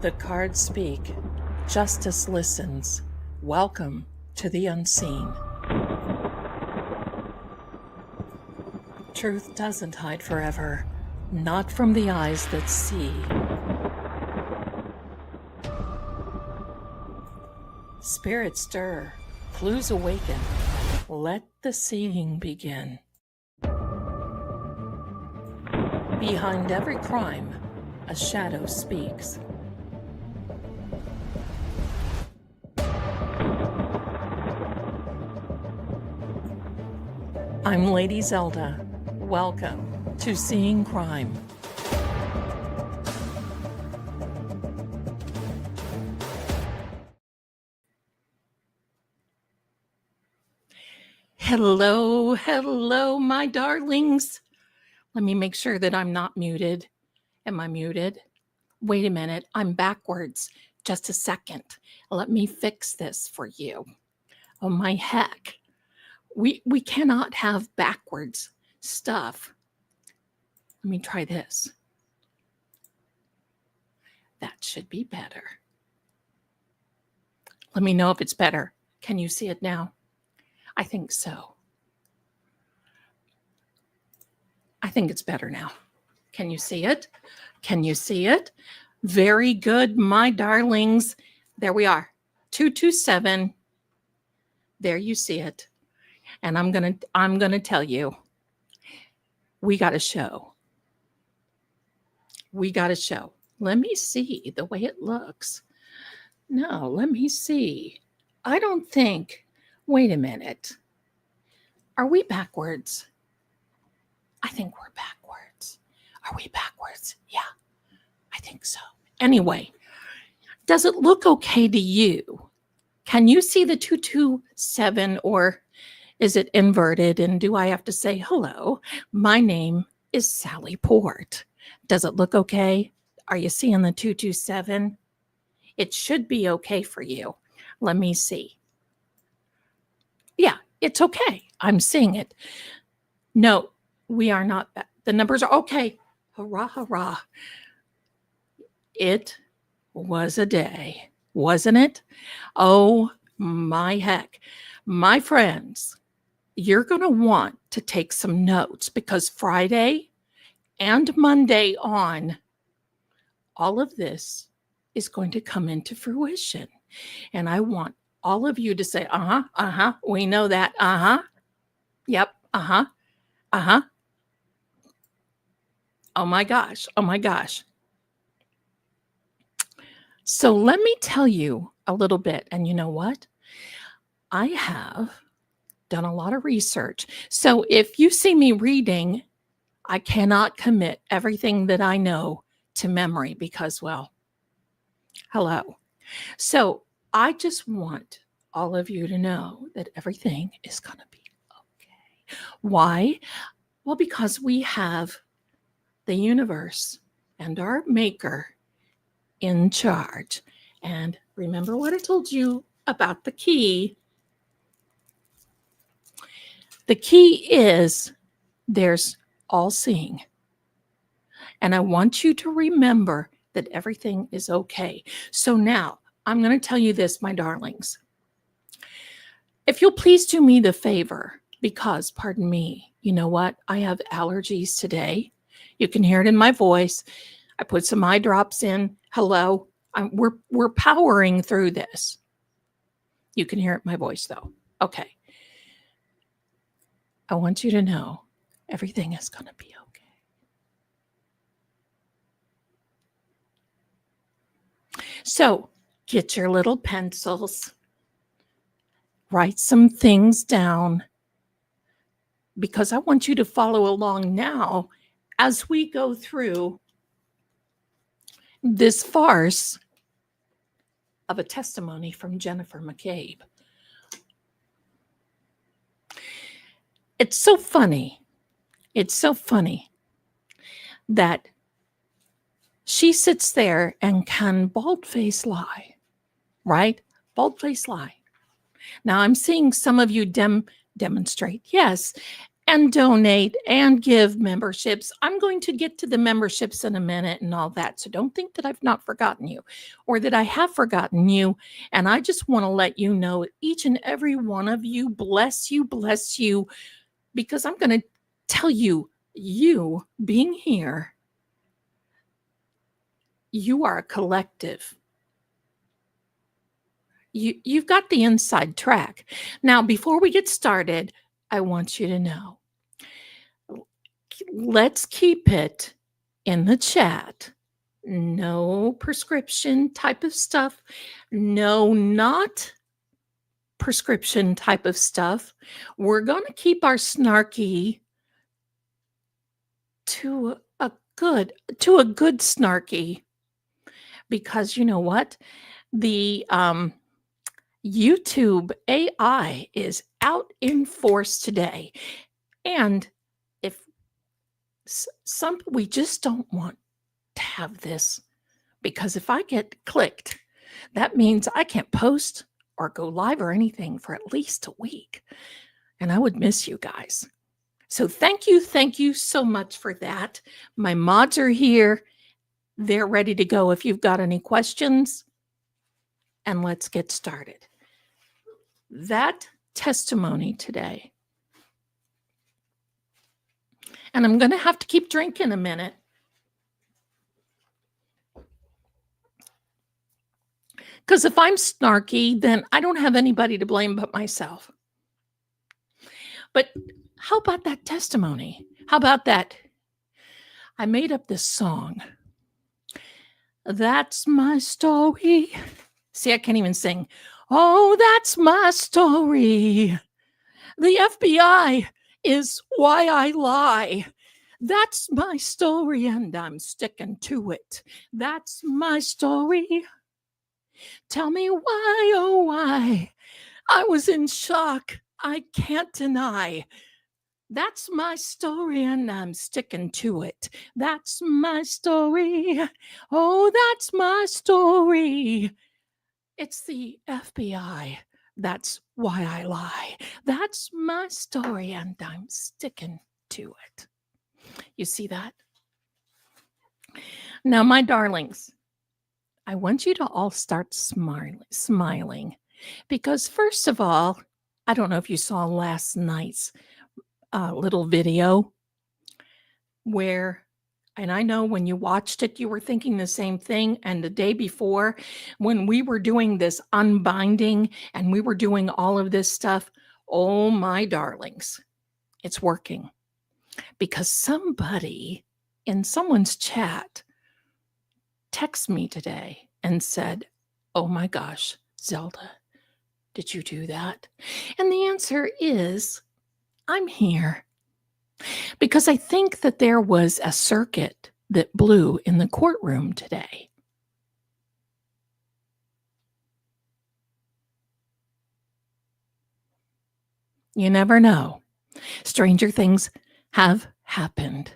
The cards speak. Justice listens. Welcome to the unseen. Truth doesn't hide forever, not from the eyes that see. Spirits stir, clues awaken. Let the seeing begin. Behind every crime, a shadow speaks. I'm Lady Zelda. Welcome to Seeing Crime. Hello, my darlings. Let me make sure that I'm not muted. Am I muted? Wait a minute, I'm backwards. Just a second. Let me fix this for you. Oh my heck. We cannot have backwards stuff. Let me try this. That should be better. Let me know if it's better. Can you see it now? I think so. I think it's better now. Can you see it? Can you see it? Very good, my darlings. There we are. 227. There you see it. And I'm gonna tell you, we got a show. We got a show. Let me see the way it looks. No, let me see. I don't think. Wait a minute. Are we backwards? I think we're backwards. Are we backwards? Yeah, I think so. Anyway, does it look okay to you? Can you see the 227 or is it inverted? And do I have to say, hello, my name is Sally Port. Does it look okay? Are you seeing the 227? It should be okay for you. Let me see. Yeah, it's okay. I'm seeing it. No, we are not. The numbers are okay. Hurrah, hurrah. It was a day, wasn't it? Oh my heck. My friends, you're going to want to take some notes because Friday and Monday on, all of this is going to come into fruition. And I want all of you to say, we know that, yep, oh my gosh. So let me tell you a little bit. And you know what? I have done a lot of research. So if you see me reading, I cannot commit everything that I know to memory because, well, hello. So I just want all of you to know that everything is going to be okay. Why? Well, because we have the universe and our maker in charge. And remember what I told you about the key. The key is there's all seeing. And I want you to remember that everything is okay. So now I'm going to tell you this, my darlings. If you'll please do me the favor, because, pardon me, you know what? I have allergies today. You can hear it in my voice. I put some eye drops in. Hello. We're powering through this. You can hear it in my voice, though. Okay. I want you to know everything is going to be okay. So get your little pencils. Write some things down because I want you to follow along now as we go through this farce of a testimony from Jennifer McCabe. It's so funny. It's so funny that she sits there and can bald-faced lie, right? Bald-faced lie. Now, I'm seeing some of you demonstrate. Yes, and donate and give memberships. I'm going to get to the memberships in a minute and all that. So don't think that I've not forgotten you or that I have forgotten you. And I just want to let you know, each and every one of you, bless you, because I'm going to tell you, you being here, you are a collective. You've got the inside track. Now, before we get started, I want you to know, let's keep it in the chat. No prescription type of stuff. No, not prescription type of stuff. We're going to keep our snarky to a good snarky, because you know what? The YouTube AI is out in force today. And if we just don't want to have this, because if I get clicked, that means I can't post or go live or anything for at least a week. And I would miss you guys. So thank you so much for that. My mods are here. They're ready to go if you've got any questions. And let's get started. That testimony today. And I'm going to have to keep drinking a minute. Because if I'm snarky, then I don't have anybody to blame but myself. But how about that testimony? How about that? I made up this song. That's my story. See, I can't even sing. Oh, that's my story. The FBI is why I lie. That's my story, and I'm sticking to it. That's my story. Tell me why, oh why. I was in shock. I can't deny. That's my story, and I'm sticking to it. That's my story. Oh, that's my story. It's the FBI. That's why I lie. That's my story, and I'm sticking to it. You see that? Now, my darlings, I want you to all start smiling. Because first of all, I don't know if you saw last night's little video where, and I know when you watched it, you were thinking the same thing. And the day before, when we were doing this unbinding and we were doing all of this stuff, oh my darlings, it's working. Because somebody in someone's chat texted me today and said, oh my gosh, Zelda, did you do that? And the answer is, I'm here. Because I think that there was a circuit that blew in the courtroom today. You never know. Stranger things have happened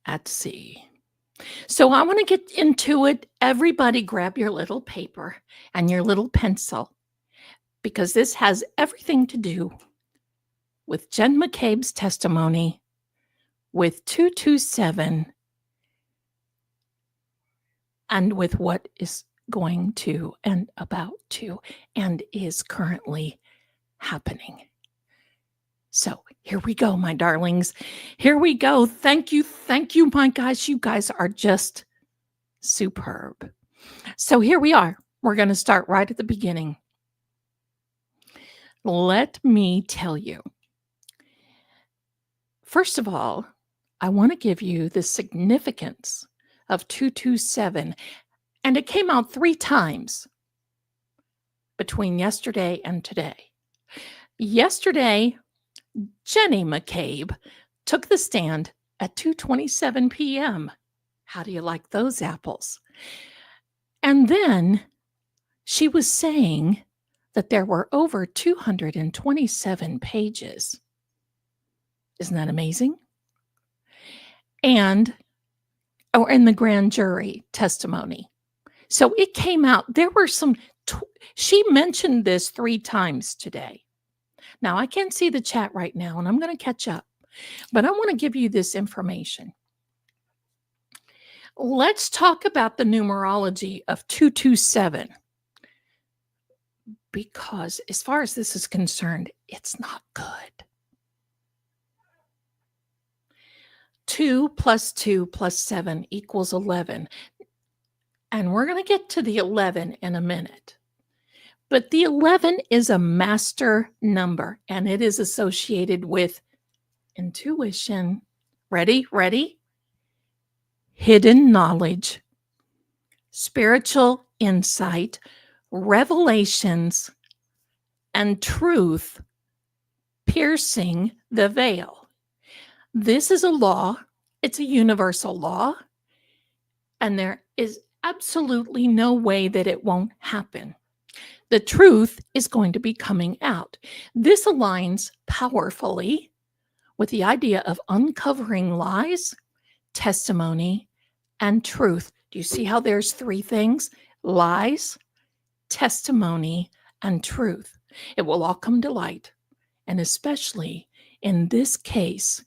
at sea. So I want to get into it. Everybody grab your little paper and your little pencil, because this has everything to do with Jen McCabe's testimony, with 227, and with what is going to and about to and is currently happening. So here we go, my darlings. Here we go. Thank you, my guys. You guys are just superb. So here we are. We're going to start right at the beginning. Let me tell you. First of all, I want to give you the significance of 227. And it came out 3 times between yesterday and today. Yesterday, Jenny McCabe took the stand at 2:27 p.m. How do you like those apples? And then she was saying that there were over 227 pages. Isn't that amazing? And, or in the grand jury testimony. So it came out, there were some, she mentioned this 3 times today. Now, I can't see the chat right now, and I'm going to catch up, but I want to give you this information. Let's talk about the numerology of 227, because as far as this is concerned, it's not good. 2 plus 2 plus 7 equals 11. And we're going to get to the 11 in a minute. But the 11 is a master number, and it is associated with intuition. Ready? Ready? Hidden knowledge, spiritual insight, revelations, and truth piercing the veil. This is a law. It's a universal law. And there is absolutely no way that it won't happen. The truth is going to be coming out. This aligns powerfully with the idea of uncovering lies, testimony, and truth. Do you see how there's three things? Lies, testimony, and truth. It will all come to light. And especially in this case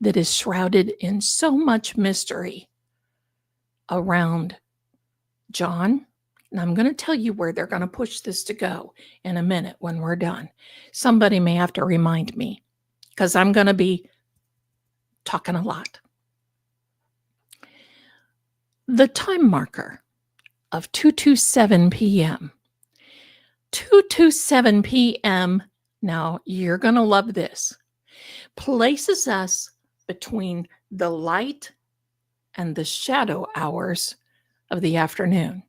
that is shrouded in so much mystery around John. And I'm going to tell you where they're going to push this to go in a minute when we're done. Somebody may have to remind me, because I'm going to be talking a lot. The time marker of 2:27 p.m. 2:27 p.m., now you're going to love this, places us between the light and the shadow hours of the afternoon.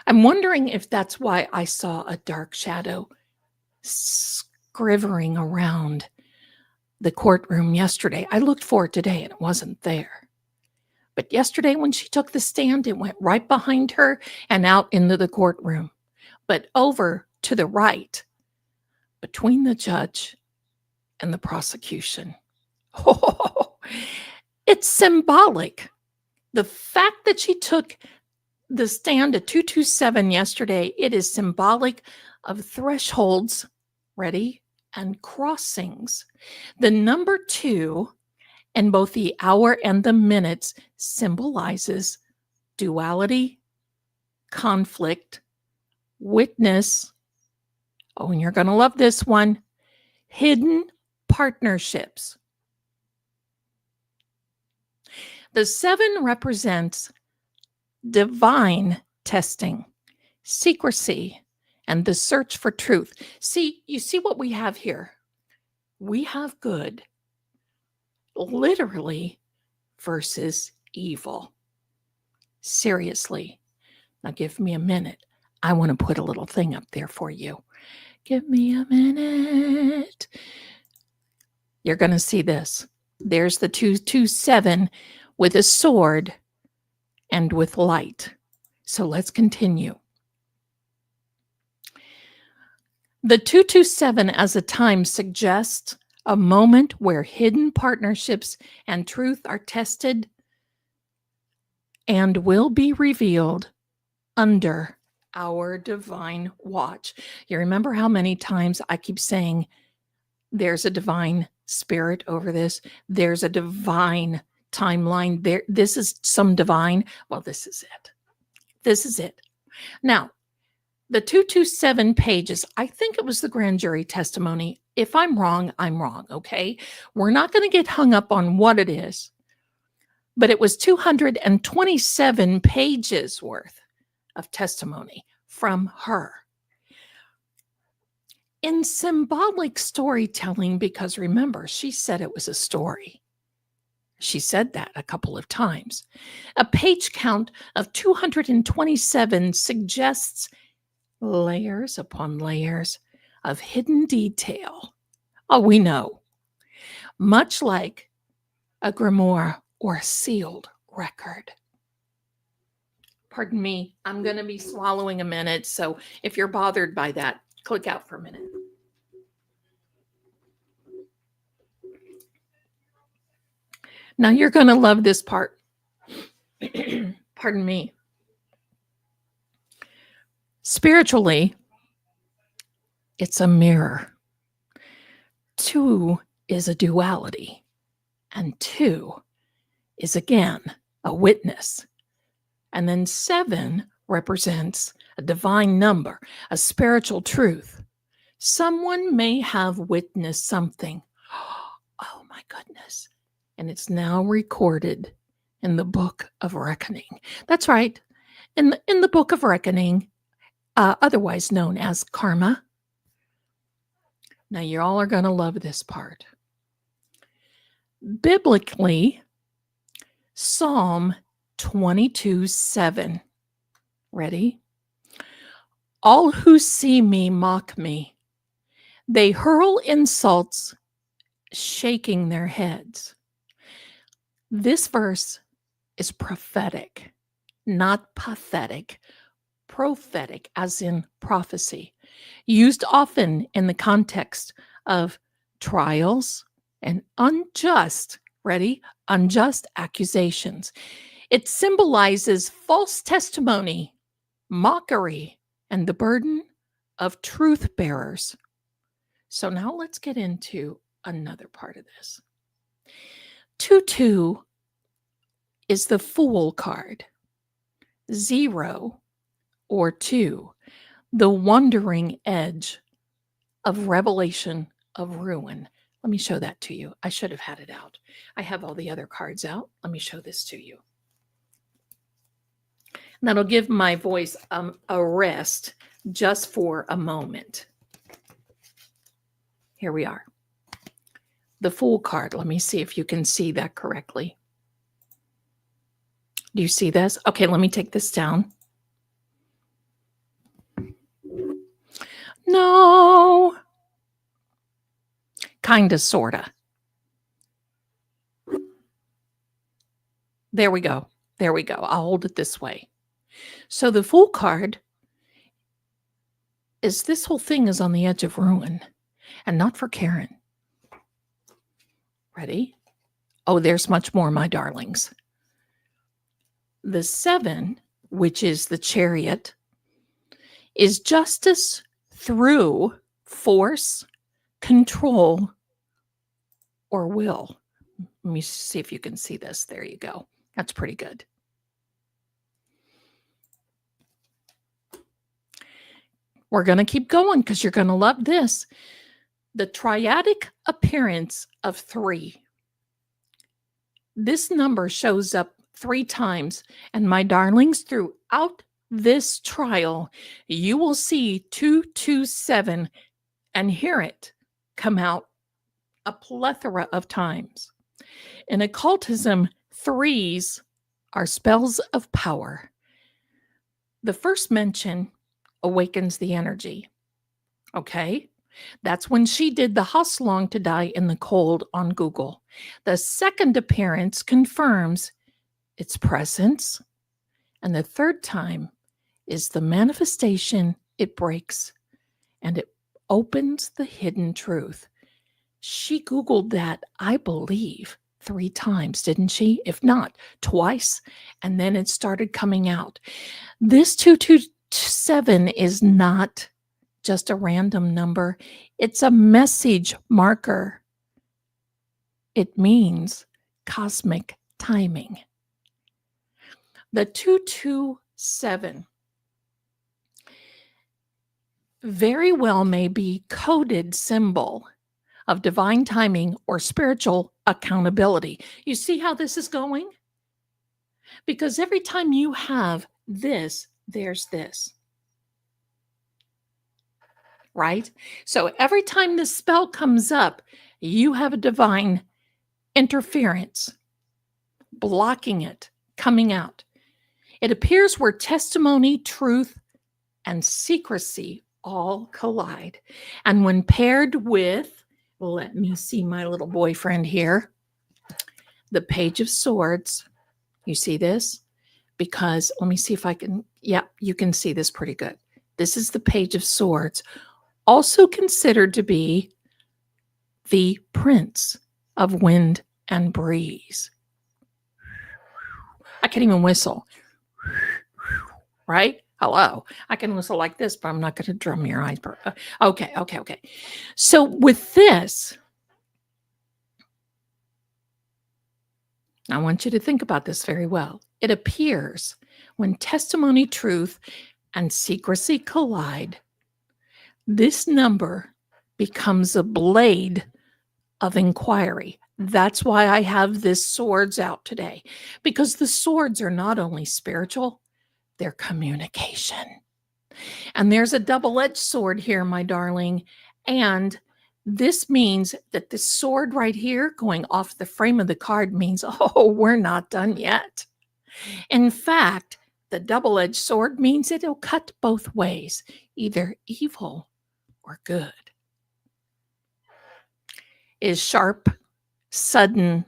I'm wondering if that's why I saw a dark shadow scrivering around the courtroom yesterday. I looked for it today and it wasn't there. But yesterday when she took the stand, it went right behind her and out into the courtroom, but over to the right, between the judge and the prosecution. Oh, it's symbolic. The fact that she took the stand at 2:27 yesterday, it is symbolic of thresholds, ready, and crossings. The number 2 in both the hour and the minutes symbolizes duality, conflict, witness. Oh, and you're going to love this one. Hidden partnerships. The 7 represents divine testing, secrecy, and the search for truth. See, you see what we have here? We have good, literally, versus evil. Seriously. Now give me a minute. I want to put a little thing up there for you. Give me a minute. You're going to see this. There's the 2:27 with a sword and with light. So let's continue. The 2:27 as a time suggests a moment where hidden partnerships and truth are tested and will be revealed under our divine watch. You remember how many times I keep saying there's a divine spirit over this? There's a divine timeline there. This is some divine. Well, this is it. This is it. Now, the 227 pages, I think it was the grand jury testimony. If I'm wrong, I'm wrong, okay? We're not going to get hung up on what it is, but it was 227 pages worth of testimony from her. In symbolic storytelling, because remember, she said it was a story. She said that a couple of times. A page count of 227 suggests layers upon layers of hidden detail. Oh, we know. Much like a grimoire or a sealed record. Pardon me, I'm going to be swallowing a minute, so if you're bothered by that, click out for a minute. Now you're going to love this part. Pardon me. Spiritually, it's a mirror. 2 is a duality. And 2 is again a witness. And then 7 represents a divine number, a spiritual truth. Someone may have witnessed something. Oh my goodness. And it's now recorded in the Book of Reckoning. That's right. In the Book of Reckoning, otherwise known as karma. Now, you all are going to love this part. Biblically, Psalm 22:7. Ready? All who see me mock me. They hurl insults, shaking their heads. This verse is prophetic, not pathetic. Prophetic, as in prophecy, used often in the context of trials and unjust accusations. It symbolizes false testimony, mockery, and the burden of truth bearers. So now let's get into another part of this. 2-2 is the Fool card. 0 or 2, the wandering edge of revelation of ruin. Let me show that to you. I should have had it out. I have all the other cards out. Let me show this to you. And that'll give my voice a rest just for a moment. Here we are. The Fool card. Let me see if you can see that correctly. Do you see this? Okay, let me take this down. No. Kinda, sorta. There we go. There we go. I'll hold it this way. So the Fool card is this whole thing is on the edge of ruin, and not for Karen. Ready? Oh, there's much more, my darlings. The 7, which is the Chariot, is justice through force, control, or will. Let me see if you can see this. There you go. That's pretty good. We're going to keep going because you're going to love this. The triadic appearance of 3. This number shows up 3 times. And my darlings, throughout this trial, you will see 227 and hear it come out a plethora of times. In occultism, 3s are spells of power. The first mention awakens the energy. Okay? That's when she did the How Long to Die in the Cold on Google. The second appearance confirms its presence. And the third time is the manifestation. It breaks and it opens the hidden truth. She Googled that, I believe, 3 times, didn't she? If not, twice. And then it started coming out. This 227 is not just a random number. It's a message marker. It means cosmic timing. The 227 very well may be coded symbol of divine timing or spiritual accountability. You see how this is going? Because every time you have this, there's this. Right? So every time this spell comes up, you have a divine interference, blocking it, coming out. It appears where testimony, truth, and secrecy all collide. And when paired with, let me see my little boyfriend here, the Page of Swords. You see this? Because let me see if I can, yeah, you can see this pretty good. This is the Page of Swords, also considered to be the Prince of Wind and Breeze. I can't even whistle. Right? Hello. I can whistle like this, but I'm not going to drum your eyes. Okay. So with this, I want you to think about this very well. It appears when testimony, truth, and secrecy collide, this number becomes a blade of inquiry. That's why I have this swords out today, because the swords are not only spiritual, they're communication. And there's a double-edged sword here, my darling. And this means that this sword right here going off the frame of the card means, oh, we're not done yet. In fact, the double-edged sword means it'll cut both ways, either evil or good. Is sharp, sudden,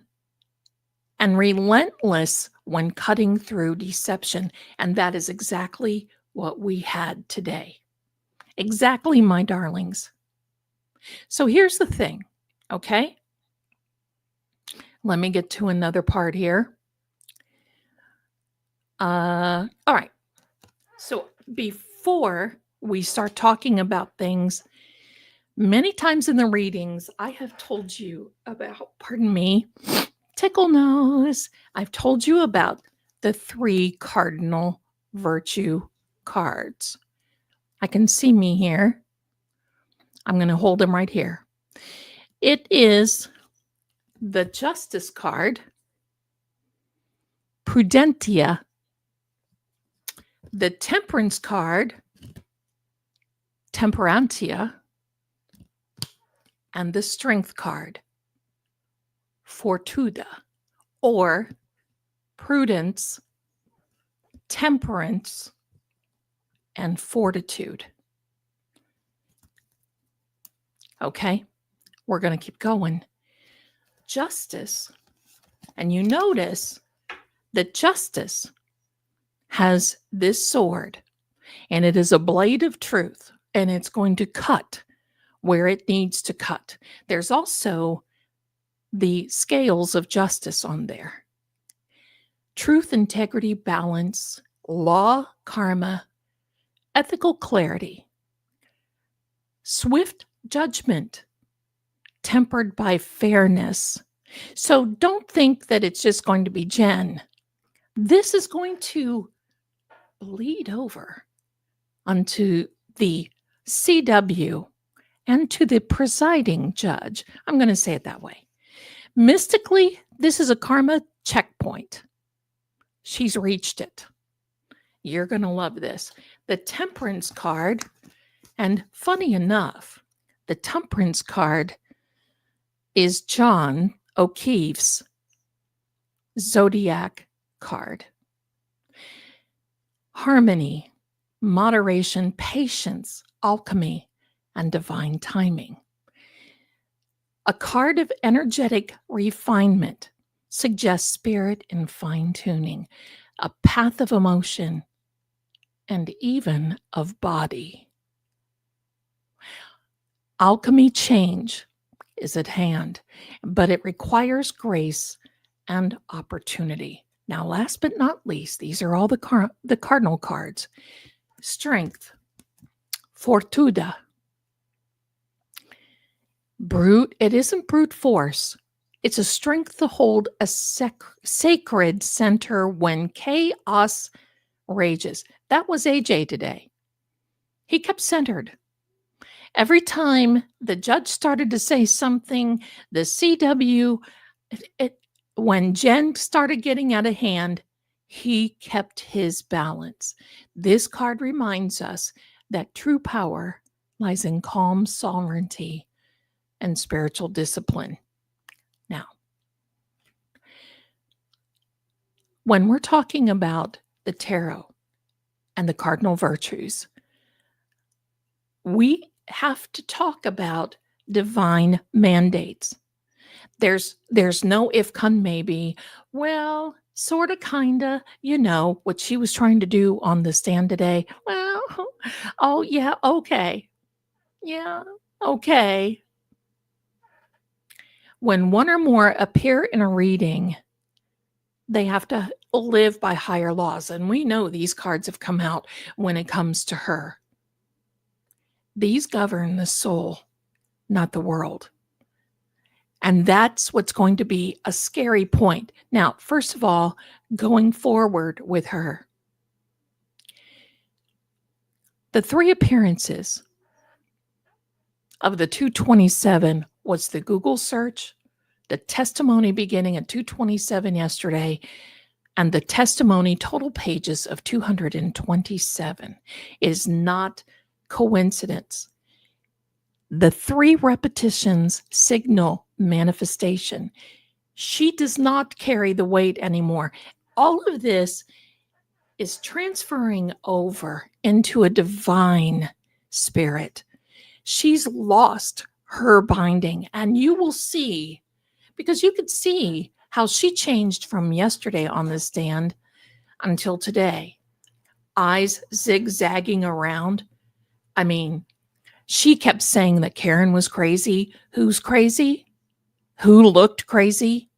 and relentless when cutting through deception. And that is exactly what we had today. Exactly, my darlings. So here's the thing, okay? Let me get to another part here. All right. So before we start talking about things, many times in the readings, I have told you about, pardon me, tickle nose. I've told you about the 3 cardinal virtue cards. I can see me here. I'm going to hold them right here. It is the Justice card, Prudentia, the Temperance card, Temperantia, and the Strength card, Fortuna, or Prudence, Temperance, and Fortitude. Okay, we're going to keep going. Justice, and you notice that Justice has this sword, and it is a blade of truth, and it's going to cut where it needs to cut. There's also the scales of justice on there. Truth, integrity, balance, law, karma, ethical clarity, swift judgment, tempered by fairness. So don't think that it's just going to be Jen. This is going to bleed over onto the CW and to the presiding judge. I'm going to say it that way. Mystically, this is a karma checkpoint. She's reached it. You're going to love this. The Temperance card, and funny enough, the Temperance card is John O'Keefe's zodiac card. Harmony, moderation, patience, alchemy, and divine timing. A card of energetic refinement suggests spirit and fine-tuning, a path of emotion, and even of body. Alchemy change is at hand, but it requires grace and opportunity. Now, last but not least, these are all the cardinal cards. Strength, Fortuna. Brute, it isn't brute force. It's a strength to hold a sacred center when chaos rages. That was AJ today. He kept centered. Every time the judge started to say something, the CW, when Jen started getting out of hand, he kept his balance. This card reminds us that true power lies in calm sovereignty and spiritual discipline. Now, when we're talking about the tarot and the cardinal virtues, we have to talk about divine mandates. There's no if, can, maybe. Well, sort of, kind of, what she was trying to do on the stand today. Well, oh, yeah, okay. Yeah, okay. When one or more appear in a reading, they have to live by higher laws. And we know these cards have come out when it comes to her. These govern the soul, not the world. And that's what's going to be a scary point. Now, first of all, going forward with her. The 3 appearances of the 227 was the Google search, the testimony beginning at 227 yesterday, and the testimony total pages of 227. It is not coincidence. The 3 repetitions signal manifestation. She does not carry the weight anymore. All of this is transferring over into a divine spirit. She's lost her binding, and you will see, because you could see how she changed from yesterday on the stand until today. Eyes zigzagging around. I mean, she kept saying that Karen was crazy. Who's crazy? Who looked crazy?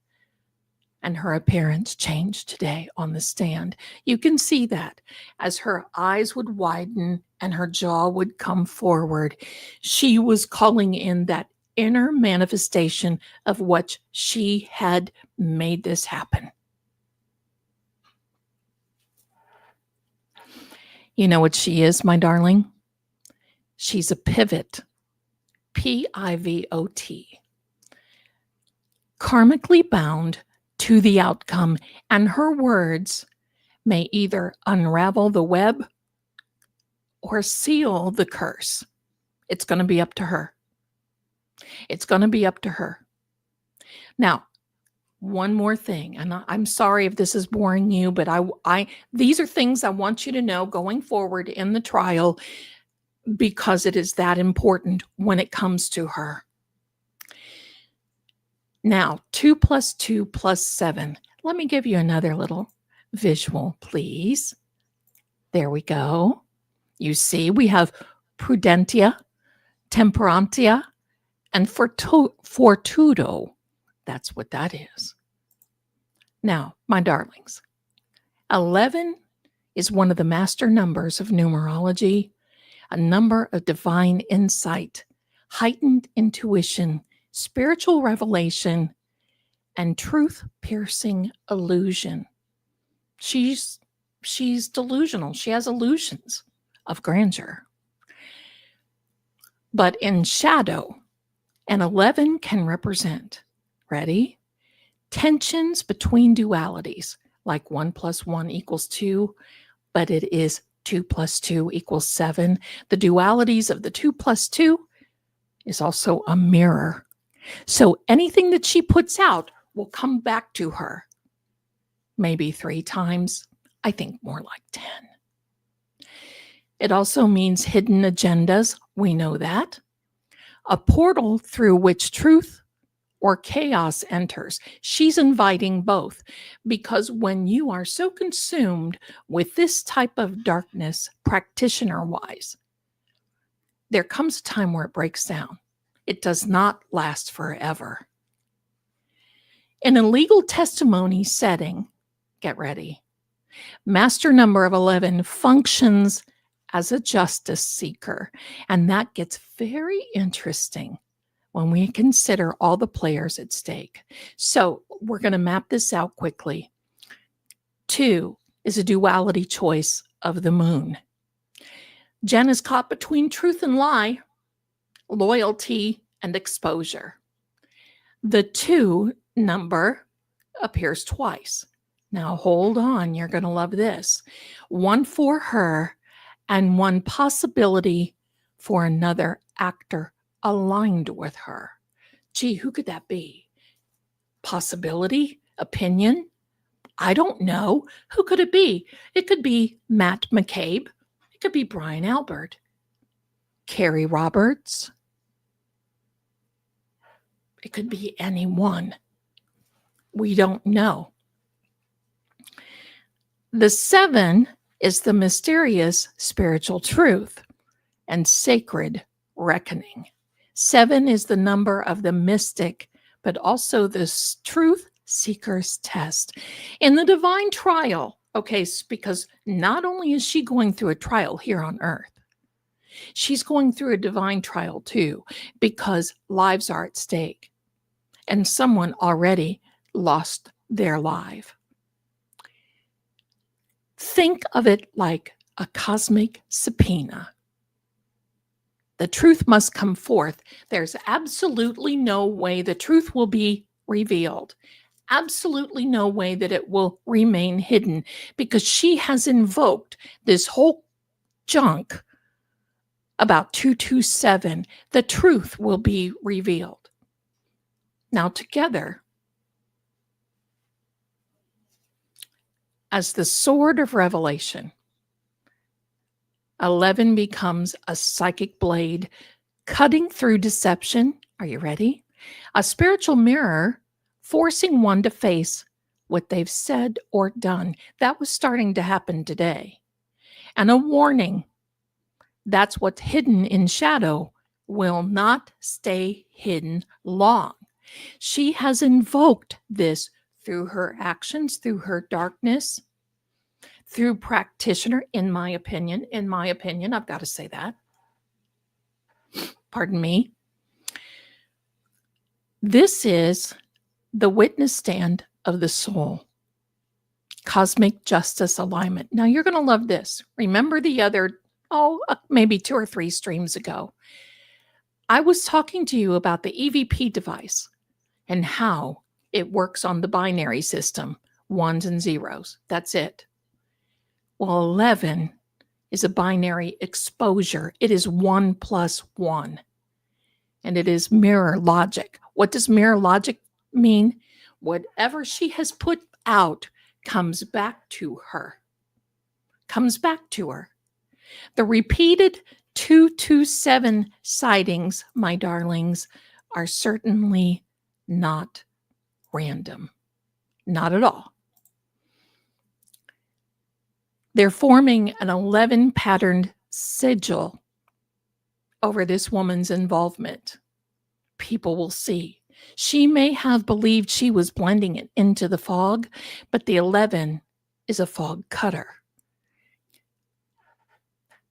And her appearance changed today on the stand. You can see that as her eyes would widen and her jaw would come forward, she was calling in that inner manifestation of what she had made this happen. You know what she is, my darling? She's a pivot. Pivot. Karmically bound to the outcome, and her words may either unravel the web or seal the curse. It's going to be up to her. It's going to be up to her. Now, one more thing, and I'm sorry if this is boring you, but these are things I want you to know going forward in the trial, because it is that important when it comes to her. Now, 2 + 2 + 7. Let me give you another little visual, please. There we go. You see, we have prudentia, temperantia, and fortudo. That's what that is. Now, my darlings, 11 is one of the master numbers of numerology, a number of divine insight, heightened intuition, spiritual revelation, and truth-piercing illusion. She's delusional. She has illusions of grandeur. But in shadow, an 11 can represent, ready? Tensions between dualities, like 1 + 1 = 2, but it is 2 + 2 = 7. The dualities of the 2 + 2 is also a mirror. So anything that she puts out will come back to her. Maybe 3 times. I think more like 10. It also means hidden agendas. We know that. A portal through which truth or chaos enters. She's inviting both, because when you are so consumed with this type of darkness, practitioner-wise, there comes a time where it breaks down. It does not last forever. In a legal testimony setting, get ready, master number of 11 functions as a justice seeker, and that gets very interesting when we consider all the players at stake. So we're going to map this out quickly. 2 is a duality choice of the moon. Jen is caught between truth and lie, loyalty and exposure. The 2 number appears twice. Now hold on, you're going to love this. 1 for her and 1 possibility for another actor aligned with her. Gee, who could that be? Possibility? Opinion? I don't know. Who could it be? It could be Matt McCabe. It could be Brian Albert. Carrie Roberts. It could be anyone. We don't know. The 7 is the mysterious spiritual truth and sacred reckoning. 7 is the number of the mystic, but also the truth seeker's test. In the divine trial, okay, because not only is she going through a trial here on earth, she's going through a divine trial too, because lives are at stake. And someone already lost their life. Think of it like a cosmic subpoena. The truth must come forth. There's absolutely no way the truth will be revealed. Absolutely no way that it will remain hidden, because she has invoked this whole junk about 227. The truth will be revealed. Now, together, as the sword of revelation, 11 becomes a psychic blade cutting through deception. Are you ready? A spiritual mirror forcing one to face what they've said or done. That was starting to happen today. And a warning: that's what's hidden in shadow will not stay hidden long. She has invoked this through her actions, through her darkness, through practitioner, in my opinion, I've got to say that. Pardon me. This is the witness stand of the soul. Cosmic justice alignment. Now you're going to love this. Remember the other, maybe 2 or 3 streams ago, I was talking to you about the EVP device and how it works on the binary system, 1s and 0s. That's it. Well, 11 is a binary exposure. It is 1 plus 1. And it is mirror logic. What does mirror logic mean? Whatever she has put out comes back to her. Comes back to her. The repeated 227 sightings, my darlings, are certainly not random. Not at all. They're forming an 11 patterned sigil over this woman's involvement. People will see. She may have believed she was blending it into the fog, but the 11 is a fog cutter.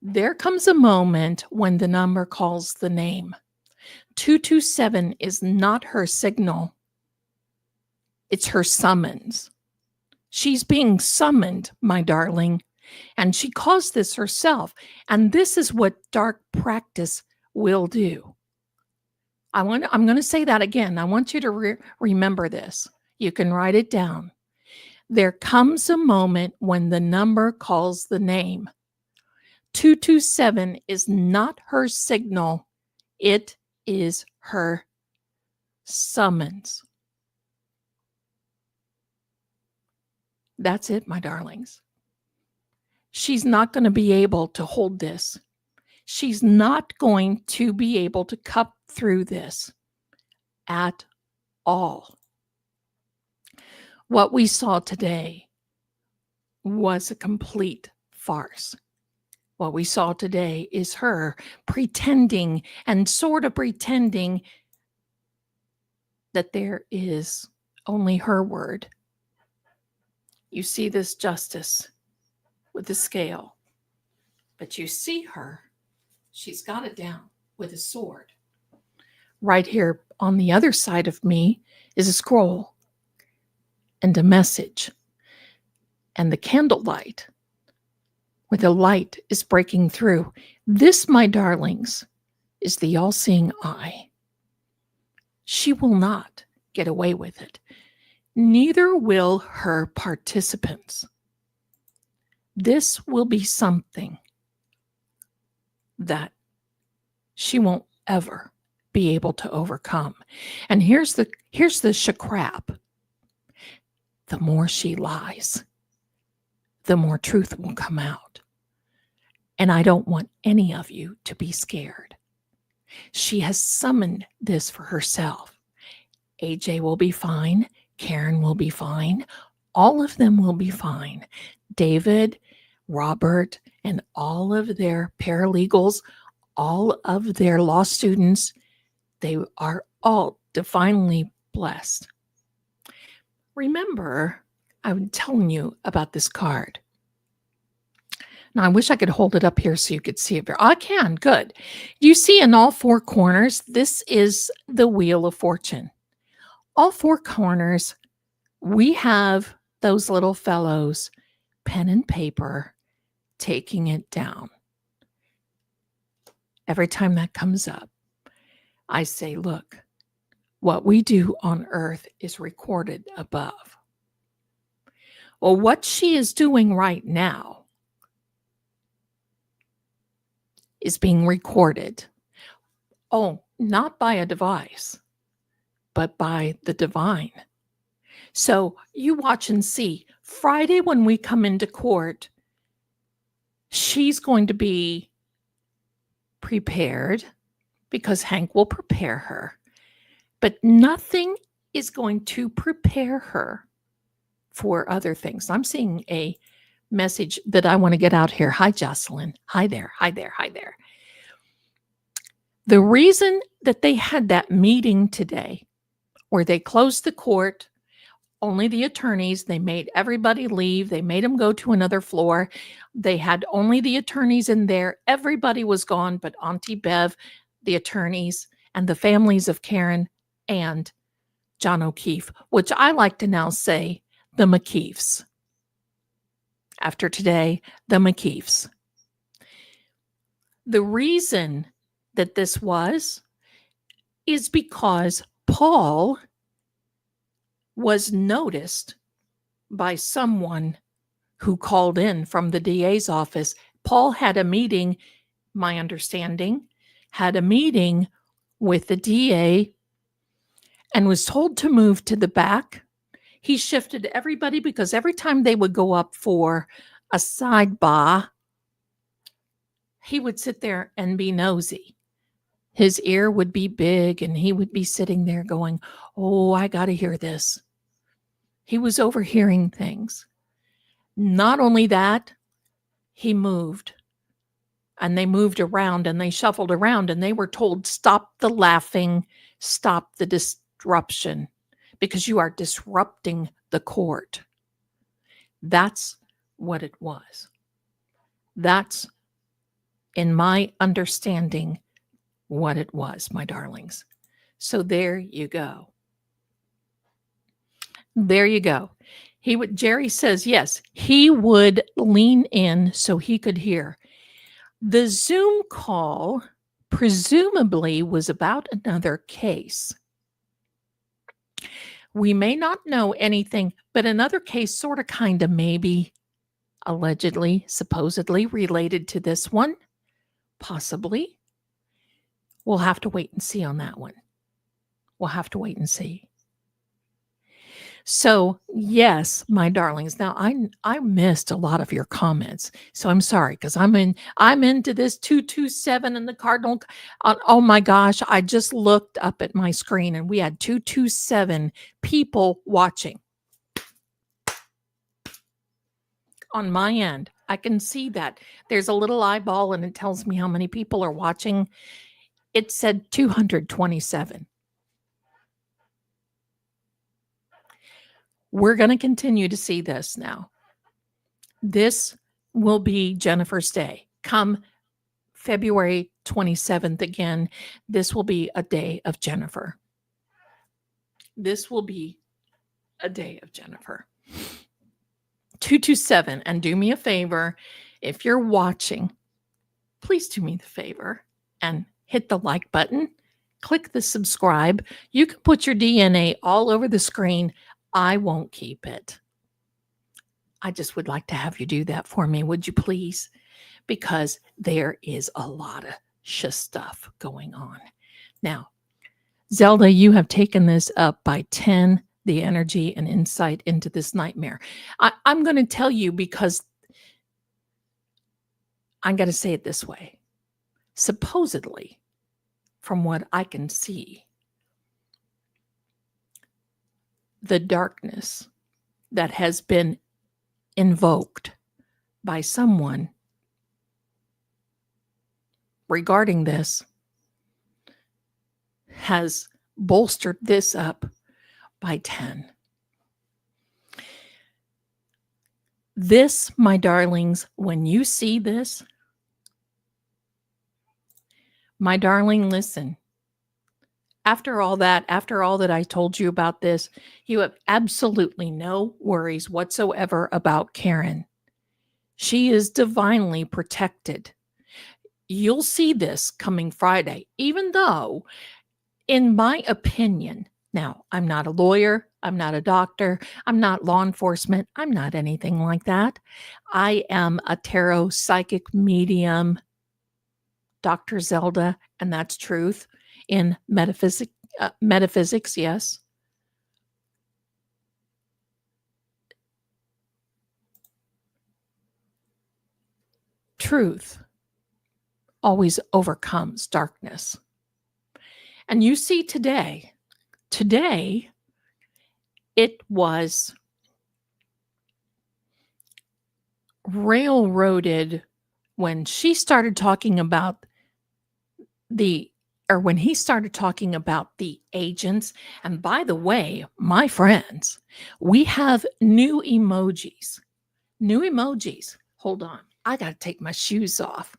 There comes a moment when the number calls the name. 227 is not her signal. It's her summons. She's being summoned, my darling, and she caused this herself. And this is what dark practice will do. I'm going to say that again. I want you to remember this. You can write it down. There comes a moment when the number calls the name. 227 is not her signal. It is her summons. That's it, my darlings. She's not going to be able to hold this. She's not going to be able to cut through this at all. What we saw today was a complete farce. What we saw today is her pretending and sort of pretending that there is only her word. You see this justice with the scale, but you see her, she's got it down with a sword. Right here on the other side of me is a scroll and a message and the candlelight where the light is breaking through. This, my darlings, is the all-seeing eye. She will not get away with it. Neither will her participants. This will be something that she won't ever be able to overcome. And here's the shakrap. The more she lies, the more truth will come out. And I don't want any of you to be scared. She has summoned this for herself. AJ will be fine. Karen will be fine. All of them will be fine. David, Robert, and all of their paralegals, all of their law students, they are all divinely blessed. Remember, I was telling you about this card. Now, I wish I could hold it up here so you could see it. I can. Good. You see in all four corners, this is the Wheel of Fortune. All four corners, we have those little fellows, pen and paper, taking it down. Every time that comes up, I say, look, what we do on earth is recorded above. Well, what she is doing right now is being recorded. Oh, not by a device, but by the divine. So you watch and see. Friday, when we come into court, she's going to be prepared because Hank will prepare her. But nothing is going to prepare her for other things. I'm seeing a message that I want to get out here. Hi, Jocelyn. Hi there. Hi there. Hi there. The reason that they had that meeting today where they closed the court, only the attorneys, they made everybody leave. They made them go to another floor. They had only the attorneys in there. Everybody was gone but Auntie Bev, the attorneys, and the families of Karen and John O'Keefe, which I like to now say the McKeefs. After today, the McKeefs. The reason that this is because Paul was noticed by someone who called in from the DA's office. Paul had a meeting, my understanding, had a meeting with the DA and was told to move to the back. He shifted everybody because every time they would go up for a sidebar, he would sit there and be nosy. His ear would be big and he would be sitting there going, oh, I got to hear this. He was overhearing things. Not only that, he moved. And they moved around and they shuffled around and they were told, stop the laughing, stop the disruption, because you are disrupting the court. That's what it was. That's, in my understanding, what it was, my darlings. So there you go. There you go. Jerry says, yes, he would lean in so he could hear. The Zoom call presumably was about another case. We may not know anything, but another case sort of kind of maybe allegedly, supposedly related to this one, possibly. We'll have to wait and see on that one. We'll have to wait and see. So, yes, my darlings. Now, I missed a lot of your comments, so I'm sorry because I'm into this 227 and the Cardinal. Oh my gosh! I just looked up at my screen and we had 227 people watching. On my end, I can see that there's a little eyeball and it tells me how many people are watching. It said 227. We're going to continue to see this now. This will be Jennifer's Day. Come February 27th again, this will be a day of Jennifer. This will be a day of Jennifer. 227. And do me a favor, if you're watching, please do me the favor and hit the like button. Click the subscribe. You can put your DNA all over the screen. I won't keep it. I just would like to have you do that for me, would you please? Because there is a lot of stuff going on. Now, Zelda, you have taken this up by 10, the energy and insight into this nightmare. I'm going to tell you because I'm going to say it this way. Supposedly, from what I can see, the darkness that has been invoked by someone regarding this has bolstered this up by 10. This, my darlings, when you see this, my darling, listen. After all that I told you about this, you have absolutely no worries whatsoever about Karen. She is divinely protected. You'll see this coming Friday, even though, in my opinion, now I'm not a lawyer, I'm not a doctor, I'm not law enforcement, I'm not anything like that. I am a tarot psychic medium, Dr. Zelda, and that's truth in metaphysics, yes. Truth always overcomes darkness. And you see today, it was railroaded when she started talking about when he started talking about the agents. And by the way, my friends, we have new emojis. Hold on. I got to take my shoes off.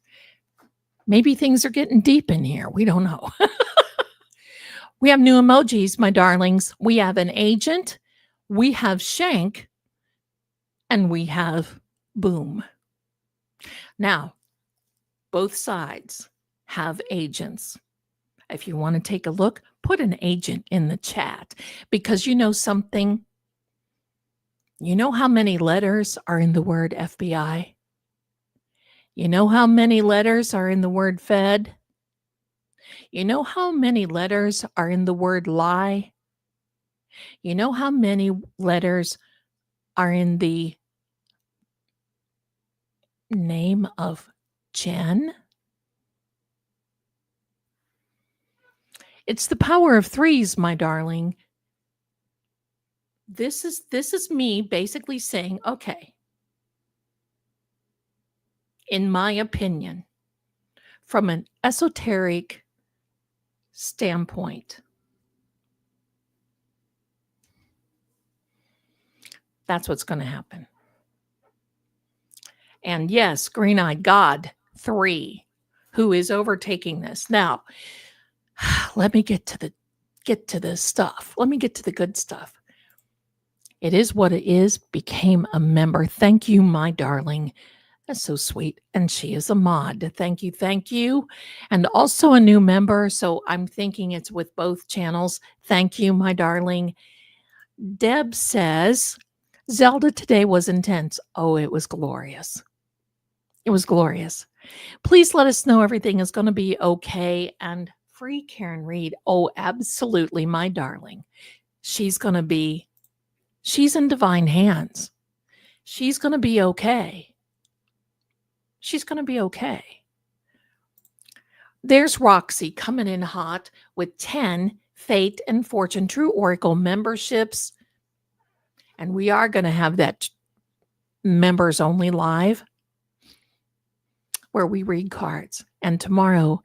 Maybe things are getting deep in here. We don't know. We have new emojis, my darlings. We have an agent, we have Shank, and we have Boom. Now, both sides have agents. If you want to take a look, put an agent in the chat, because you know something? You know how many letters are in the word FBI? You know how many letters are in the word Fed? You know how many letters are in the word lie? You know how many letters are in the name of Jen? It's the power of threes, my darling. This is me basically saying, okay, in my opinion, from an esoteric standpoint, that's what's going to happen. And yes, green-eyed God 3, who is overtaking this. Now, let me get to the stuff. Let me get to the good stuff. It is what it is. Became a member. Thank you, my darling. That's so sweet. And she is a mod. Thank you. Thank you. And also a new member. So I'm thinking it's with both channels. Thank you, my darling. Deb says, Zelda today was intense. Oh, it was glorious. It was glorious. Please let us know everything is going to be okay. And free Karen Reed. Oh, absolutely, my darling. She's in divine hands. She's going to be okay. She's going to be okay. There's Roxy coming in hot with 10 Fate and Fortune True Oracle memberships. And we are going to have that members only live where we read cards. And tomorrow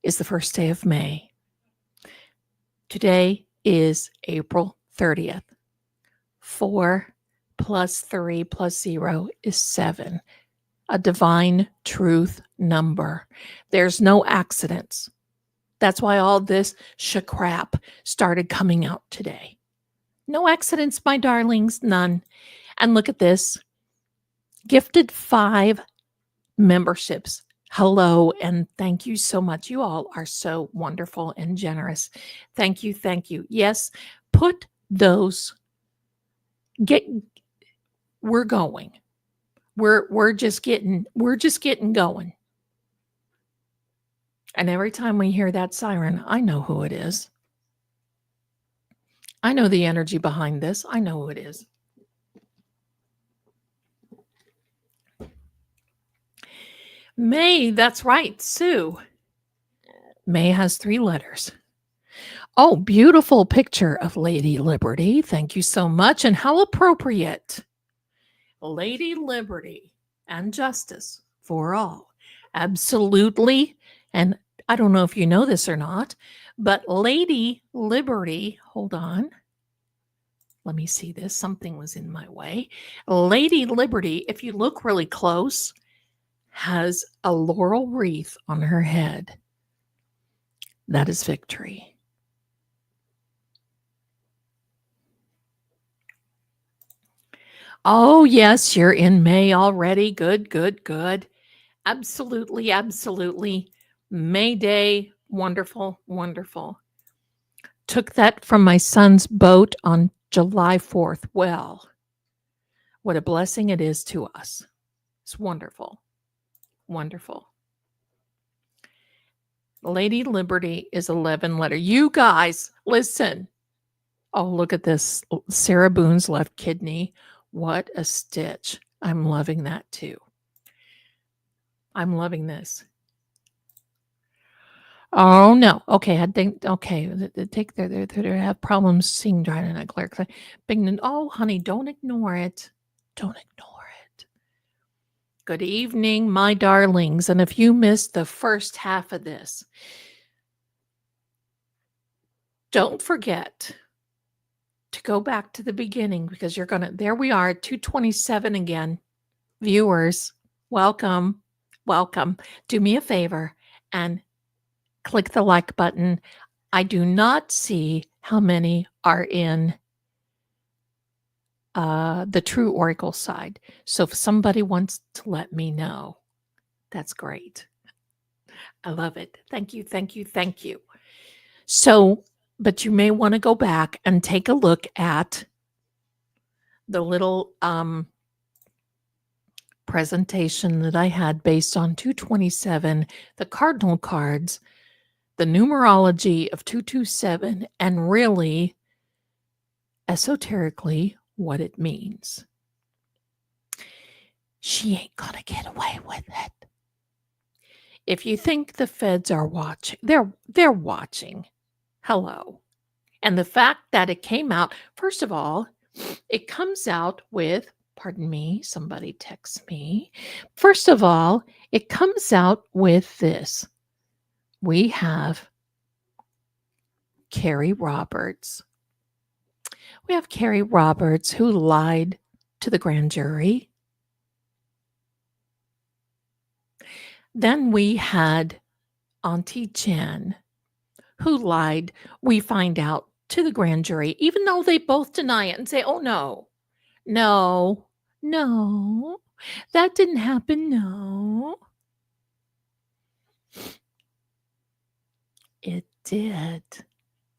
is the first day of May. Today is April 30th. 4 plus 3 plus 0 is 7. A divine truth number. There's no accidents. That's why all this crap started coming out today. No accidents, my darlings, none. And look at this. Gifted 5 memberships. Hello, and thank you so much. You all are so wonderful and generous. Thank you, thank you. Yes, put those. We're going. We're just getting going. And every time we hear that siren, I know who it is. I know the energy behind this. I know who it is. May, that's right, Sue. May has 3 letters. Oh, beautiful picture of Lady Liberty. Thank you so much. And how appropriate. Lady Liberty and justice for all. Absolutely. And I don't know if you know this or not, but Lady Liberty, hold on. Let me see this. Something was in my way. Lady Liberty, if you look really close, has a laurel wreath on her head. That is victory. Oh, yes, you're in May already. Good, good, good. Absolutely, absolutely. May Day, wonderful, wonderful. Took that from my son's boat on July 4th. Well, what a blessing it is to us. It's wonderful, wonderful. Lady Liberty is 11 letter. You guys, listen. Oh, look at this. Sarah Boone's left kidney. What a stitch. I'm loving that too. I'm loving this. Oh no. Okay, I think okay. They take they have problems seeing dry and clear. Big. Oh, honey, don't ignore it. Don't ignore it. Good evening, my darlings. And if you missed the first half of this, don't forget to go back to the beginning because you're gonna. There we are, 227 again. Viewers, welcome, welcome. Do me a favor and click the like button. I do not see how many are in the True Oracle side. So if somebody wants to let me know, that's great. I love it. Thank you, thank you, thank you. So, but you may want to go back and take a look at the little presentation that I had based on 227, the cardinal cards, the numerology of 227, and really esoterically what it means. She ain't gonna get away with it. If you think the feds are watching, they're watching. Hello. And the fact that it came out, first of all, it comes out with, pardon me, somebody texts me. First of all, it comes out with this. We have Carrie Roberts. We have Carrie Roberts who lied to the grand jury. Then we had Auntie Jen who lied, we find out, to the grand jury, even though they both deny it and say, oh, no, that didn't happen. No, it did.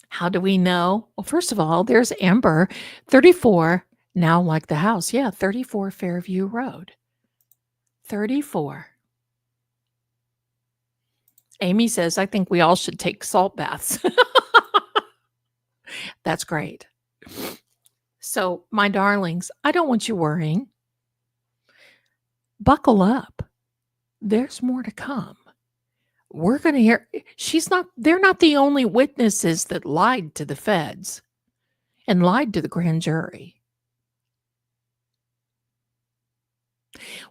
How do we know? Well, first of all, there's Amber, 34, now like the house. Yeah, 34 Fairview Road. 34. Amy says, I think we all should take salt baths. That's great. So, my darlings, I don't want you worrying. Buckle up. There's more to come. We're going to hear they're not the only witnesses that lied to the feds and lied to the grand jury.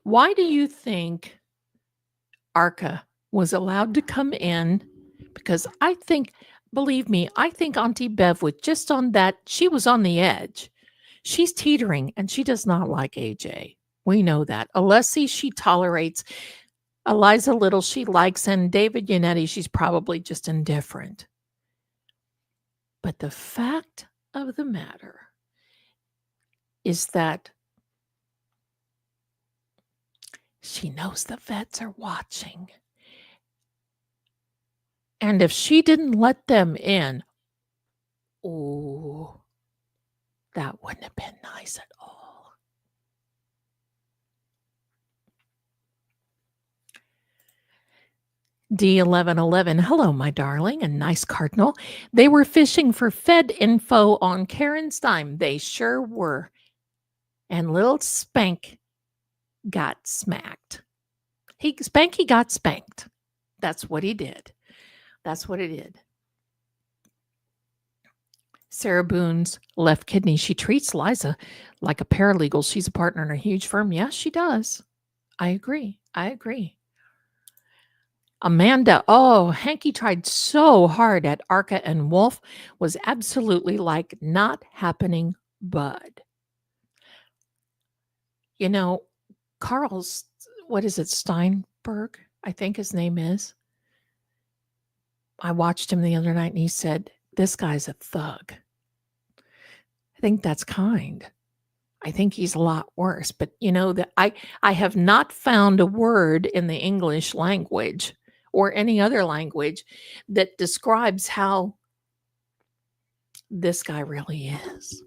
Why do you think Arca was allowed to come in? Because I think, believe me, I think Auntie Bev was just on that. She was on the edge. She's teetering and she does not like AJ. We know that. Alessi, she tolerates. Eliza Little, she likes. And David Yannetti, she's probably just indifferent. But the fact of the matter is that she knows the vets are watching. And if she didn't let them in, oh, that wouldn't have been nice at all. D1111, hello, my darling, and nice cardinal. They were fishing for Fed info on Karen's dime. They sure were. And little Spank got smacked. Spanky got spanked. That's what he did. That's what it did. Sarah Boone's left kidney. She treats Liza like a paralegal. She's a partner in a huge firm. Yes, she does. I agree. Amanda, oh, Hanky tried so hard at Arca and Wolf, was absolutely like not happening bud. Carl's, what is it, Steinberg, I think his name is. I watched him the other night and he said, this guy's a thug. I think that's kind. I think he's a lot worse. But that I have not found a word in the English language or any other language that describes how this guy really is.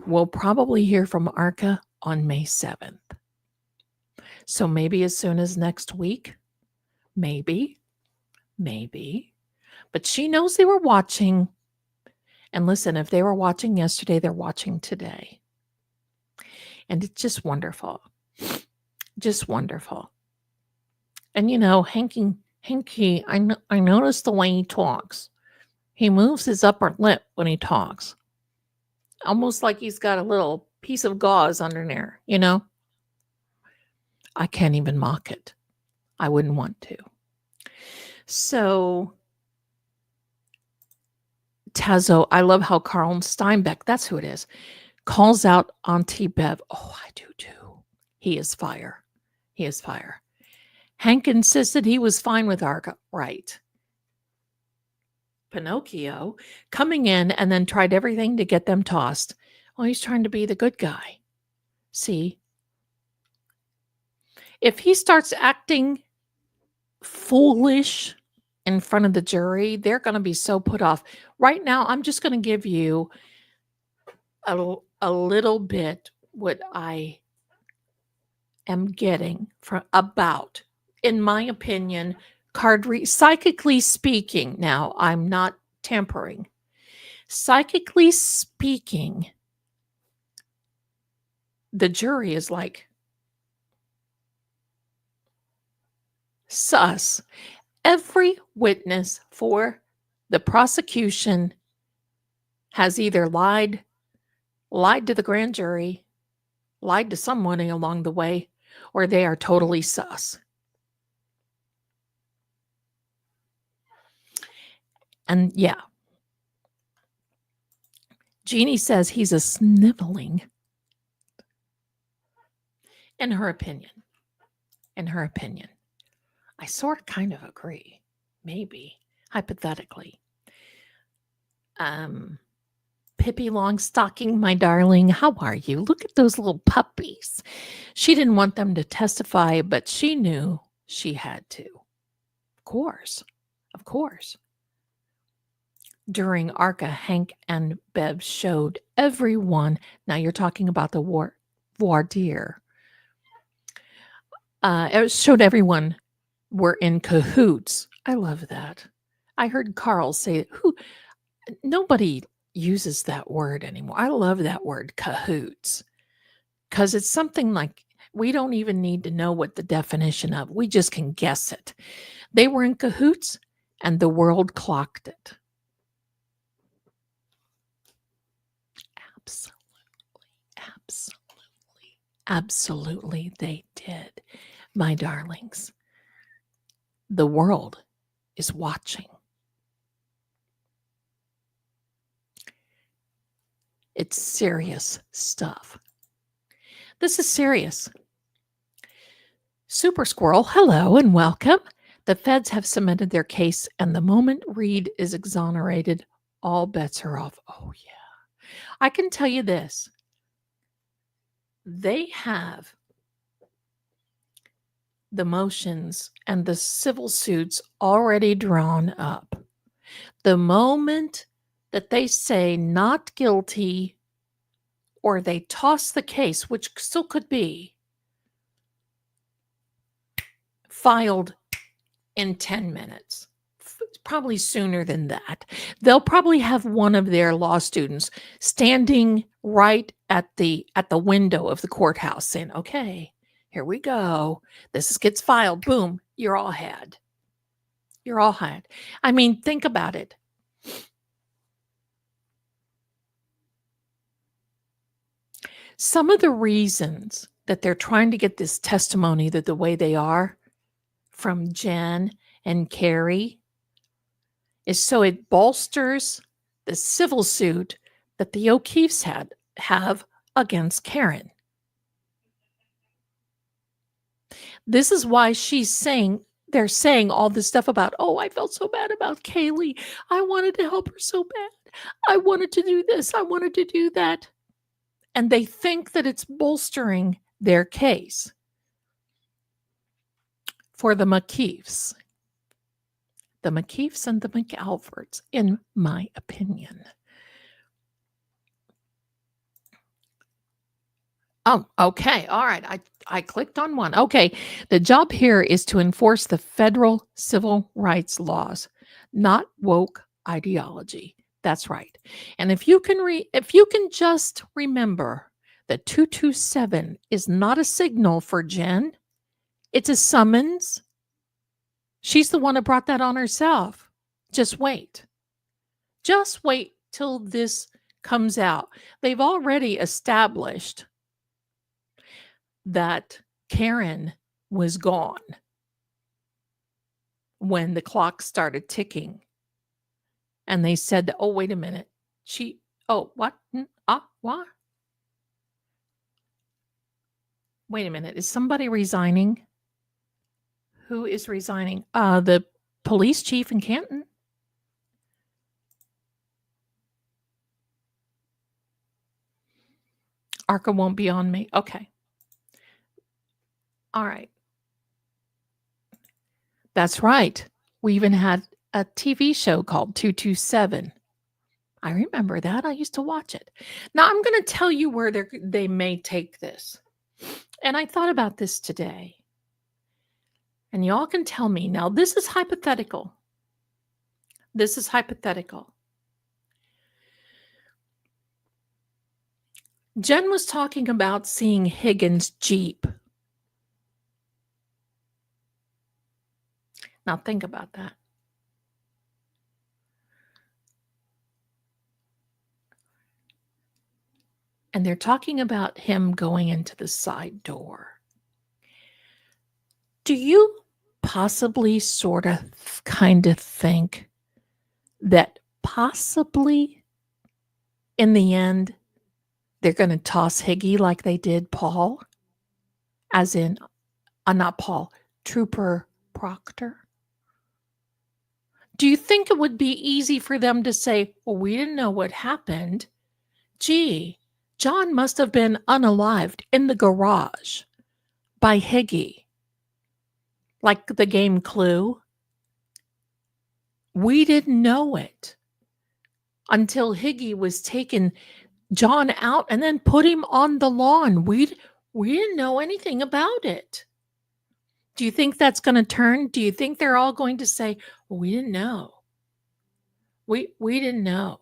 We'll probably hear from Arca on May 7th. So maybe as soon as next week. Maybe. But she knows they were watching. And listen, if they were watching yesterday, they're watching today. And it's just wonderful. Just wonderful. And Hanky, I noticed the way he talks. He moves his upper lip when he talks. Almost like he's got a little piece of gauze under there, I can't even mock it. I wouldn't want to. So, Tazo, I love how Carl Steinbeck, that's who it is, calls out Auntie Bev. Oh, I do too. He is fire. Hank insisted he was fine with Arca. Right. Pinocchio coming in and then tried everything to get them tossed. Well, he's trying to be the good guy. See? If he starts acting foolish in front of the jury, they're going to be so put off. Right now, I'm just going to give you a little bit what I am getting from about, in my opinion, psychically speaking. Now, I'm not tampering. Psychically speaking, the jury is like sus. Every witness for the prosecution has either lied to the grand jury, lied to someone along the way, or they are totally sus. And yeah, Jeannie says he's a sniveling. In her opinion. I sort of kind of agree. Maybe. Hypothetically. Pippi Longstocking, my darling, how are you? Look at those little puppies. She didn't want them to testify, but she knew she had to. Of course. During Arca, Hank and Bev showed everyone. Now you're talking about the voir dire. It showed everyone were in cahoots. I love that. I heard Carl say, nobody uses that word anymore. I love that word, cahoots, because it's something like we don't even need to know what the definition of. We just can guess it. They were in cahoots, and the world clocked it. Absolutely, they did, my darlings. The world is watching. It's serious stuff. This is serious. Super Squirrel, hello and welcome. The feds have submitted their case, and the moment Reed is exonerated, all bets are off. Oh, yeah. I can tell you this. They have the motions and the civil suits already drawn up. The moment that they say not guilty or they toss the case, which still could be filed in 10 minutes, probably sooner than that. They'll probably have one of their law students standing right at the window of the courthouse saying, okay, here we go. This gets filed. Boom. You're all had. I mean, think about it. Some of the reasons that they're trying to get this testimony that the way they are from Jen and Carrie is so it bolsters the civil suit that the O'Keefes had have against Karen. This is why they're saying all this stuff about, oh, I felt so bad about Kaylee. I wanted to help her so bad. I wanted to do this. I wanted to do that. And they think that it's bolstering their case for the McKeefs. The McKeefs and the McAlfords, in my opinion. Oh, okay. All right. I clicked on one. Okay. The job here is to enforce the federal civil rights laws, not woke ideology. That's right. And if you can just remember that 227 is not a signal for Jen, it's a summons. She's the one who brought that on herself. Just wait. Just wait till this comes out. They've already established that Karen was gone when the clock started ticking. And they said, oh, wait a minute. What? What? Wait a minute. Is somebody resigning? Who is resigning? The police chief in Canton. Arca won't be on me. Okay. All right. That's right. We even had a TV show called 227. I remember that. I used to watch it. Now I'm going to tell you where they may take this. And I thought about this today. And y'all can tell me. Now, this is hypothetical. This is hypothetical. Jen was talking about seeing Higgins' Jeep. Now, think about that. And they're talking about him going into the side door. Do you possibly sort of kind of think that possibly in the end they're going to toss Higgy like they did Paul? As in, not Paul, Trooper Proctor? Do you think it would be easy for them to say, well, we didn't know what happened. Gee, John must have been unalived in the garage by Higgy. Like the game Clue. We didn't know it until Higgy was taking John out and then put him on the lawn. We didn't know anything about it. Do you think that's going to turn? Do you think they're all going to say, well, we didn't know? We didn't know.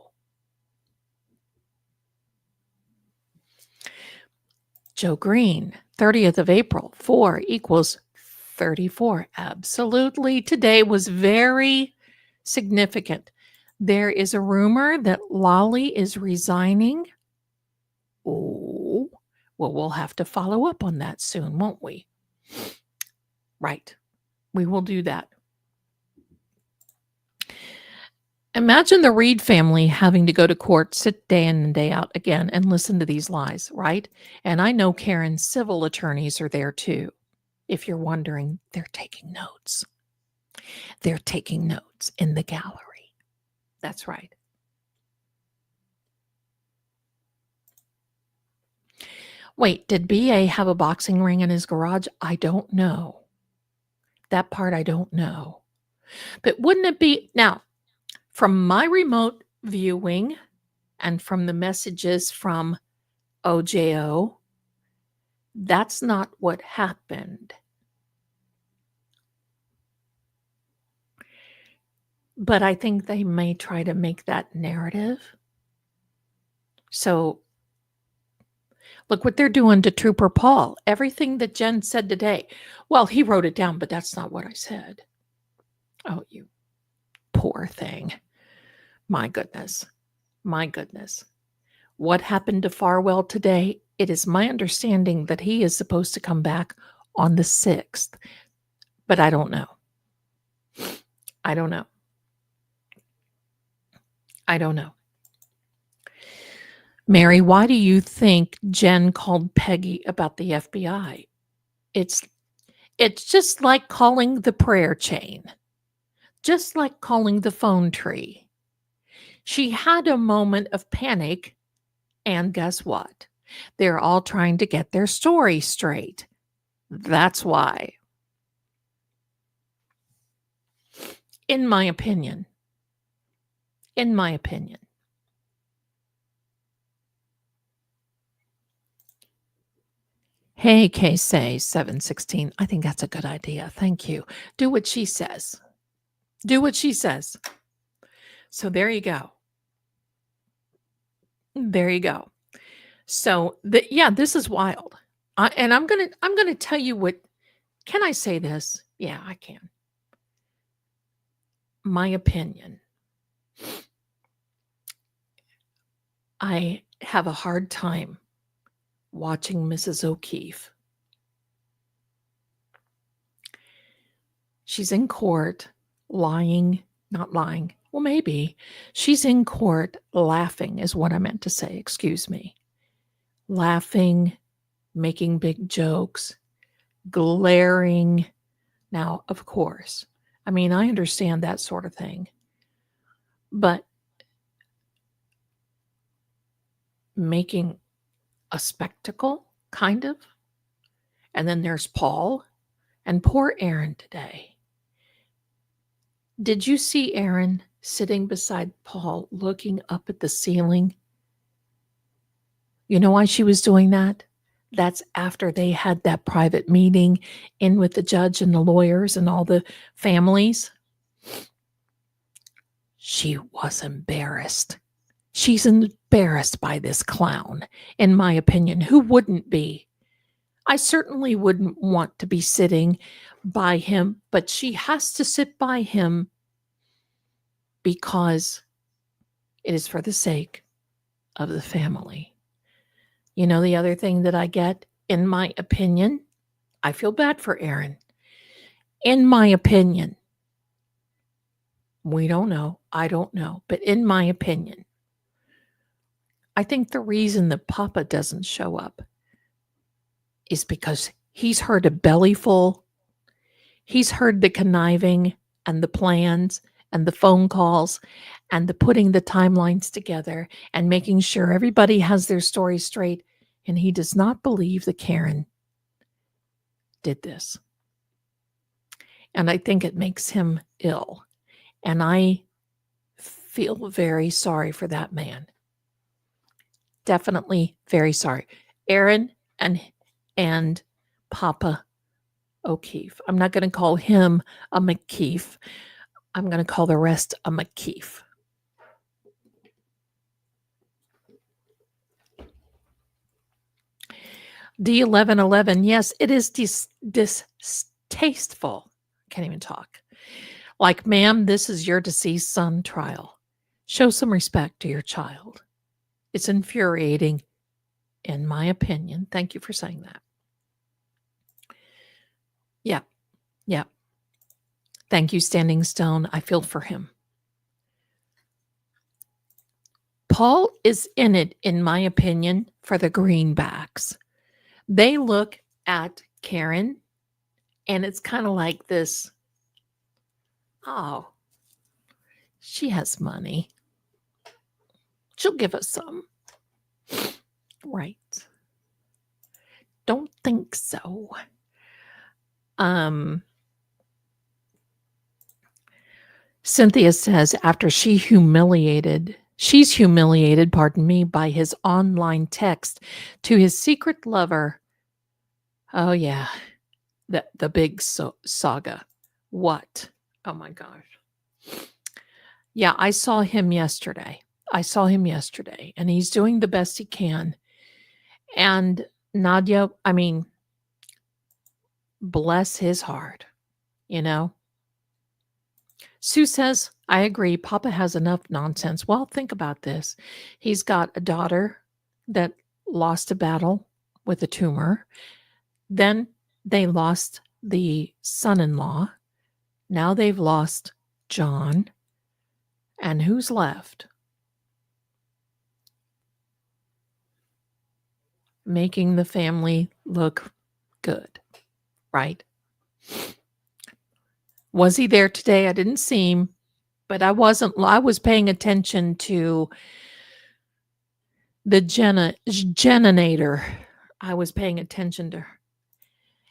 Joe Green, 30th of April, 4 equals 34. Absolutely. Today was very significant. There is a rumor that Lolly is resigning. Oh, well, we'll have to follow up on that soon, won't we? Right. We will do that. Imagine the Reed family having to go to court, sit day in and day out again, and listen to these lies, right? And I know Karen's civil attorneys are there too. If you're wondering, they're taking notes. They're taking notes in the gallery. That's right. Wait, did BA have a boxing ring in his garage? I don't know. That part I don't know. But wouldn't it be... Now, from my remote viewing and from the messages from OJO, that's not what happened. But I think they may try to make that narrative. So look what they're doing to Trooper Paul. Everything that Jen said today. Well, he wrote it down, but that's not what I said. Oh, you poor thing. My goodness. My goodness. What happened to Farwell today? It is my understanding that he is supposed to come back on the 6th. But I don't know. I don't know. I don't know. Mary, why do you think Jen called Peggy about the FBI? It's just like calling the prayer chain, just like calling the phone tree. She had a moment of panic, and guess what? They're all trying to get their story straight. That's why. In my opinion. In my opinion. Hey, Say 716. I think that's a good idea. Thank you. Do what she says. Do what she says. So there you go. There you go. So this is wild. And I'm gonna tell you what. Can I say this? Yeah, I can. My opinion. I have a hard time watching Mrs. O'Keefe. She's in court, lying, not lying. Well, maybe. She's in court laughing, is what I meant to say. Excuse me. Laughing, making big jokes, glaring. Now, of course, I mean, I understand that sort of thing. But making a spectacle, kind of. And then there's Paul and poor Aaron today. Did you see Aaron sitting beside Paul looking up at the ceiling? You know why she was doing that? That's after they had that private meeting in with the judge and the lawyers and all the families. She was embarrassed. She's embarrassed by this clown, in my opinion. Who wouldn't be? I certainly wouldn't want to be sitting by him, but she has to sit by him because it is for the sake of the family. You know, the other thing that I get, in my opinion, I feel bad for Aaron. In my opinion, we don't know. I don't know. But in my opinion, I think the reason that Papa doesn't show up is because he's heard a bellyful. He's heard the conniving and the plans and the phone calls and the putting the timelines together and making sure everybody has their story straight. And he does not believe that Karen did this. And I think it makes him ill. And I feel very sorry for that man. Definitely very sorry. Aaron and Papa O'Keefe. I'm not going to call him a McKeefe. I'm going to call the rest a McKeefe. D1111. Yes, it is distasteful. Can't even talk. Like, ma'am, this is your deceased son trial. Show some respect to your child. It's infuriating, in my opinion. Thank you for saying that. Yeah. Yeah. Thank you, Standing Stone. I feel for him. Paul is in it, in my opinion, for the greenbacks. They look at Karen, and it's kind of like this, oh, she has money. She'll give us some. Right. Don't think so. Cynthia says after she's humiliated, by his online text to his secret lover. Oh yeah, the big saga. What? Oh my gosh. Yeah, I saw him yesterday. And he's doing the best he can. And Nadia, I mean, bless his heart, you know. Sue says, I agree. Papa has enough nonsense. Well, think about this. He's got a daughter that lost a battle with a tumor. Then they lost the son-in-law. Now they've lost John. And who's left? making the family look good, right? Was he there today? I didn't see him, but I was paying attention to the geninator. I was paying attention to her.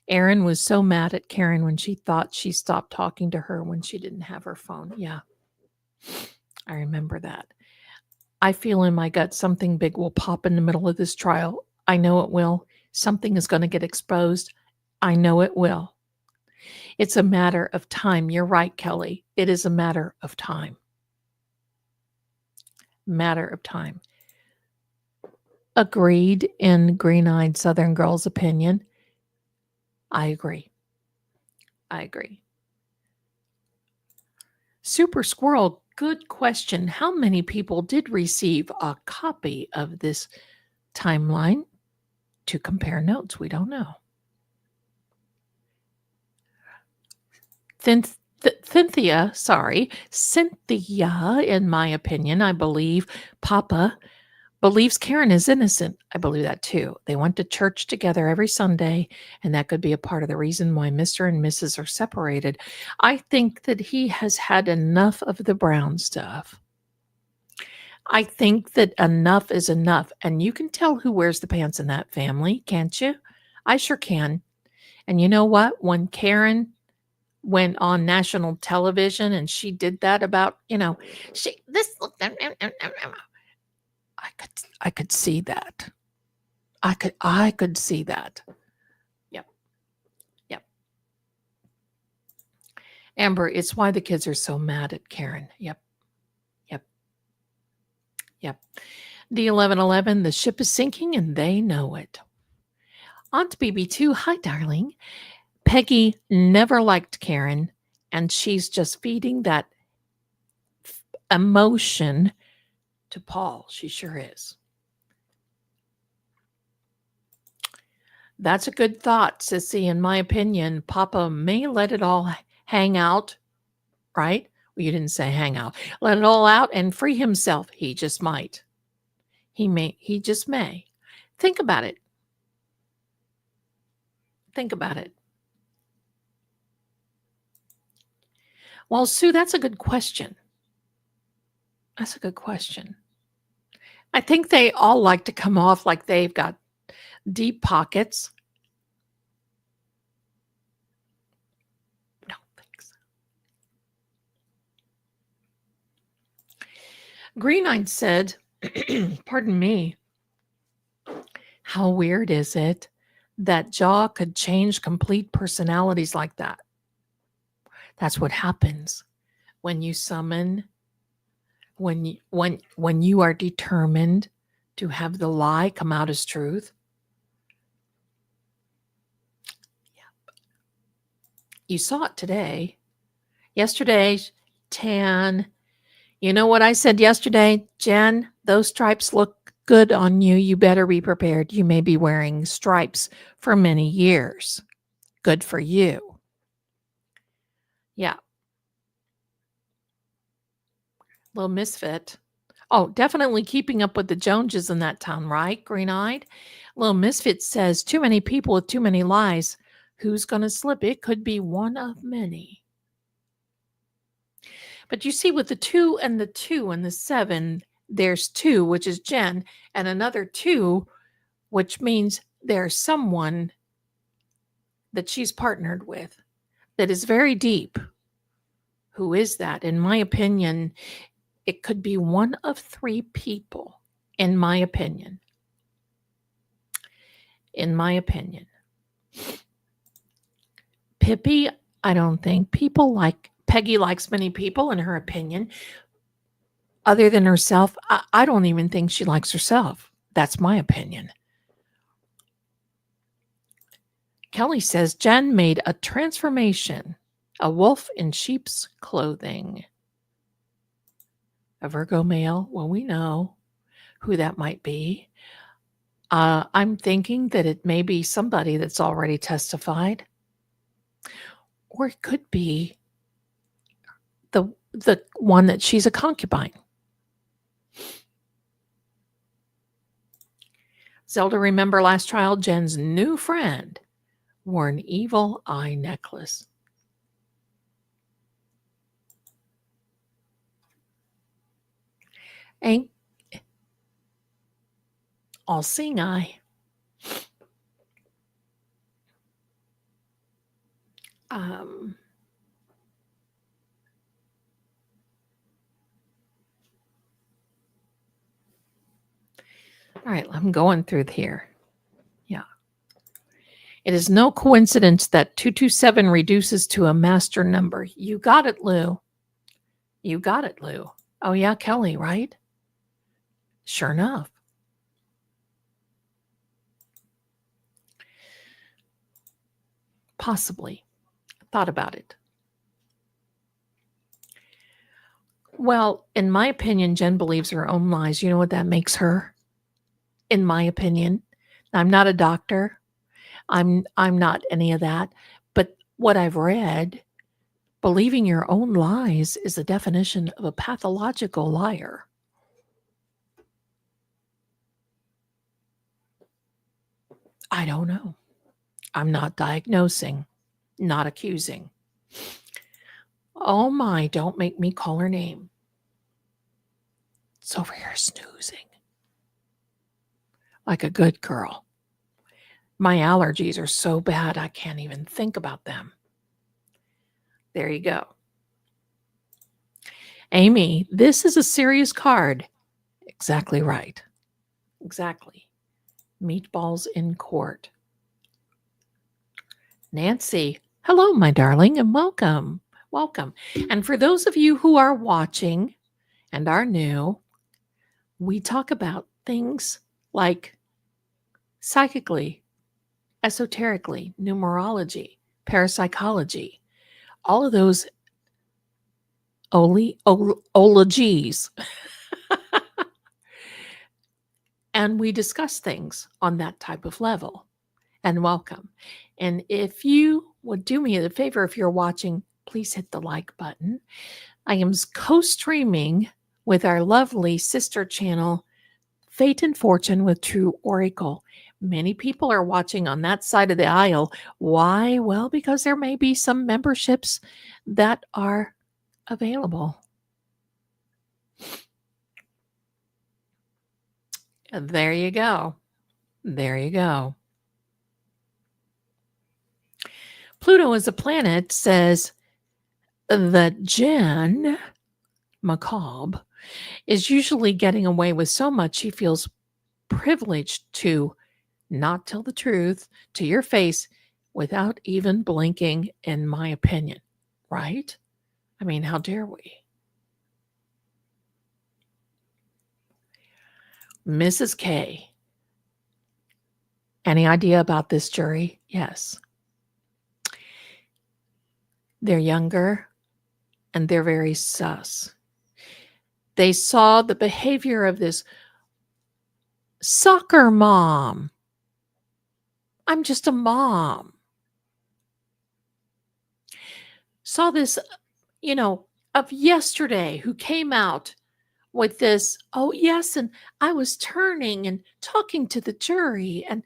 Erin was so mad at Karen when she thought she stopped talking to her when she didn't have her phone. Yeah, I remember that. I feel in my gut something big will pop in the middle of this trial. I know it will. Something is going to get exposed. I know it will. It's a matter of time. You're right, Kelly. It is a matter of time. Matter of time. Agreed in Green-Eyed Southern Girl's opinion. I agree. I agree. Super Squirrel, good question. How many people did receive a copy of this timeline to compare notes? We don't know. Cynthia, in my opinion, I believe Papa believes Karen is innocent. I believe that too. They went to church together every Sunday, and that could be a part of the reason why Mr. and Mrs. are separated. I think that he has had enough of the Brown stuff. I think that enough is enough. And you can tell who wears the pants in that family, can't you? I sure can. And you know what? When Karen went on national television and she did that about, I could see that. I could see that. Yep. Yep. Amber, it's why the kids are so mad at Karen. Yep. Yep. Yep. D1111, the ship is sinking and they know it. Aunt BB2, hi, darling. Peggy never liked Karen, and she's just feeding that emotion to Paul. She sure is. That's a good thought, Sissy. In my opinion, Papa may let it all hang out, right? Well, you didn't say hang out. Let it all out and free himself. He just might. He just may. Think about it. Think about it. Well, Sue, that's a good question. That's a good question. I think they all like to come off like they've got deep pockets. No, thanks. Green-Eyed said, pardon me, how weird is it that Jaw could change complete personalities like that? That's what happens when you summon, when you are determined to have the lie come out as truth. Yep. You saw it today. Yesterday, tan. You know what I said yesterday, Jen? Those stripes look good on you. You better be prepared. You may be wearing stripes for many years. Good for you. Yeah. Little misfit. Oh, definitely keeping up with the Joneses in that town, right? Green-Eyed. Little misfit says, too many people with too many lies. Who's going to slip? It could be one of many. But you see, with the 2 and the 2 and the 7, there's 2, which is Jen, and another 2, which means there's someone that she's partnered with that is very deep. Who is that? In my opinion, it could be one of 3 people, in my opinion. In my opinion. Pippi, I don't think. Peggy likes many people, in her opinion. Other than herself, I don't even think she likes herself. That's my opinion. Kelly says Jen made a transformation, a wolf in sheep's clothing. A Virgo male? Well, we know who that might be. I'm thinking that it may be somebody that's already testified. Or it could be the one that she's a concubine. Zelda, remember last trial, Jen's new friend wore an evil eye necklace. Ain't all-seeing eye. All right, I'm going through here. Yeah. It is no coincidence that 227 reduces to a master number. You got it, Lou. You got it, Lou. Oh, yeah, Kelly, right? Sure enough. Possibly. Thought about it. Well, in my opinion, Jen believes her own lies. You know what that makes her? In my opinion. I'm not a doctor. I'm not any of that. But what I've read, believing your own lies is the definition of a pathological liar. I don't know. I'm not diagnosing, not accusing. Oh my, don't make me call her name. It's over here snoozing. Like a good girl. My allergies are so bad I can't even think about them. There you go. Amy, this is a serious card. Exactly right. Exactly. Meatballs in court. Nancy, hello, my darling, and welcome. Welcome. And for those of you who are watching and are new, we talk about things like psychically, esoterically, numerology, parapsychology, all of those ologies. And we discuss things on that type of level. And welcome. And if you would do me a favor, if you're watching, please hit the like button. I am co-streaming with our lovely sister channel, Fate and Fortune with True Oracle. Many people are watching on that side of the aisle. Why? Well, because there may be some memberships that are available. There you go. There you go. Pluto as a planet says that Jen Macabre is usually getting away with so much she feels privileged to not tell the truth to your face without even blinking, in my opinion. Right? I mean, how dare we? Mrs. K. Any idea about this jury? Yes. They're younger and they're very sus. They saw the behavior of this soccer mom. I'm just a mom. Saw this, of yesterday who came out with this, oh, yes, and I was turning and talking to the jury and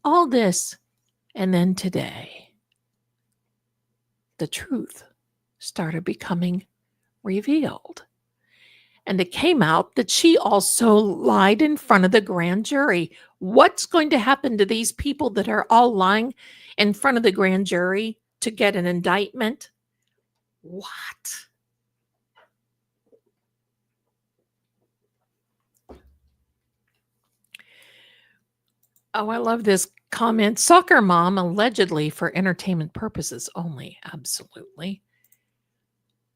all this. And then today, the truth started becoming revealed. And it came out that she also lied in front of the grand jury. What's going to happen to these people that are all lying in front of the grand jury to get an indictment? What? Oh, I love this comment. Soccer mom allegedly for entertainment purposes only. Absolutely.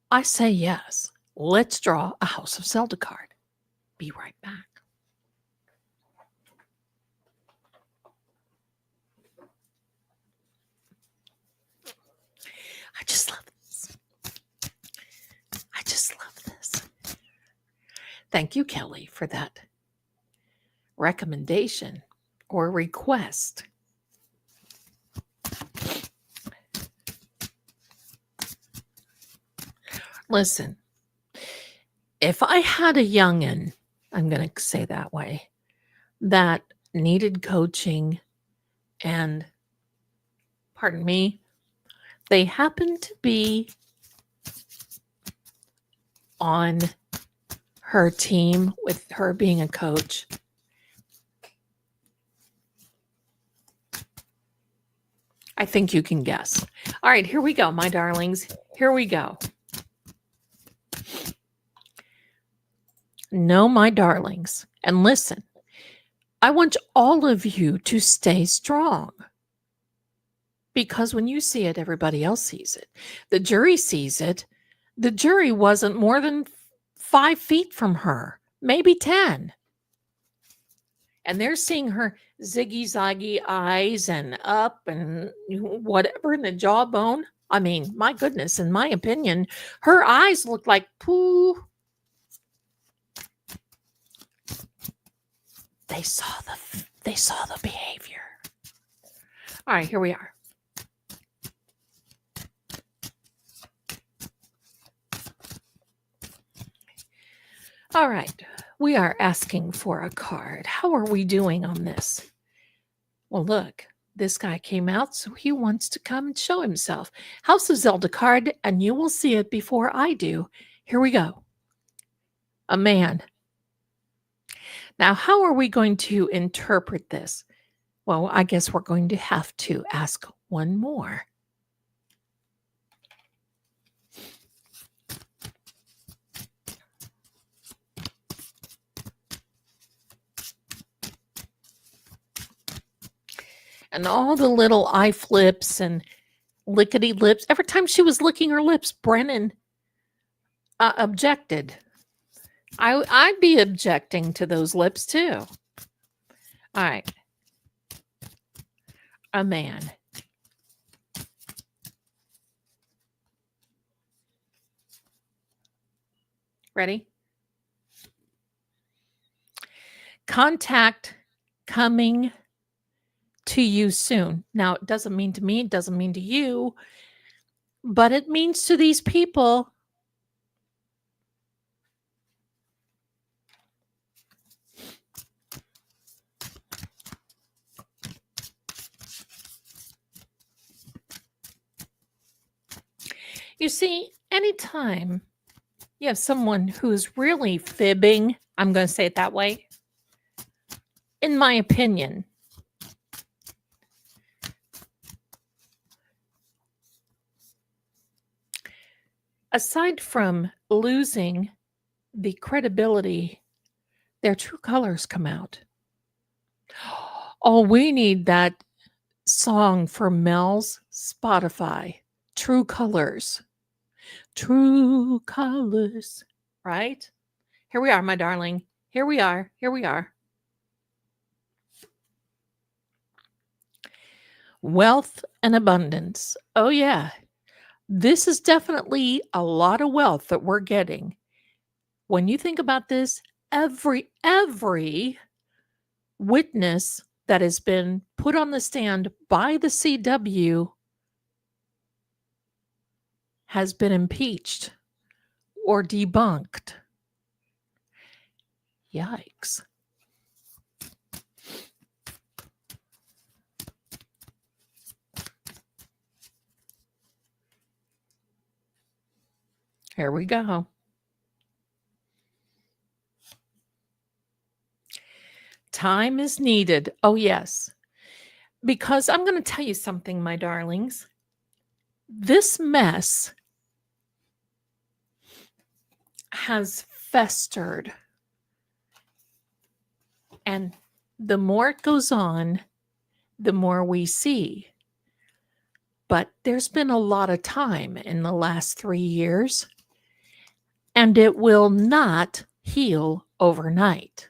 I say yes. Let's draw a House of Zelda card. Be right back. I just love this. I just love this. Thank you, Kelly, for that recommendation or request. Listen, if I had a youngin', I'm going to say that way, that needed coaching, and, pardon me, they happened to be on her team with her being a coach. I think you can guess. All right, here we go, my darlings. Here we go. No, my darlings. And listen, I want all of you to stay strong. Because when you see it, everybody else sees it. The jury sees it. The jury wasn't more than 5 feet from her, maybe 10. And they're seeing her ziggy-zaggy eyes and up and whatever in the jawbone. I mean, my goodness, in my opinion, her eyes look like poo. They saw the behavior. All right, here we are. All right, we are asking for a card. How are we doing on this? Well, look, this guy came out, so he wants to come and show himself. House of Zelda card, and you will see it before I do. Here we go. A man. Now, how are we going to interpret this? Well, I guess we're going to have to ask one more. And all the little eye flips and lickety lips. Every time she was licking her lips, Brennan objected. I'd be objecting to those lips too. All right. A man. Ready? Contact coming to you soon. Now, it doesn't mean to me, it doesn't mean to you, but it means to these people. You see, anytime you have someone who's really fibbing, I'm going to say it that way, in my opinion, aside from losing the credibility, their true colors come out. Oh, we need that song for Mel's Spotify, True Colors. True colors, right? Here we are, my darling. Here we are. Here we are. Wealth and abundance. Oh, yeah. This is definitely a lot of wealth that we're getting. When you think about this, every witness that has been put on the stand by the CW has been impeached or debunked. Yikes. Here we go. Time is needed. Oh, yes. Because I'm going to tell you something, my darlings. This mess has festered. And the more it goes on, the more we see. But there's been a lot of time in the last 3 years, and it will not heal overnight.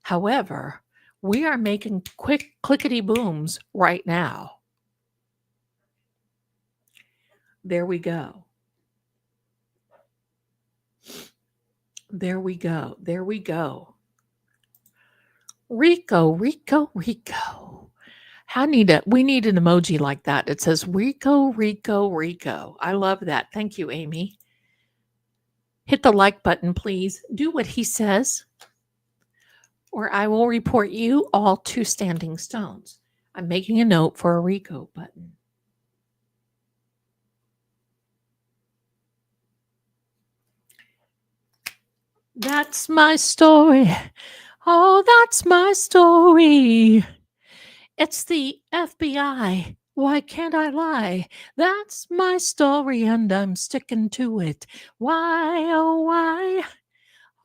However, we are making quick clickety booms right now. There we go. There we go. There we go. Rico, Rico, Rico. We need an emoji like that. It says Rico, Rico, Rico. I love that. Thank you, Amy. Hit the like button, please. Do what he says. or I will report you all to Standing Stones. I'm making a note for a Rico button. That's my story. Oh, that's my story. It's the FBI. Why can't I lie? That's my story and I'm sticking to it. Why, oh, why?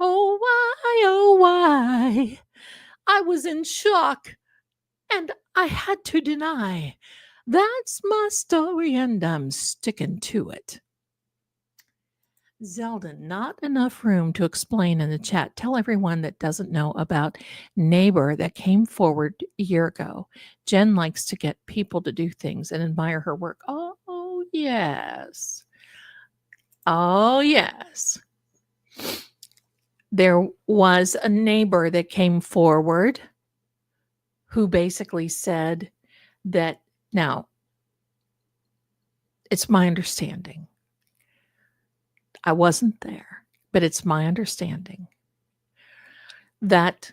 Oh, why, oh, why? I was in shock and I had to deny. That's my story and I'm sticking to it. Zelda, not enough room to explain in the chat. Tell everyone that doesn't know about Neighbor that came forward a year ago. Jen likes to get people to do things and admire her work. Oh, yes. Oh, yes. There was a neighbor that came forward who basically said that, now, it's my understanding. I wasn't there, but it's my understanding that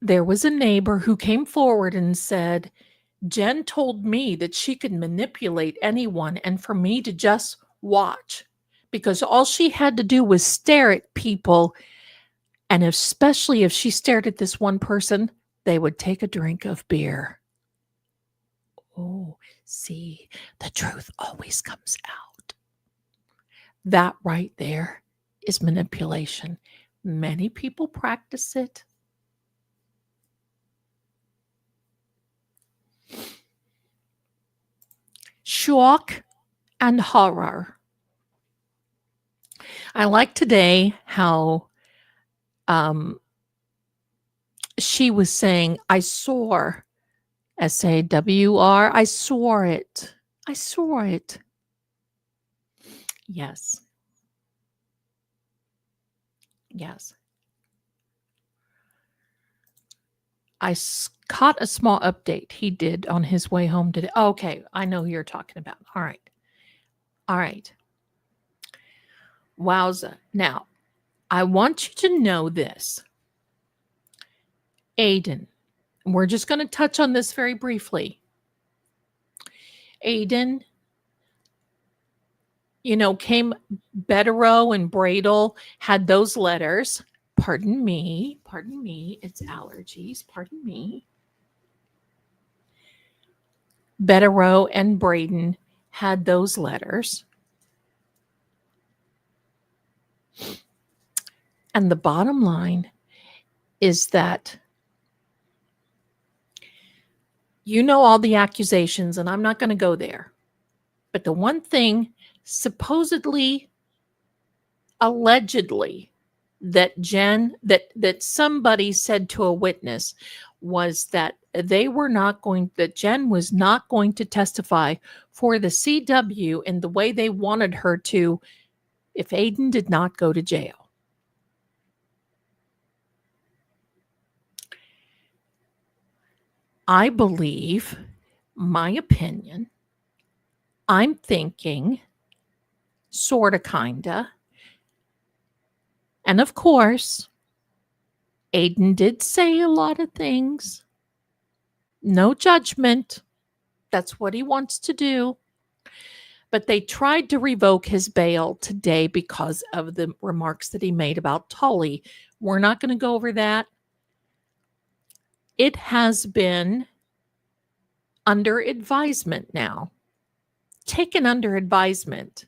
there was a neighbor who came forward and said, Jen told me that she could manipulate anyone and for me to just watch because all she had to do was stare at people. And especially if she stared at this one person, they would take a drink of beer. Oh, see, the truth always comes out. That right there is manipulation. Many people practice it. Shock and horror. I like today how she was saying, I saw, S-A-W-R, I saw it. I saw it. Yes. Yes. I caught a small update he did on his way home today. Okay, I know who you're talking about. All right. All right. Wowza. Now, I want you to know this. Aiden, we're just going to touch on this very briefly. Aiden, came Betterow and Bradle, had those letters. Pardon me, it's allergies, pardon me. Betterow and Braden had those letters. And the bottom line is that all the accusations, and I'm not going to go there. But the one thing supposedly, allegedly, that somebody said to a witness was that that Jen was not going to testify for the CW in the way they wanted her to if Aiden did not go to jail. I believe, my opinion, I'm thinking, sorta, kinda. And of course, Aiden did say a lot of things. No judgment. That's what he wants to do. But they tried to revoke his bail today because of the remarks that he made about Tully. We're not going to go over that. It has been under advisement now, taken under advisement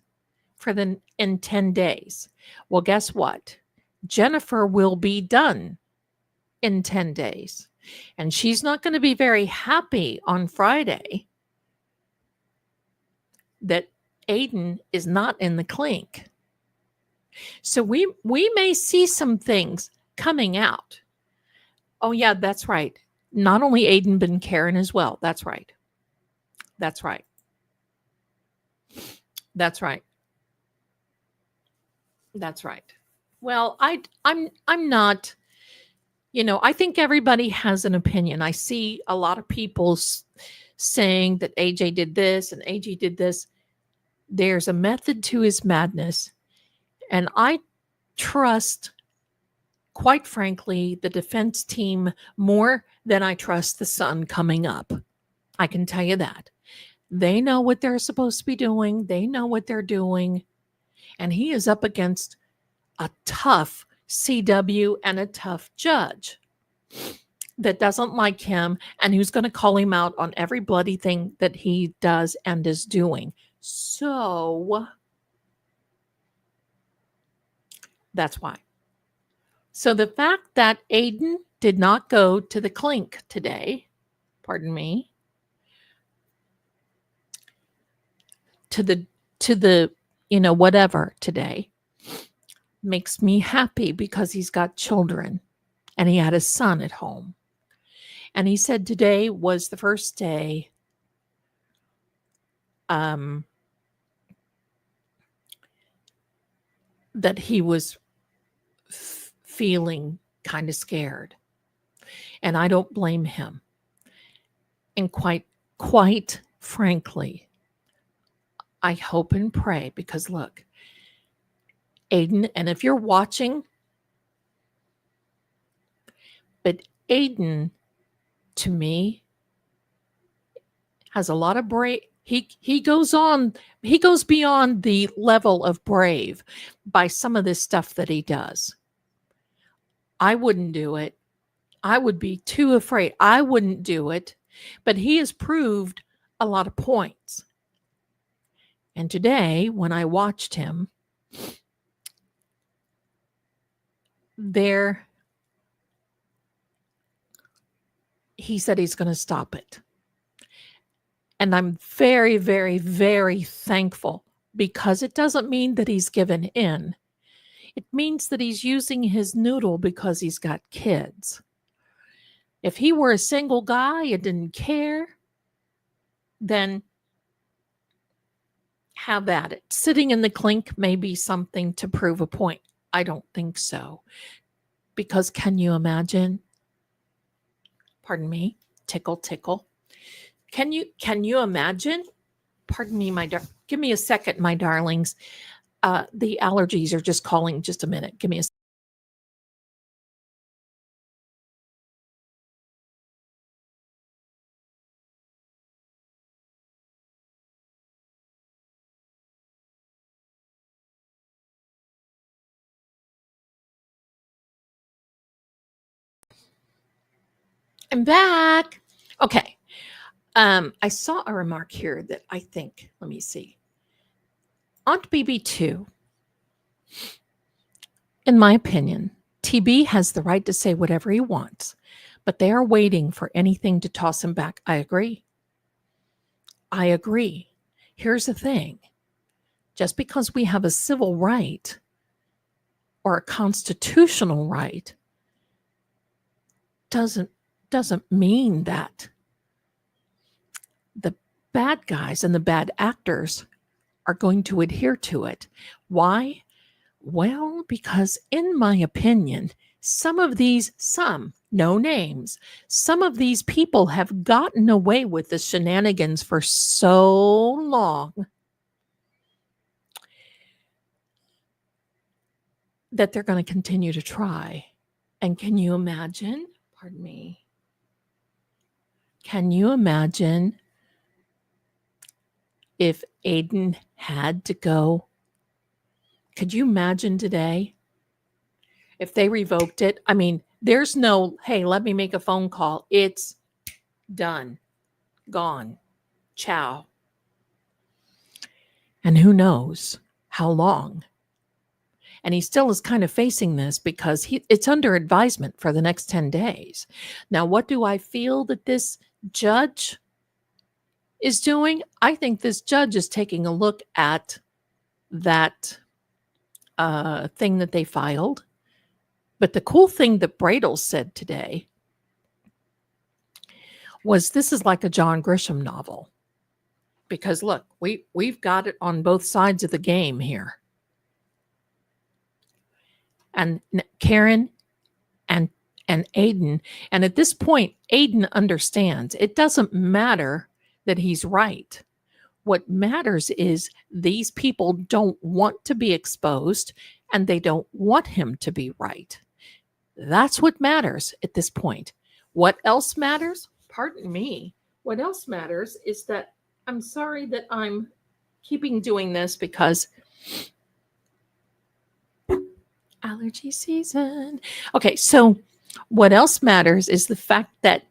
in 10 days. Well, guess what? Jennifer will be done in 10 days. And she's not going to be very happy on Friday that Aiden is not in the clink. So we may see some things coming out. Oh, yeah, that's right. Not only Aiden, but Karen as well. That's right. That's right. That's right. That's right. Well, I'm not, I think everybody has an opinion. I see a lot of people saying that AJ did this and AJ did this. There's a method to his madness. And I trust quite frankly, the defense team more than I trust the Sun coming up. I can tell you that. They know what they're supposed to be doing. They know what they're doing. And he is up against a tough CW and a tough judge that doesn't like him and who's going to call him out on every bloody thing that he does and is doing. So that's why. So the fact that Aiden did not go to the clink today, pardon me, to the whatever today, makes me happy because he's got children and he had his son at home. And he said today was the first day that he was feeling kind of scared. And I don't blame him. And quite frankly, I hope and pray, because look, Aiden, and if you're watching, but Aiden, to me, has a lot of brave. He goes beyond the level of brave by some of this stuff that he does. I wouldn't do it. I would be too afraid. I wouldn't do it. But he has proved a lot of points. And today, when I watched him, he said he's going to stop it. And I'm very, very, very thankful, because it doesn't mean that he's given in. It means that he's using his noodle because he's got kids. If he were a single guy and didn't care, then have at it. Sitting in the clink may be something to prove a point. I don't think so. Because can you imagine? Pardon me, tickle, tickle. Can you imagine? Pardon me, give me a second, my darlings. The allergies are just calling. Just a minute. Give me a second. I'm back. Okay. I saw a remark here that I think, let me see. Aunt BB2, in my opinion, TB has the right to say whatever he wants, but they are waiting for anything to toss him back. I agree. Here's the thing. Just because we have a civil right or a constitutional right doesn't mean that the bad guys and the bad actors are going to adhere to it. Why? Well, because in my opinion, no names, some of these people have gotten away with the shenanigans for so long that they're going to continue to try. And can you imagine? Pardon me. Can you imagine if Aiden had to go? Could you imagine today if they revoked it? I mean, there's no, hey, let me make a phone call. It's done, gone, ciao. And who knows how long. And he still is kind of facing this because it's under advisement for the next 10 days. Now, what do I feel that this judge is doing? I think this judge is taking a look at that thing that they filed. But the cool thing that Bradle said today was this is like a John Grisham novel. Because look, we've got it on both sides of the game here. And Karen and Aiden, and at this point, Aiden understands it doesn't matter that he's right. What matters is these people don't want to be exposed and they don't want him to be right. That's what matters at this point. What else matters? Pardon me. What else matters is that I'm sorry that I'm keeping doing this because allergy season. Okay, so what else matters is the fact that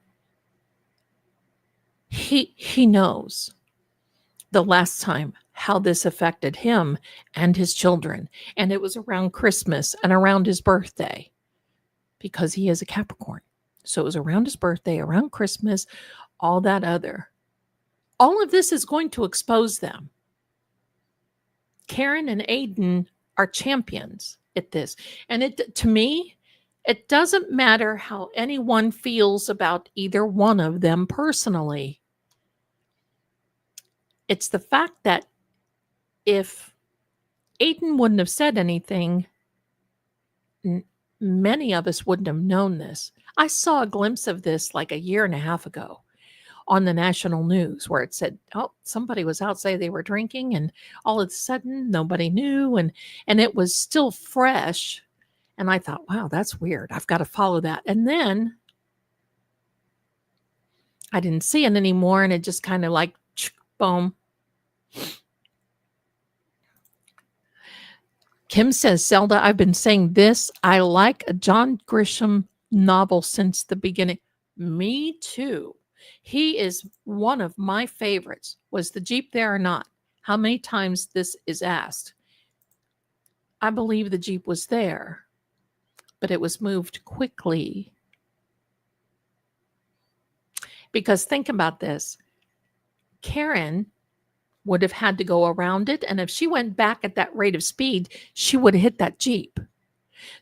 he knows the last time how this affected him and his children, and it was around Christmas and around his birthday because he is a Capricorn. So it was around his birthday, around Christmas, all that other. All of this is going to expose them. Karen and Aiden are champions at this. And it, to me, it doesn't matter how anyone feels about either one of them personally. It's the fact that if Aiden wouldn't have said anything, many of us wouldn't have known this. I saw a glimpse of this like a year and a half ago on the national news where it said, oh, somebody was out saying they were drinking, and all of a sudden nobody knew, and it was still fresh. And I thought, wow, that's weird. I've got to follow that. And then I didn't see it anymore, and it just kind of like, boom. Kim says, Zelda, I've been saying this. I like a John Grisham novel since the beginning. Me too. He is one of my favorites. Was the Jeep there or not? How many times this is asked? I believe the Jeep was there, but it was moved quickly. Because think about this. Karen would have had to go around it, and if she went back at that rate of speed, she would have hit that Jeep.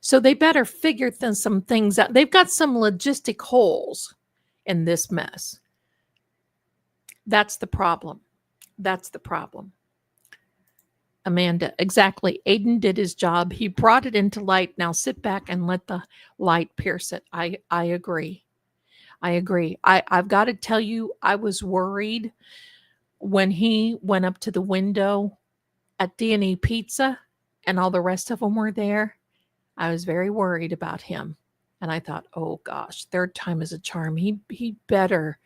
So they better figure some things out. They've got some logistic holes in this mess. That's the problem. That's the problem. Amanda, exactly. Aiden did his job. He brought it into light. Now sit back and let the light pierce it. I agree. I agree. I've got to tell you, I was worried when he went up to the window at D&E Pizza and all the rest of them were there. I was very worried about him. And I thought, oh gosh, third time is a charm. He better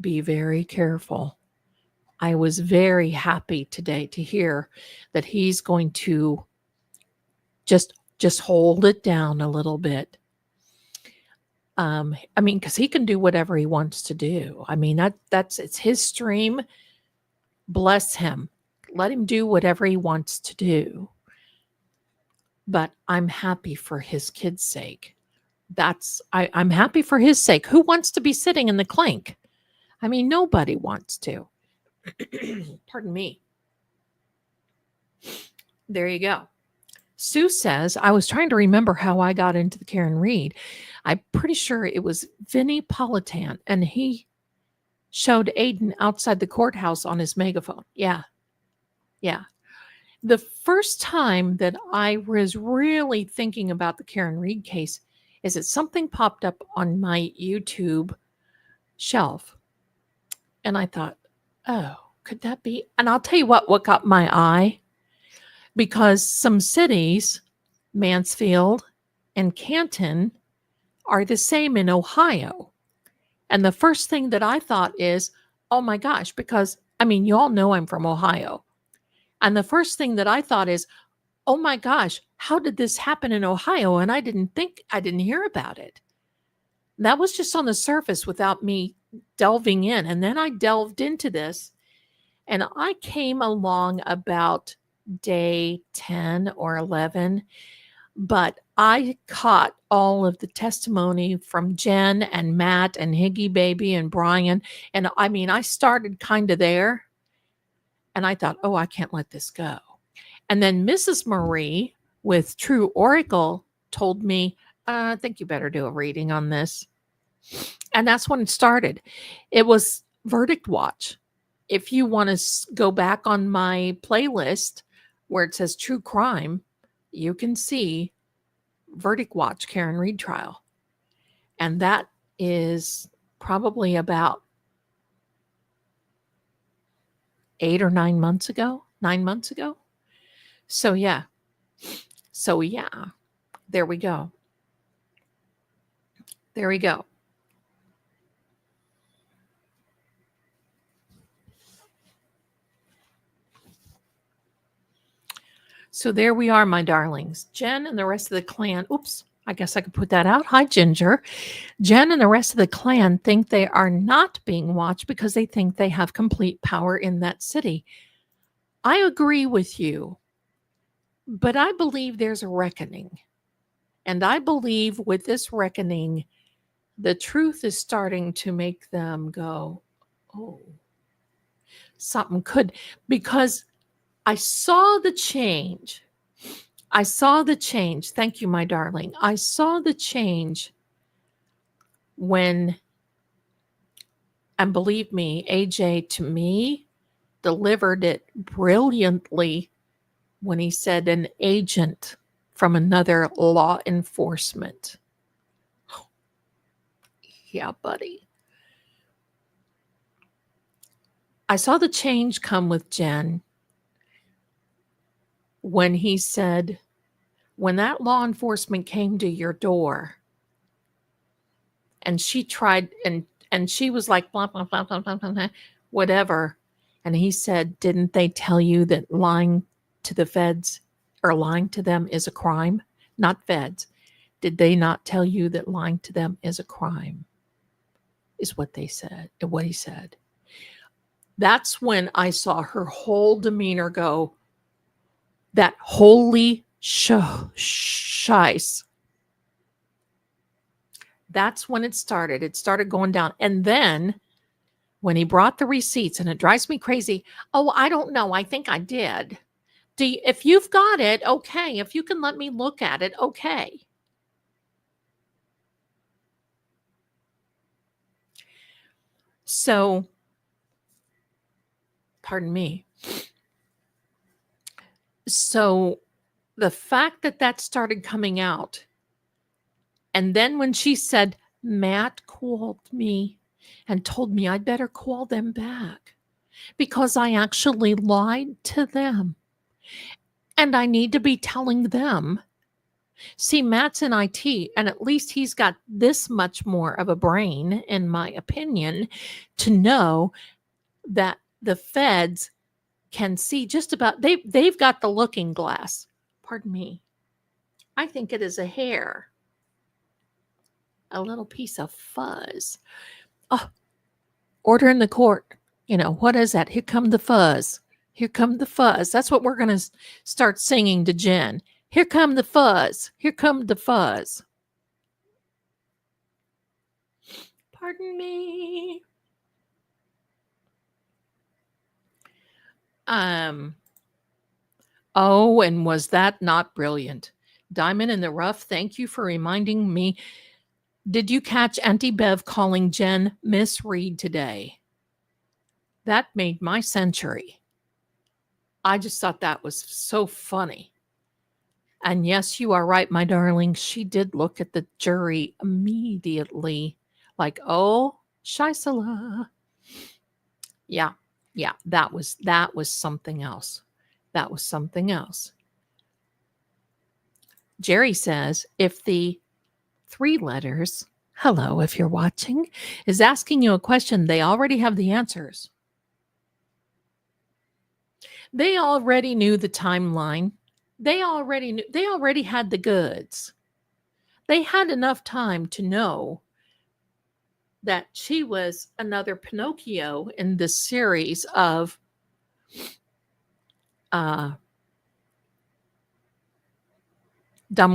be very careful. I was very happy today to hear that he's going to just hold it down a little bit. I mean, because he can do whatever he wants to do. I mean, it's his stream. Bless him. Let him do whatever he wants to do. But I'm happy for his kid's sake. I'm happy for his sake. Who wants to be sitting in the clink? I mean, nobody wants to. Pardon me. There you go. Sue says, I was trying to remember how I got into the Karen Reed. I'm pretty sure it was Vinnie Politan, and he showed Aiden outside the courthouse on his megaphone. Yeah. The first time that I was really thinking about the Karen Reed case is that something popped up on my YouTube shelf. And I thought, oh, could that be? And I'll tell you what got my eye. Because some cities, Mansfield and Canton, are the same in Ohio. And the first thing that I thought is, oh my gosh, because, I mean, you all know I'm from Ohio. And the first thing that I thought is, oh my gosh, how did this happen in Ohio? And I didn't hear about it. That was just on the surface without me delving in. And then I delved into this, and I came along about day 10 or 11, but I caught all of the testimony from Jen and Matt and Higgy Baby and Brian. And I mean, I started kind of there, and I thought, oh, I can't let this go. And then Mrs. Marie with True Oracle told me, I think you better do a reading on this. And that's when it started. It was Verdict Watch. If you want to go back on my playlist where it says True Crime, you can see Verdict Watch Karen Reed trial. And that is probably about 8 or 9 months ago. So yeah, there we go. There we go. So there we are, my darlings. Jen and the rest of the clan. Oops, I guess I could put that out. Hi, Ginger. Jen and the rest of the clan think they are not being watched because they think they have complete power in that city. I agree with you, but I believe there's a reckoning. And I believe with this reckoning, the truth is starting to make them go, oh, something could, because I saw the change. I saw the change. Thank you, my darling. I saw the change when, and believe me, AJ to me delivered it brilliantly when he said an agent from another law enforcement. Yeah, buddy. I saw the change come with Jen when he said, when that law enforcement came to your door and she tried and she was like blah blah blah blah blah blah whatever, and he said, didn't they tell you that lying to the feds or lying to them is a crime? Not feds. Did they not tell you that lying to them is a crime? Is what they said, what he said. That's when I saw her whole demeanor go, that holy shice. That's when it started. It started going down. And then when he brought the receipts, and it drives me crazy. Oh, I don't know. I think I did. If you've got it, okay. If you can let me look at it, okay. So, pardon me. So the fact that that started coming out, and then when she said, Matt called me and told me I'd better call them back because I actually lied to them. And I need to be telling them. See, Matt's in IT, and at least he's got this much more of a brain, in my opinion, to know that the feds can see just about, they've got the looking glass. Pardon me. I think it is a hair. A little piece of fuzz. Oh, order in the court. You know, what is that? Here come the fuzz. Here come the fuzz. That's what we're going to start singing to Jen. Here come the fuzz. Here come the fuzz. Pardon me. Oh, and was that not brilliant? Diamond in the rough, thank you for reminding me. Did you catch Auntie Bev calling Jen Miss Reed today? That made my century. I just thought that was so funny. And yes, you are right, my darling. She did look at the jury immediately like, oh, Shaisala. Yeah, that was something else. That was something else. Jerry says, if the 3 letters, hello, if you're watching, is asking you a question, they already have the answers. They already knew the timeline. They already had the goods. They had enough time to know that she was another Pinocchio in this series of dumb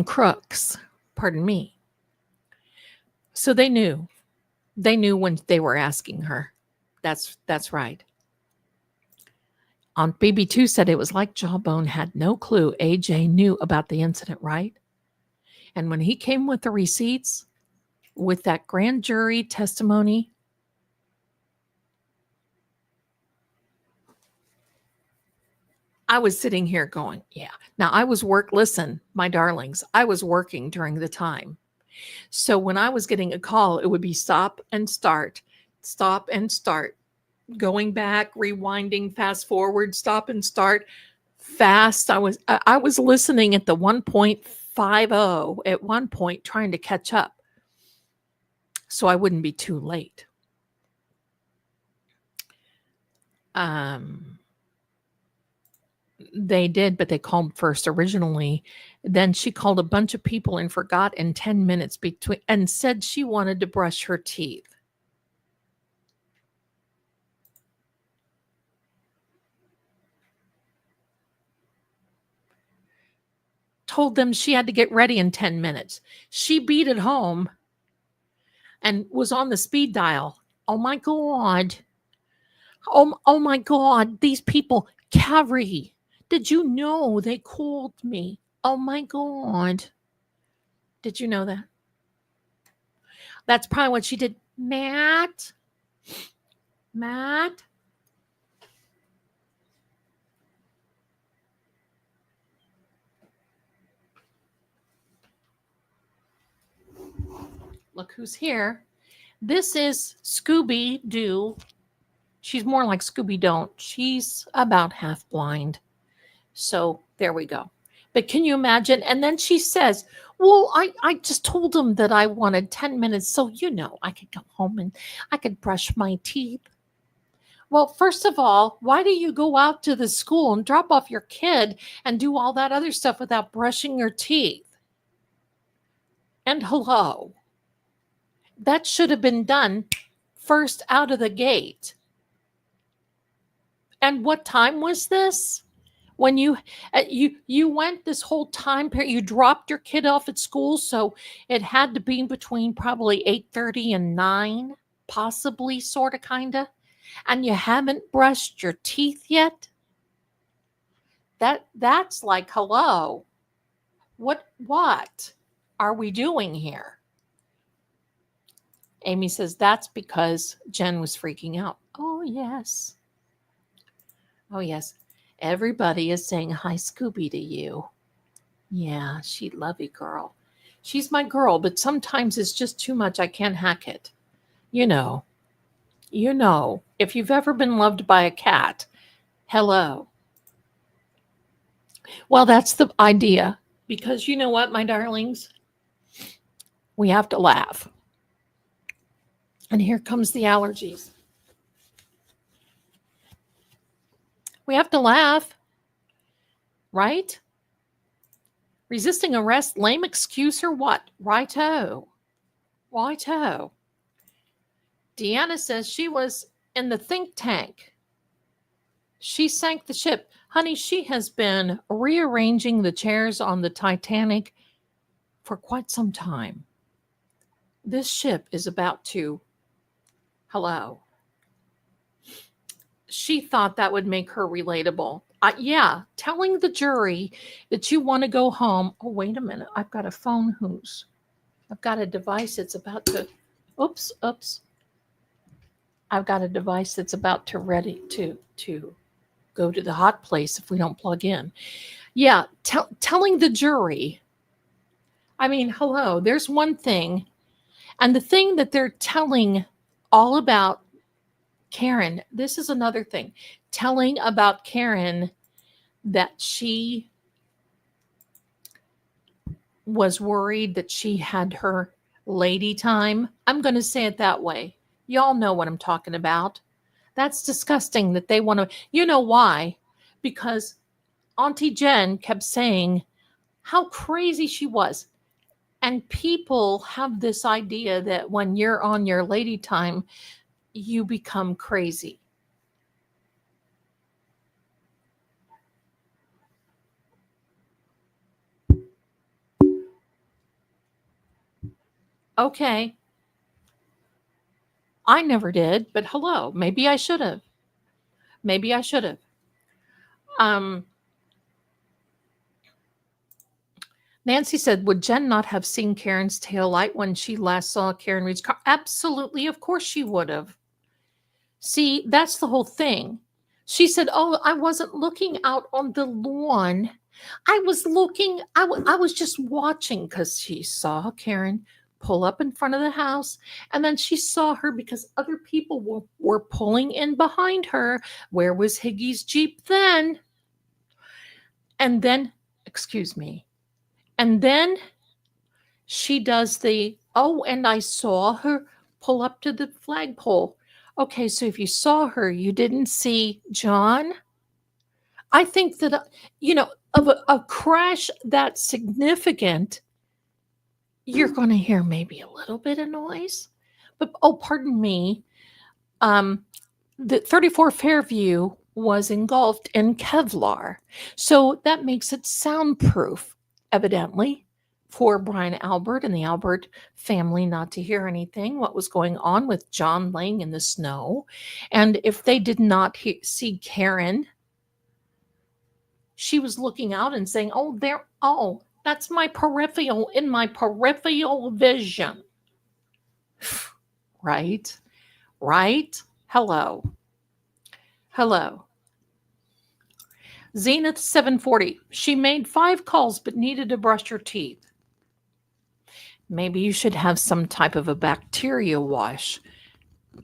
crooks. Pardon me. So they knew. They knew when they were asking her. That's right. Aunt BB2 said it was like Jawbone had no clue AJ knew about the incident, right? And when he came with the receipts, with that grand jury testimony, I was sitting here going, yeah. Now I was listen, my darlings, I was working during the time. So when I was getting a call, it would be stop and start, going back, rewinding, fast forward, stop and start, fast. I was listening at the 1.50 at one point, trying to catch up. so I wouldn't be too late. They did, but they called first originally. Then she called a bunch of people and forgot in 10 minutes between and said she wanted to brush her teeth. Told them she had to get ready in 10 minutes. She beat it home and was on the speed dial. Oh my God. Oh my God. These people, Carrie, did you know they called me? Oh my God. Did you know that? That's probably what she did. Matt. Look who's here. This is Scooby Doo. She's more like Scooby Don't. She's about half blind. So there we go. But can you imagine? And then she says, well, I just told him that I wanted 10 minutes so, I could go home and I could brush my teeth. Well, first of all, why do you go out to the school and drop off your kid and do all that other stuff without brushing your teeth? And hello. That should have been done first out of the gate. And what time was this? When you went this whole time period, you dropped your kid off at school, so it had to be between probably 8:30 and 9, possibly, sort of, kind of, and you haven't brushed your teeth yet? That's like, hello. What are we doing here? Amy says that's because Jen was freaking out. Oh, yes. Oh, yes. Everybody is saying hi, Scooby, to you. Yeah, she'd love you, girl. She's my girl, but sometimes it's just too much. I can't hack it. You know, if you've ever been loved by a cat, hello. Well, that's the idea. Because you know what, my darlings? We have to laugh. And here comes the allergies. We have to laugh. Right? Resisting arrest, lame excuse or what? Righto. Deanna says she was in the think tank. She sank the ship. Honey, she has been rearranging the chairs on the Titanic for quite some time. This ship is about to, hello. She thought that would make her relatable. Yeah, telling the jury that you want to go home. Oh, wait a minute. I've got a phone I've got a device that's about to, oops. I've got a device that's about to ready to go to the hot place if we don't plug in. Yeah, telling the jury. I mean, hello, there's one thing. And the thing that they're telling all about Karen, this is another thing. Telling about Karen that she was worried that she had her lady time. I'm going to say it that way. Y'all know what I'm talking about. That's disgusting that they want to. You know why? Because Auntie Jen kept saying how crazy she was. And people have this idea that when you're on your lady time, you become crazy. Okay. I never did, but hello, maybe I should have. Um, Nancy said, would Jen not have seen Karen's tail light when she last saw Karen Reed's car? Absolutely. Of course she would have. See, that's the whole thing. She said, oh, I wasn't looking out on the lawn. I was looking, I was just watching because she saw Karen pull up in front of the house. And then she saw her because other people were pulling in behind her. Where was Higgy's Jeep then? And then, excuse me. And then she does the, oh, and I saw her pull up to the flagpole. Okay, so if you saw her, you didn't see John? I think that, of a crash that significant, you're going to hear maybe a little bit of noise. But, oh, pardon me. The 34 Fairview was engulfed in Kevlar. So that makes it soundproof, evidently, for Brian Albert and the Albert family not to hear anything, what was going on with John laying in the snow. And if they did not see Karen, she was looking out and saying, oh, that's my peripheral vision. Right? Hello. Zenith 740. She made 5 calls but needed to brush her teeth. Maybe you should have some type of a bacteria wash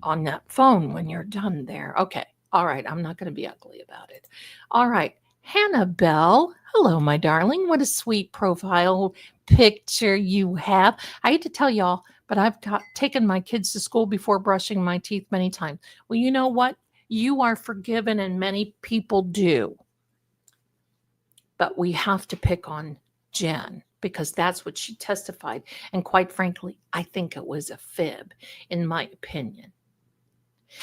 on that phone when you're done there. Okay. All right. I'm not going to be ugly about it. All right. Hannah Bell. Hello, my darling. What a sweet profile picture you have. I hate to tell y'all, but I've taken my kids to school before brushing my teeth many times. Well, you know what? You are forgiven, and many people do. But we have to pick on Jen because that's what she testified. And quite frankly, I think it was a fib, in my opinion.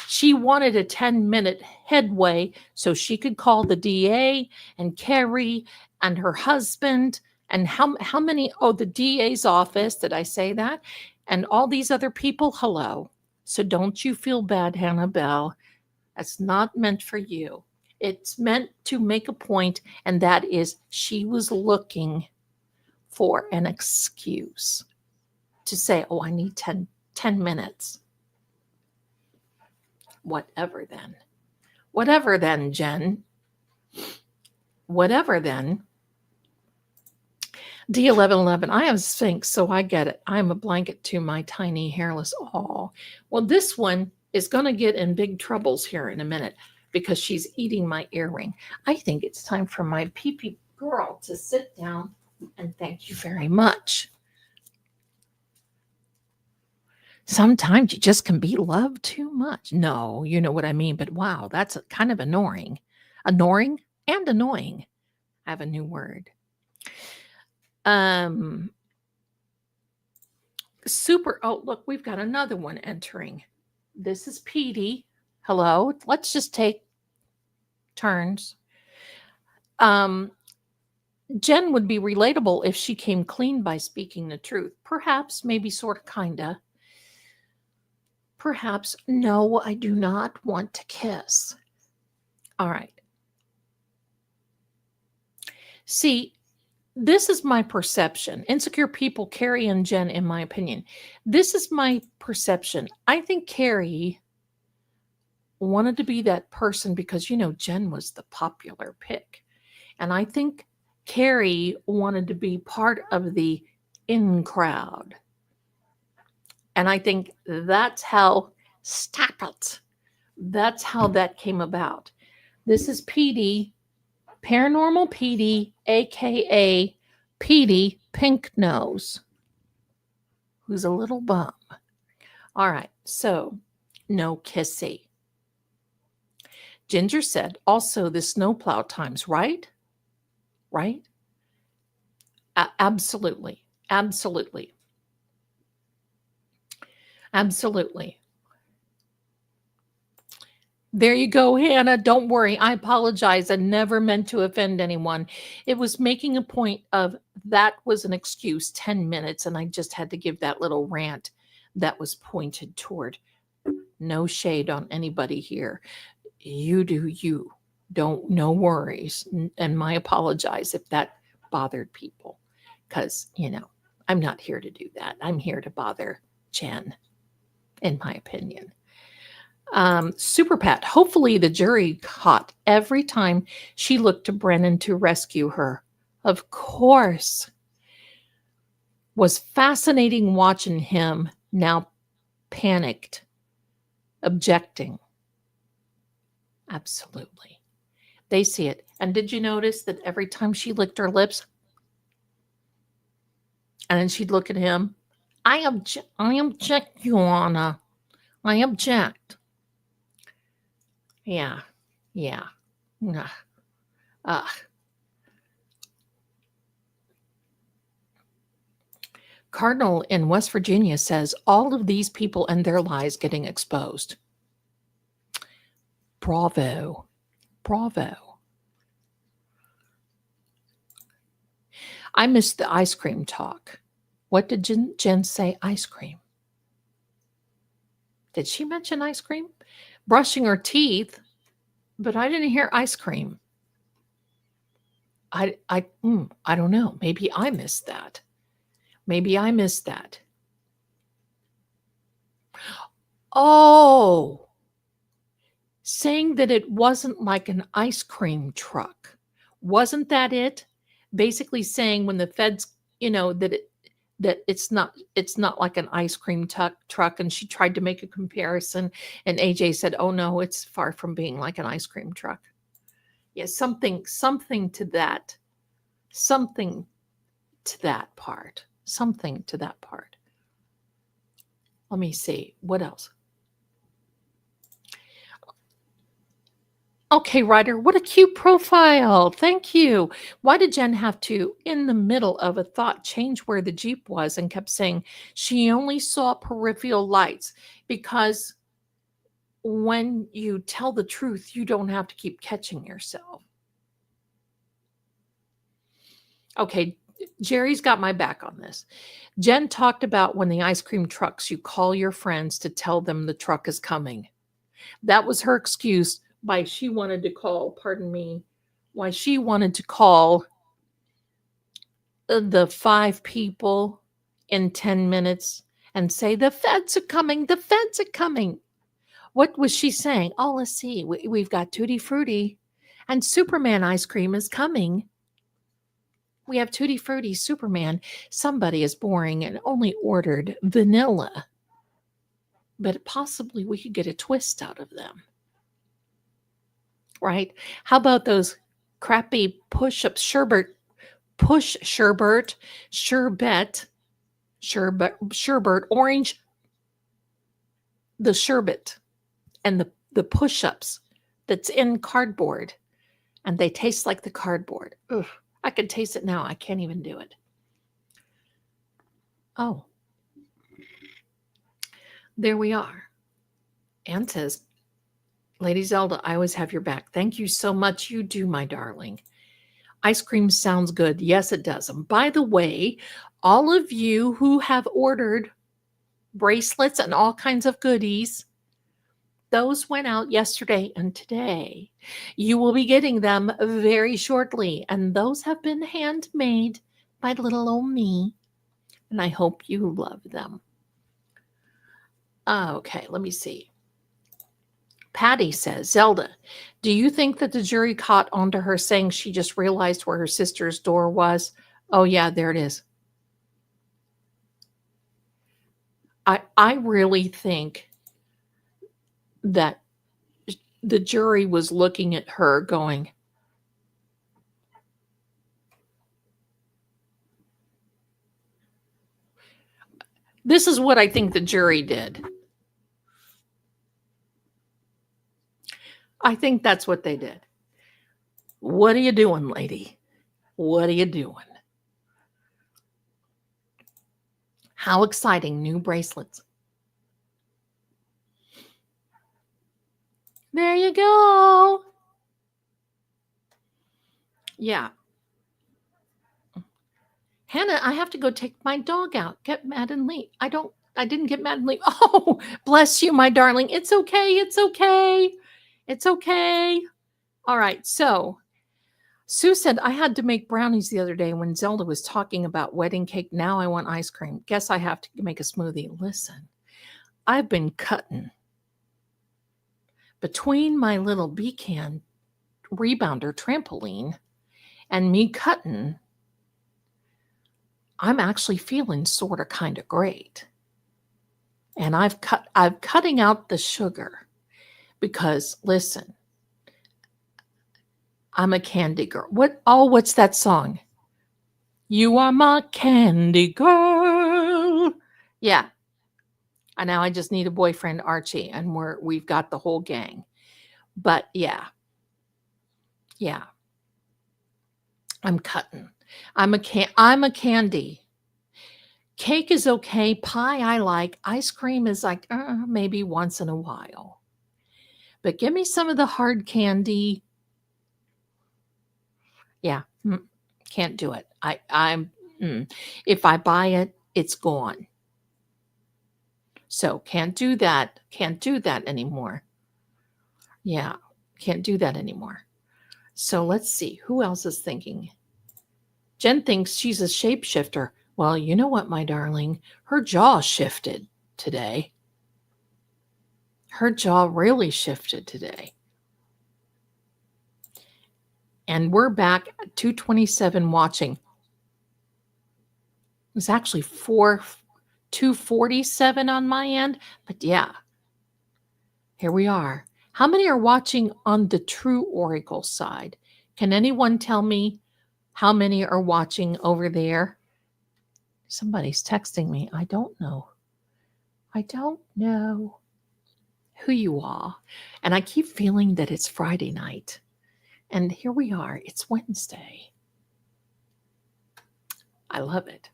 She wanted a 10-minute headway so she could call the DA and Carrie and her husband and how many, the DA's office, did I say that? And all these other people, hello. So don't you feel bad, Hannah Bell. That's not meant for you. It's meant to make a point, and that is she was looking for an excuse to say, I need 10 minutes. Whatever then, Jen. Whatever then. D1111, I have Sphinx, so I get it. I'm a blanket to my tiny hairless all. Well, this one is going to get in big troubles here in a minute because she's eating my earring. I think it's time for my pee-pee girl to sit down, and thank you very much. Sometimes you just can be loved too much. No, you know what I mean, but wow, that's kind of annoying. Annoying and annoying. I have a new word. Super. Oh, look, we've got another one entering. This is Petey. Hello. Let's just take turns. Jen would be relatable if she came clean by speaking the truth. Perhaps, maybe, sort of, kinda. Perhaps, no, I do not want to kiss. All right. See, this is my perception. Insecure people, Carrie and Jen, in my opinion. This is my perception. I think Carrie wanted to be that person because, Jen was the popular pick. And I think Carrie wanted to be part of the in crowd. And I think that's how, stop it. That's how that came about. This is Petey, Paranormal Petey, a.k.a. Petey Pink Nose, who's a little bum. All right, so no kissy. Ginger said, also the snowplow times, right? Right? Absolutely. There you go, Hannah. Don't worry. I apologize. I never meant to offend anyone. It was making a point of that was an excuse, 10 minutes, and I just had to give that little rant that was pointed toward. No shade on anybody here. You do you. No worries. And my apologize if that bothered people. Because, I'm not here to do that. I'm here to bother Jen, in my opinion. Super Pat, hopefully the jury caught every time she looked to Brennan to rescue her. Of course. Was fascinating watching him now panicked, objecting. Absolutely. They see it. And did you notice that every time she licked her lips, and then she'd look at him, I object, Joanna. I object. Yeah. Ugh. Cardinal in West Virginia says all of these people and their lies getting exposed. Bravo. I missed the ice cream talk. What did Jen say? Ice cream. Did she mention ice cream? Brushing her teeth, but I didn't hear ice cream. I don't know. Maybe I missed that. Oh, saying that it wasn't like an ice cream truck. Wasn't that it? Basically saying when the feds, that it's not like an ice cream truck, and she tried to make a comparison, and AJ said, "Oh no, it's far from being like an ice cream truck." Yeah, something to that. Something to that part. Let me see. What else? Okay, Ryder, what a cute profile. Thank you. Why did Jen have to, in the middle of a thought, change where the Jeep was and kept saying she only saw peripheral lights? Because when you tell the truth, you don't have to keep catching yourself. Okay, Jerry's got my back on this. Jen talked about when the ice cream trucks, you call your friends to tell them the truck is coming. That was her excuse why she wanted to call the 5 people in 10 minutes and say, the feds are coming. What was she saying? Oh, let's see. We've got Tutti Frutti and Superman ice cream is coming. We have Tutti Frutti, Superman. Somebody is boring and only ordered vanilla. But possibly we could get a twist out of them. Right? How about those crappy push-up sherbet, orange, the sherbet and the push-ups that's in cardboard, and they taste like the cardboard. Ugh, I can taste it now. I can't even do it. Oh, there we are. Anne says, Lady Zelda, I always have your back. Thank you so much. You do, my darling. Ice cream sounds good. Yes, it does. And by the way, all of you who have ordered bracelets and all kinds of goodies, those went out yesterday and today. You will be getting them very shortly. And those have been handmade by little old me. And I hope you love them. Okay, let me see. Patty says, Zelda, do you think that the jury caught onto her saying she just realized where her sister's door was? Oh, yeah, there it is. I really think that the jury was looking at her going, this is what I think the jury did. I think that's what they did. What are you doing, lady? What are you doing? How exciting, new bracelets. There you go. Yeah. Hannah, I have to go take my dog out. Get mad and leave. I didn't get mad and leave. Oh, bless you, my darling. It's okay. All right. So Sue said, I had to make brownies the other day when Zelda was talking about wedding cake. Now I want ice cream. Guess I have to make a smoothie. Listen, I've been cutting between my little Becan rebounder trampoline and me cutting. I'm actually feeling sort of kind of great. And I'm cutting out the sugar because listen, I'm a candy girl. What's that song? You are my candy girl. Yeah. And now I just need a boyfriend, Archie, and we've got the whole gang. But yeah. I'm cutting. I'm a candy. Cake is okay. Pie I like. Ice cream is like maybe once in a while. But give me some of the hard candy. Yeah, can't do it. If I buy it, it's gone. So can't do that. Can't do that anymore. Yeah, can't do that anymore. So let's see who else is thinking. Jen thinks she's a shapeshifter. Well, you know what, my darling? Her jaw shifted today. Her jaw really shifted today. And we're back at 227 watching. It was actually 247 on my end, but yeah. Here we are. How many are watching on the True Oracle side? Can anyone tell me how many are watching over there? Somebody's texting me. I don't know. I don't know who you are. And I keep feeling that it's Friday night. And here we are. It's Wednesday. I love it.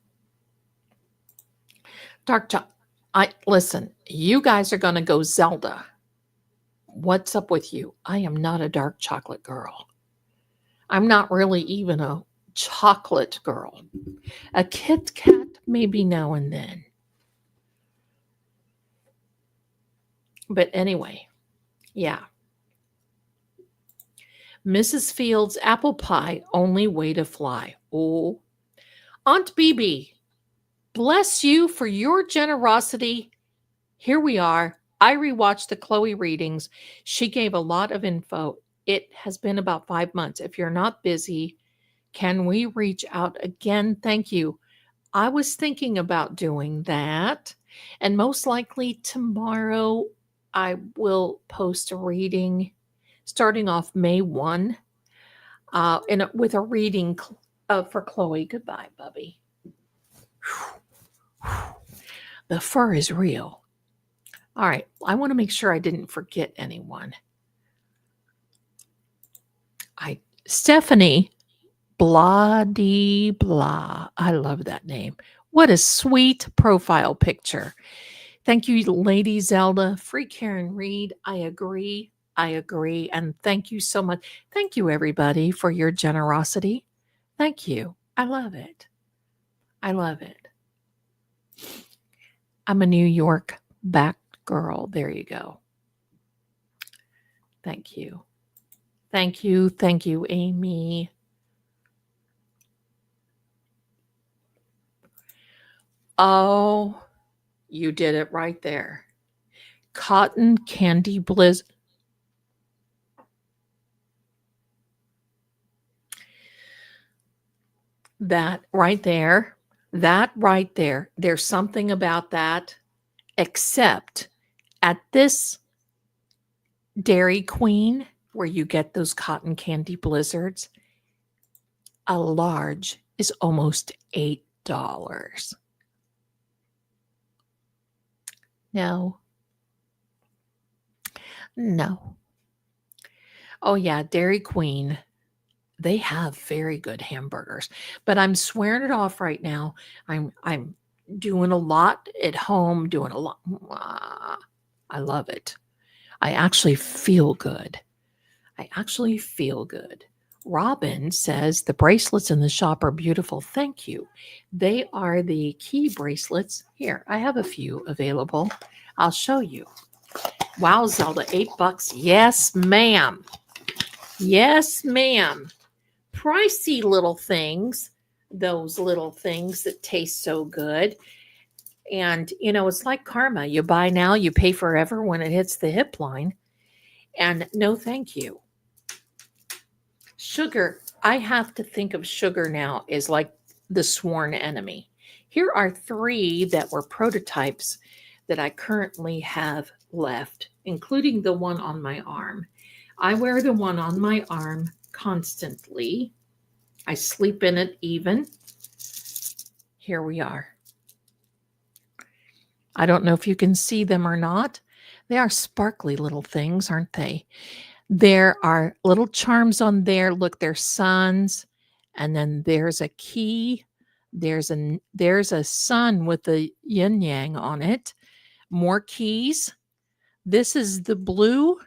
Dark chocolate. Listen, you guys are going to go Zelda. What's up with you? I am not a dark chocolate girl. I'm not really even a chocolate girl. A Kit Kat, maybe now and then. But anyway, yeah. Mrs. Fields' apple pie, only way to fly. Oh, Aunt BB, bless you for your generosity. Here we are. I rewatched the Chloe readings. She gave a lot of info. It has been about 5 months. If you're not busy, can we reach out again? Thank you. I was thinking about doing that. And most likely tomorrow, I will post a reading starting off May 1 with a reading for Chloe. Goodbye, Bubby. The fur is real. All right. I want to make sure I didn't forget anyone. Stephanie, blah dee blah. I love that name. What a sweet profile picture. Thank you, Lady Zelda. Free Karen Reed. I agree. And thank you so much. Thank you, everybody, for your generosity. Thank you. I love it. I'm a New York backed girl. There you go. Thank you. Thank you, Amy. Oh, you did it right there. Cotton candy blizzard. That right there, there's something about that, except at this Dairy Queen, where you get those cotton candy blizzards, a large is almost $8. No. Oh yeah, Dairy Queen. They have very good hamburgers, but I'm swearing it off right now. I'm doing a lot at home, doing a lot. I love it. I actually feel good. Robin says the bracelets in the shop are beautiful. Thank you. They are the key bracelets. Here, I have a few available. I'll show you. Wow, Zelda, $8. Yes, ma'am. Yes, ma'am. Pricey little things, those little things that taste so good. And, it's like karma. You buy now, you pay forever when it hits the hip line. And no, thank you. Sugar, I have to think of sugar now as like the sworn enemy. Here are 3 that were prototypes that I currently have left, including the one on my arm. I wear the one on my arm constantly. I sleep in it even. Here we are. I don't know if you can see them or not. They are sparkly little things, aren't they? There are little charms on there. Look, they're suns. And then there's a key. There's a sun with a yin yang on it. More keys. This is the blue,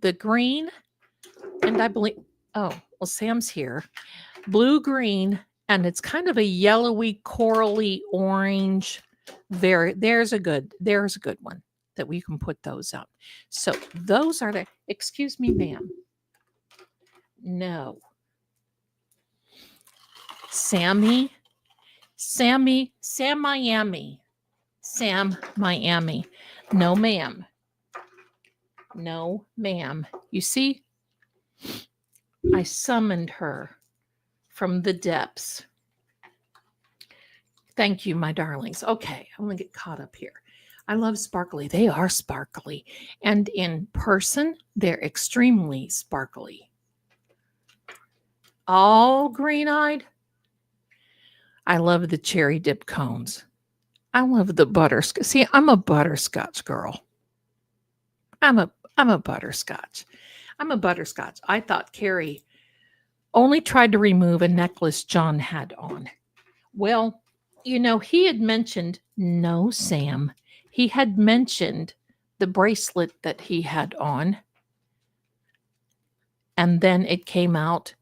the green, and I believe, oh, well, Sam's here. Blue, green, and it's kind of a yellowy, corally orange. There's a good one that we can put those up. So those are the, excuse me, ma'am. No. Sam Miami. Sam Miami. No, ma'am. No, ma'am. You see, I summoned her from the depths. Thank you, my darlings. Okay, I'm going to get caught up here. I love sparkly. They are sparkly. And in person, they're extremely sparkly. All green-eyed. I love the cherry dip cones. I love the butterscotch. See, I'm a butterscotch girl. I'm a butterscotch. I'm a butterscotch. I thought Carrie only tried to remove a necklace John had on. Well, you know, he had mentioned, no, Sam. He had mentioned the bracelet that he had on. And then it came out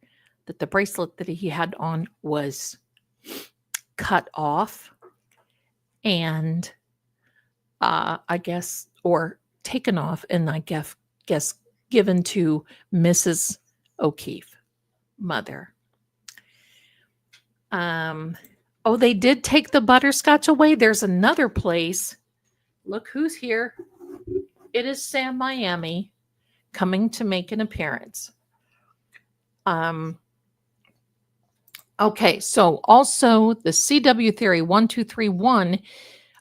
that the bracelet that he had on was cut off and I guess, or taken off, and I guess given to Mrs. O'Keefe, mother. Oh, they did take the butterscotch away. There's another place. Look who's here. It is Sam Miami coming to make an appearance. Okay, so also the CW theory 1231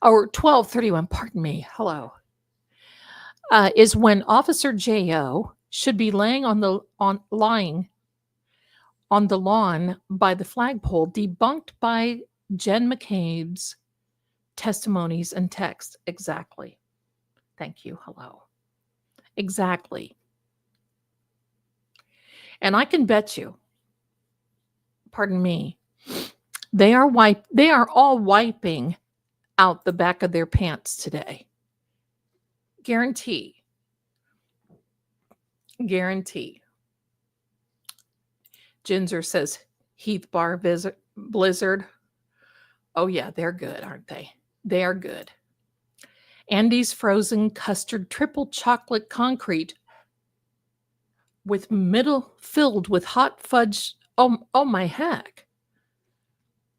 or 1231, pardon me, hello, is when Officer J.O. should be lying on the lawn by the flagpole, debunked by Jen McCabe's testimonies and text. Exactly. Thank you. Hello. Exactly. And I can bet you, pardon me, they are all wiping out the back of their pants today. Guarantee. Ginzer says Heath Bar Blizzard. Oh yeah, they're good, aren't they? They are good. Andy's frozen custard triple chocolate concrete with middle filled with hot fudge. Oh my heck.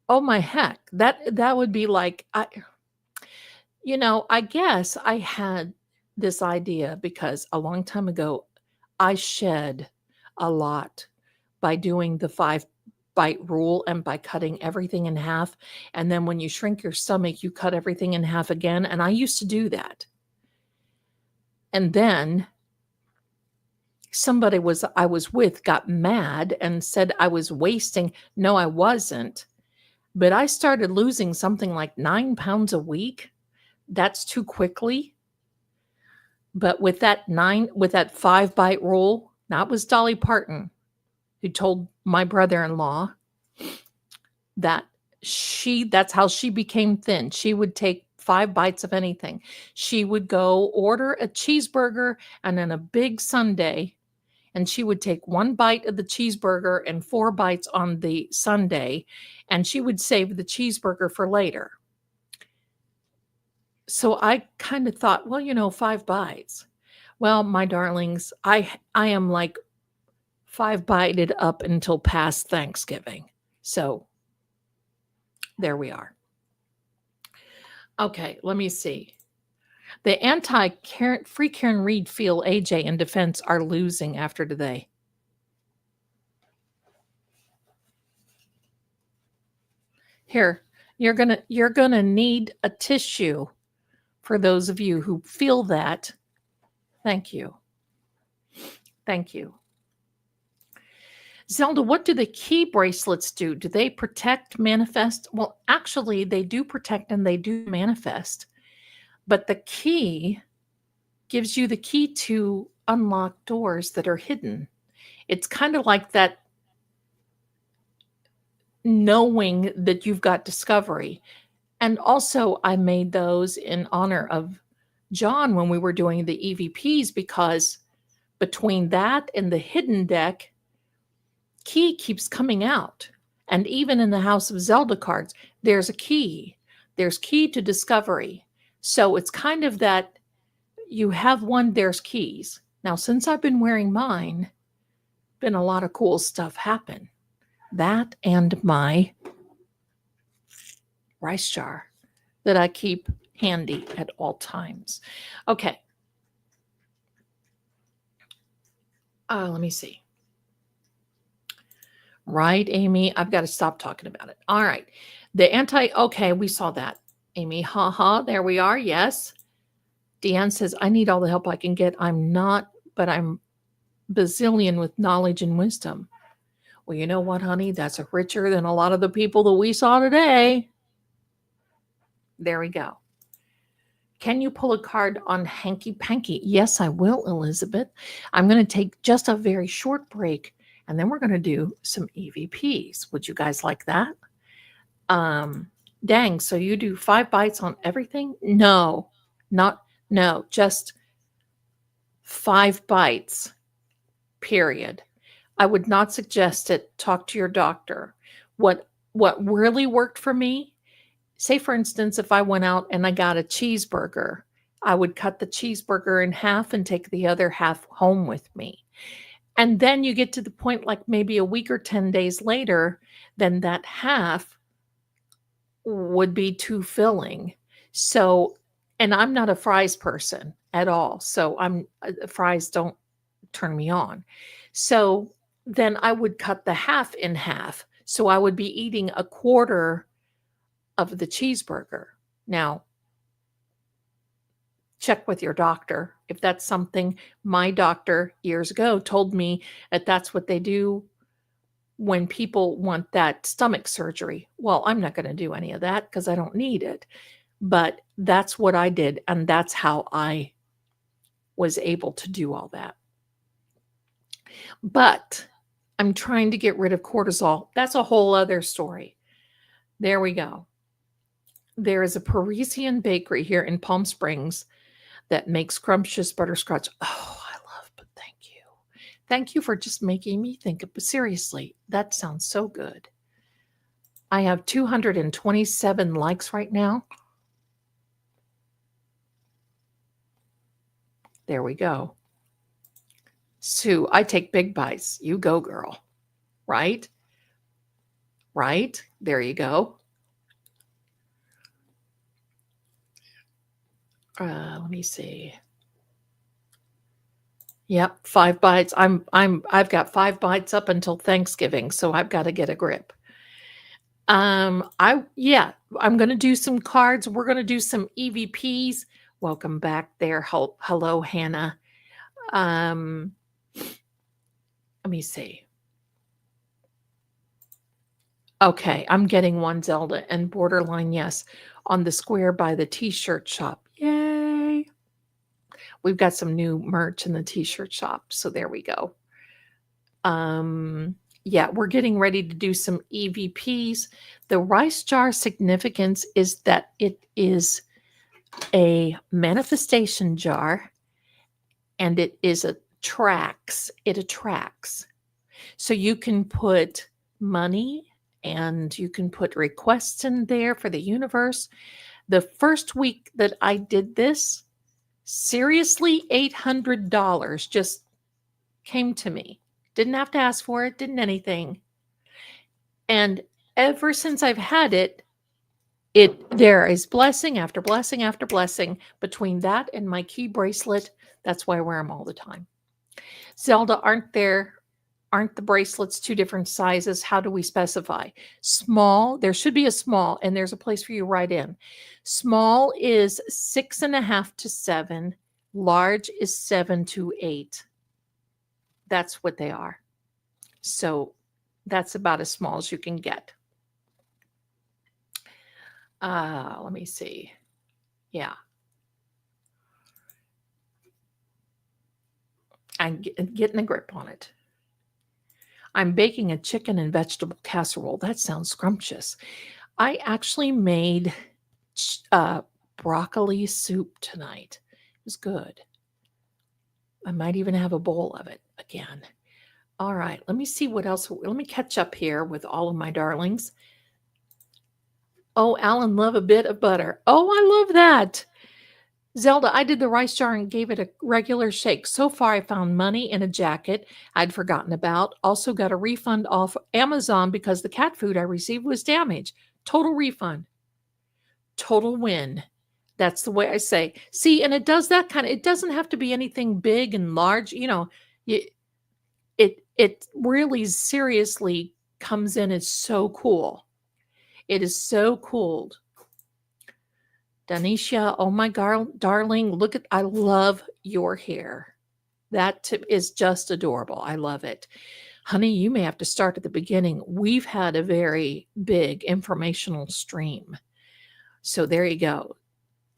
Oh my heck. That would be like, I guess I had this idea because a long time ago I shed a lot by doing the 5-bite rule and by cutting everything in half. And then when you shrink your stomach, you cut everything in half again. And I used to do that. And then somebody I was with got mad and said I was wasting. No, I wasn't. But I started losing something like 9 pounds a week. That's too quickly. But with that 5-bite rule, that was Dolly Parton who told my brother-in-law that that's how she became thin. She would take 5 bites of anything. She would go order a cheeseburger and then a big sundae, and she would take 1 bite of the cheeseburger and 4 bites on the sundae, and she would save the cheeseburger for later. So I kind of thought, well, 5 bites. Well, my darlings, I am like 5-bited up until past Thanksgiving. So there we are. Okay, let me see. The Free Karen Reed feel AJ and defense are losing after today. Here, you're gonna need a tissue for those of you who feel that. Thank you. Zelda, what do the key bracelets do? Do they protect, manifest? Well, actually, they do protect and they do manifest. But the key gives you the key to unlock doors that are hidden. It's kind of like that knowing that you've got discovery. And also, I made those in honor of John when we were doing the EVPs, because between that and the hidden deck, key keeps coming out. And even in the House of Zelda cards, there's a key. There's key to discovery. So it's kind of that you have one, there's keys. Now, since I've been wearing mine, been a lot of cool stuff happen. That and my rice jar that I keep handy at all times. Okay. Let me see. Right, Amy? I've got to stop talking about it. All right. Okay, we saw that. Amy, haha, there we are. Yes. Deanne says, I need all the help I can get. I'm not, but I'm bazillion with knowledge and wisdom. Well, you know what, honey? That's richer than a lot of the people that we saw today. There we go. Can you pull a card on Hanky Panky? Yes, I will, Elizabeth. I'm going to take just a very short break, and then we're going to do some EVPs. Would you guys like that? Dang, so you do 5 bites on everything? No, just 5 bites, period. I would not suggest it. Talk to your doctor. What really worked for me, say for instance, if I went out and I got a cheeseburger, I would cut the cheeseburger in half and take the other half home with me. And then you get to the point like maybe a week or 10 days later, then that half would be too filling. So, and I'm not a fries person at all. So fries don't turn me on. So then I would cut the half in half. So I would be eating a quarter of the cheeseburger. Now, check with your doctor. If that's something, my doctor years ago told me that that's what they do when people want that stomach surgery. Well, I'm not going to do any of that because I don't need it. But that's what I did. And that's how I was able to do all that. But I'm trying to get rid of cortisol. That's a whole other story. There we go. There is a Parisian bakery here in Palm Springs that makes scrumptious butterscotch. Oh, I love, but thank you. Thank you for just making me think of, but seriously, that sounds so good. I have 227 likes right now. There we go. Sue, I take big bites. You go, girl. Right? Right? There you go. Let me see. Yep, 5 bites. I've got 5 bites up until Thanksgiving, so I've got to get a grip. I'm going to do some cards. We're going to do some EVPs. Welcome back there. Hello, Hannah. Let me see. Okay, I'm getting one Zelda and Borderline, yes, on the square by the t-shirt shop. Yay. We've got some new merch in the t-shirt shop, so there we go. Yeah, we're getting ready to do some EVPs. The rice jar significance is that it is a manifestation jar and it attracts. So you can put money and you can put requests in there for the universe. The first week that I did this, seriously, $800 just came to me. Didn't have to ask for it, didn't anything. And ever since I've had it, there is blessing after blessing after blessing between that and my key bracelet. That's why I wear them all the time. Zelda, aren't the bracelets 2 different sizes? How do we specify? Small, there should be a small, and there's a place for you right in. Small is 6.5 to 7. Large is 7 to 8. That's what they are. So that's about as small as you can get. Let me see. Yeah. I'm getting a grip on it. I'm baking a chicken and vegetable casserole. That sounds scrumptious. I actually made uh, broccoli soup tonight. It was good. I might even have a bowl of it again. All right, let me see what else. Let me catch up here with all of my darlings. Oh, Alan, love a bit of butter. Oh, I love that. Zelda, I did the rice jar and gave it a regular shake. So far, I found money in a jacket I'd forgotten about. Also, got a refund off Amazon because the cat food I received was damaged. Total refund. Total win. That's the way I say. See, and it does that kind of, it doesn't have to be anything big and large. It really seriously comes in. It's so cool. It is so cool. Danisha, oh my darling, look at, I love your hair. That is just adorable. I love it. Honey, you may have to start at the beginning. We've had a very big informational stream. So there you go.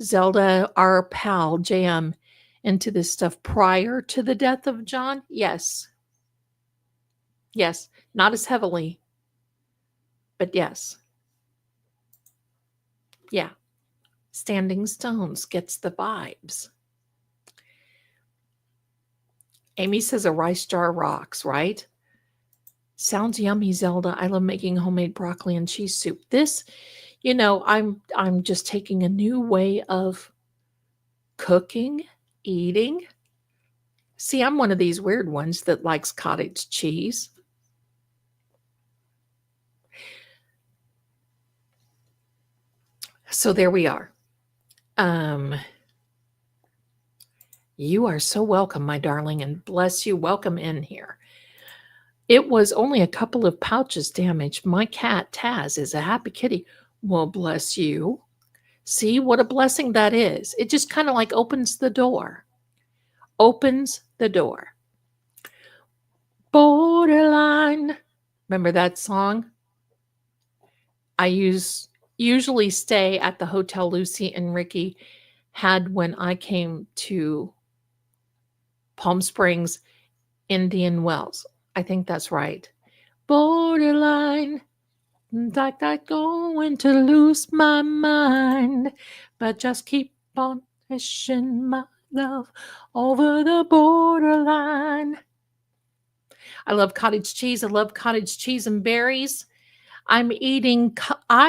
Zelda, our pal, JM, into this stuff prior to the death of John? Yes. Yes. Not as heavily, but yes. Yeah. Standing Stones gets the vibes. Amy says a rice jar rocks, right? Sounds yummy, Zelda. I love making homemade broccoli and cheese soup. This, I'm just taking a new way of cooking, eating. See, I'm one of these weird ones that likes cottage cheese. So there we are. You are so welcome, my darling, and bless you. Welcome in here. It was only a couple of pouches damaged. My cat, Taz, is a happy kitty. Well, bless you. See what a blessing that is. It just kind of like opens the door. Opens the door. Borderline. Remember that song? I usually stay at the hotel Lucy and Ricky had when I came to Palm Springs, Indian Wells. I think that's right. Borderline. Like I'm going to lose my mind, but just keep on pushing my love over the borderline. I love cottage cheese. I love cottage cheese and berries. I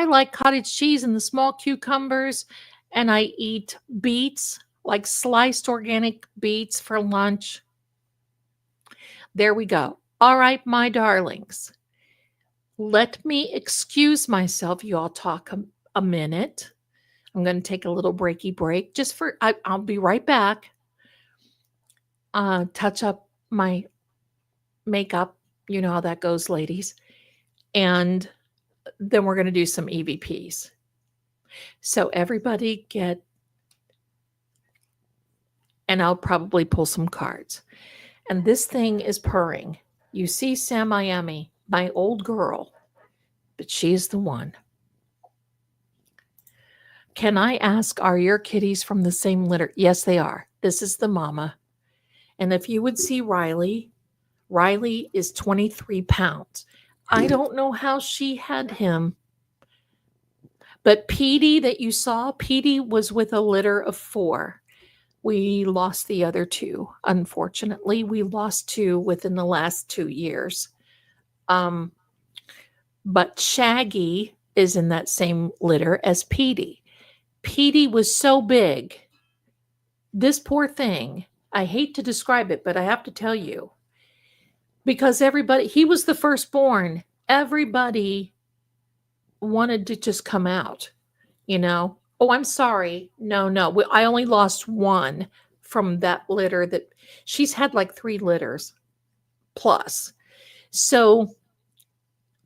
like cottage cheese and the small cucumbers, and I eat beets, like sliced organic beets for lunch. There we go. All right, my darlings. Let me excuse myself. You all talk a minute. I'm going to take a little breaky break just for, I'll be right back. Touch up my makeup. You know how that goes, ladies. And then we're going to do some EVPs. So everybody get, and I'll probably pull some cards. And this thing is purring. You see Sam Miami, my old girl, but she's the one. Can I ask, are your kitties from the same litter? Yes, they are. This is the mama. And if you would see Riley, Riley is 23 pounds. I don't know how she had him. But Petey that you saw, Petey was with a litter of 4. We lost the other 2. Unfortunately, we lost 2 within the last 2 years. But Shaggy is in that same litter as Petey. Petey was so big. This poor thing, I hate to describe it, but I have to tell you, because he was the firstborn. Everybody wanted to just come out, Oh, I'm sorry. No. I only lost 1 from that litter that she's had like 3 litters plus. So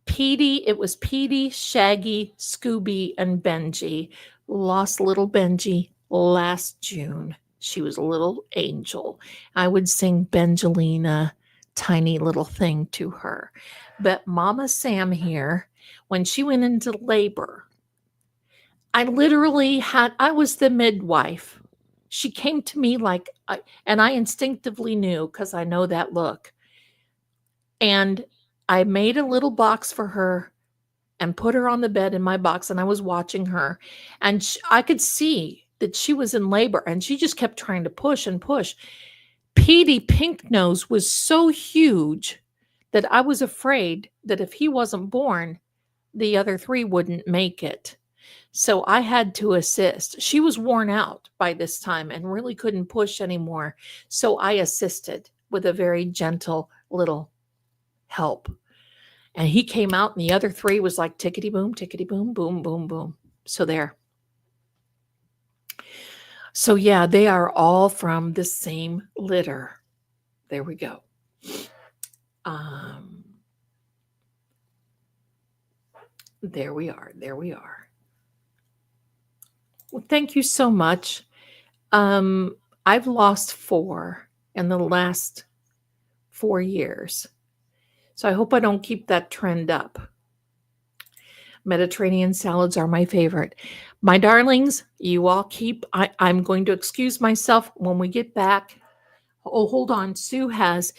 it was Petey, Shaggy, Scooby, and Benji. Lost little Benji last June. She was a little angel. I would sing Benjalina, tiny little thing to her. But Mama Sam here, when she went into labor, I was the midwife. She came to me like, and I instinctively knew because I know that look. And I made a little box for her and put her on the bed in my box, and I was watching her, and I could see that she was in labor, and she just kept trying to push and push. Petey Pinknose was so huge that I was afraid that if he wasn't born, the other three wouldn't make it. So I had to assist. She was worn out by this time and really couldn't push anymore. So I assisted with a very gentle little help. And he came out, and the other three was like tickety boom, boom, boom, boom. So there. So yeah, they are all from the same litter. There we go. Um, there we are. There we are. Well, thank you so much. I've lost 4 in the last 4 years. So I hope I don't keep that trend up. Mediterranean salads are my favorite. My darlings, you all keep, I'm going to excuse myself when we get back. Oh, hold on. Sue has,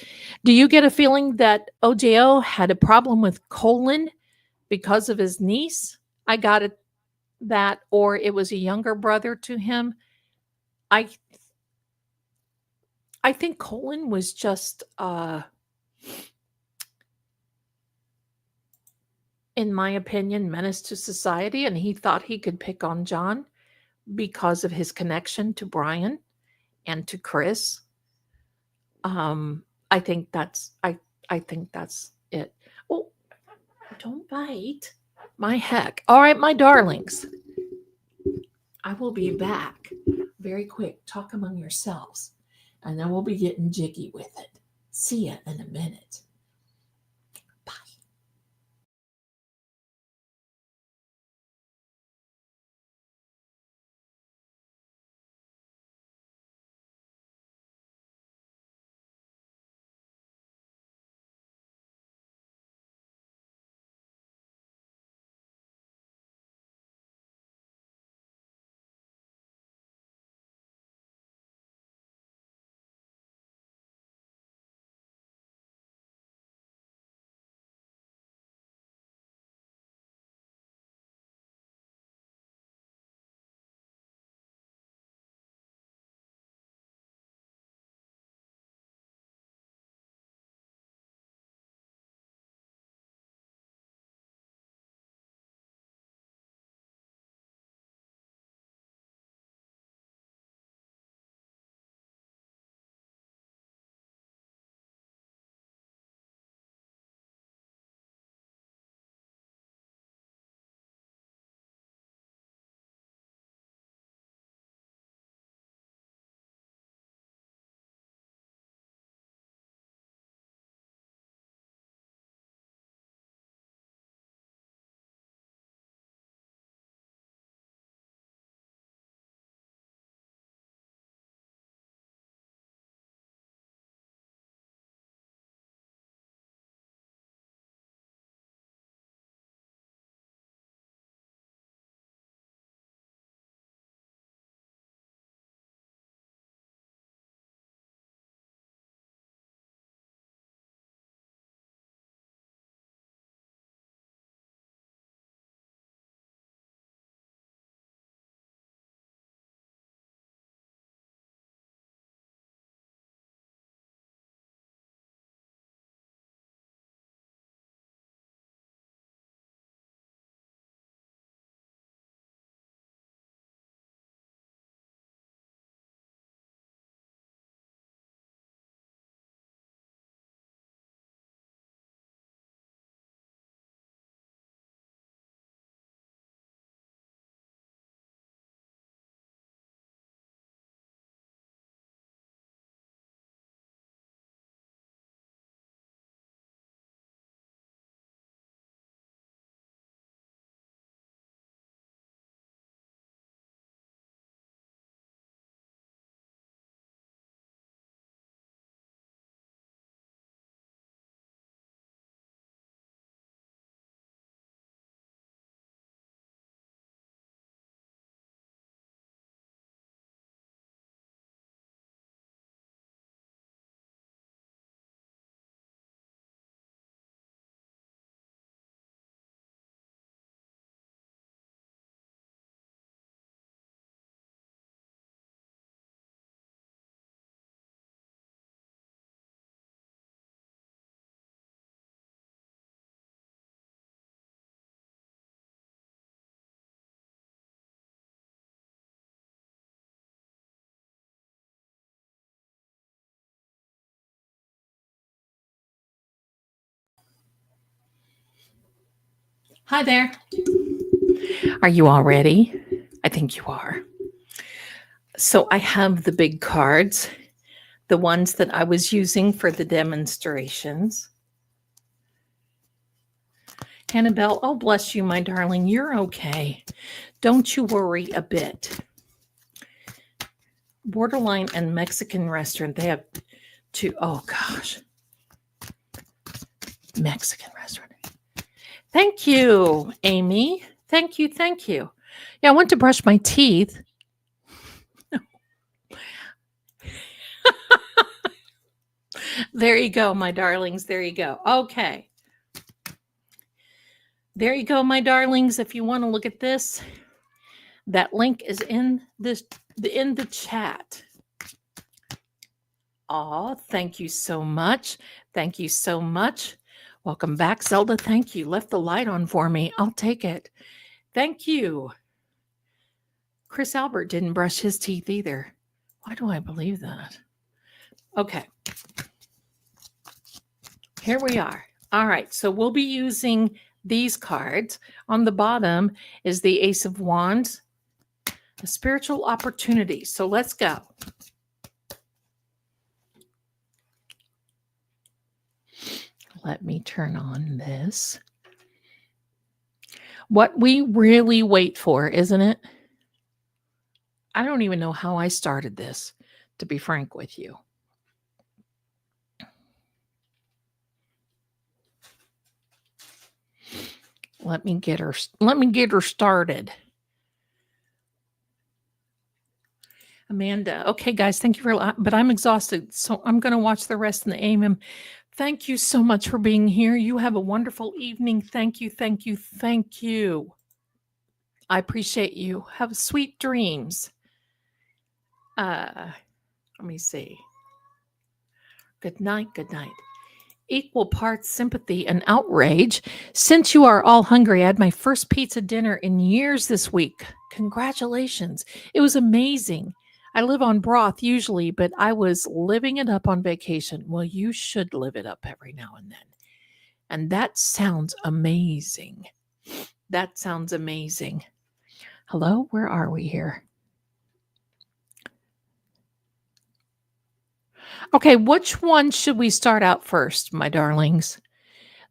do you get a feeling that OJO had a problem with colon because of his niece? I got it that, or it was a younger brother to him. I I think colon was just in my opinion, menace to society, and he thought he could pick on John because of his connection to Brian and to Chris. I think I think that's it. Oh, don't bite. My heck. All right, my darlings. I will be back very quick. Talk among yourselves, and then we'll be getting jiggy with it. See ya in a minute. Bye. Hi there. Are you all ready? I think you are. So I have the big cards, the ones that I was using for the demonstrations. Annabelle, oh, bless you, my darling. You're okay. Don't you worry a bit. Borderline and Mexican restaurant, they have two. Oh, gosh. Mexican restaurant. Thank you, Amy. Thank you. Thank you. Yeah, I went to brush my teeth. There you go, my darlings. There you go. Okay. There you go, my darlings. If you want to look at this, that link is in the chat. Oh, thank you so much. Thank you so much. Welcome back, Zelda. Thank you. Left the light on for me. I'll take it. Thank you. Chris Albert didn't brush his teeth either. Why do I believe that? Okay. Here we are. All right. So we'll be using these cards. On the bottom is the Ace of Wands, a spiritual opportunity. So let's go. Let me turn on this. What we really wait for, isn't it? I don't even know how I started this, to be frank with you. Let me get her started. Amanda. Okay, guys, thank you for, but I'm exhausted, so I'm going to watch the rest in the AM. Thank you so much for being here. You have a wonderful evening. Thank you, thank you, thank you. I appreciate you. Have sweet dreams. Let me see. Good night, good night. Equal parts sympathy and outrage. Since you are all hungry, I had my first pizza dinner in years this week. Congratulations. It was amazing. I live on broth usually, but I was living it up on vacation. Well, you should live it up every now and then. And that sounds amazing. That sounds amazing. Hello, where are we here? Okay, which one should we start out first, my darlings?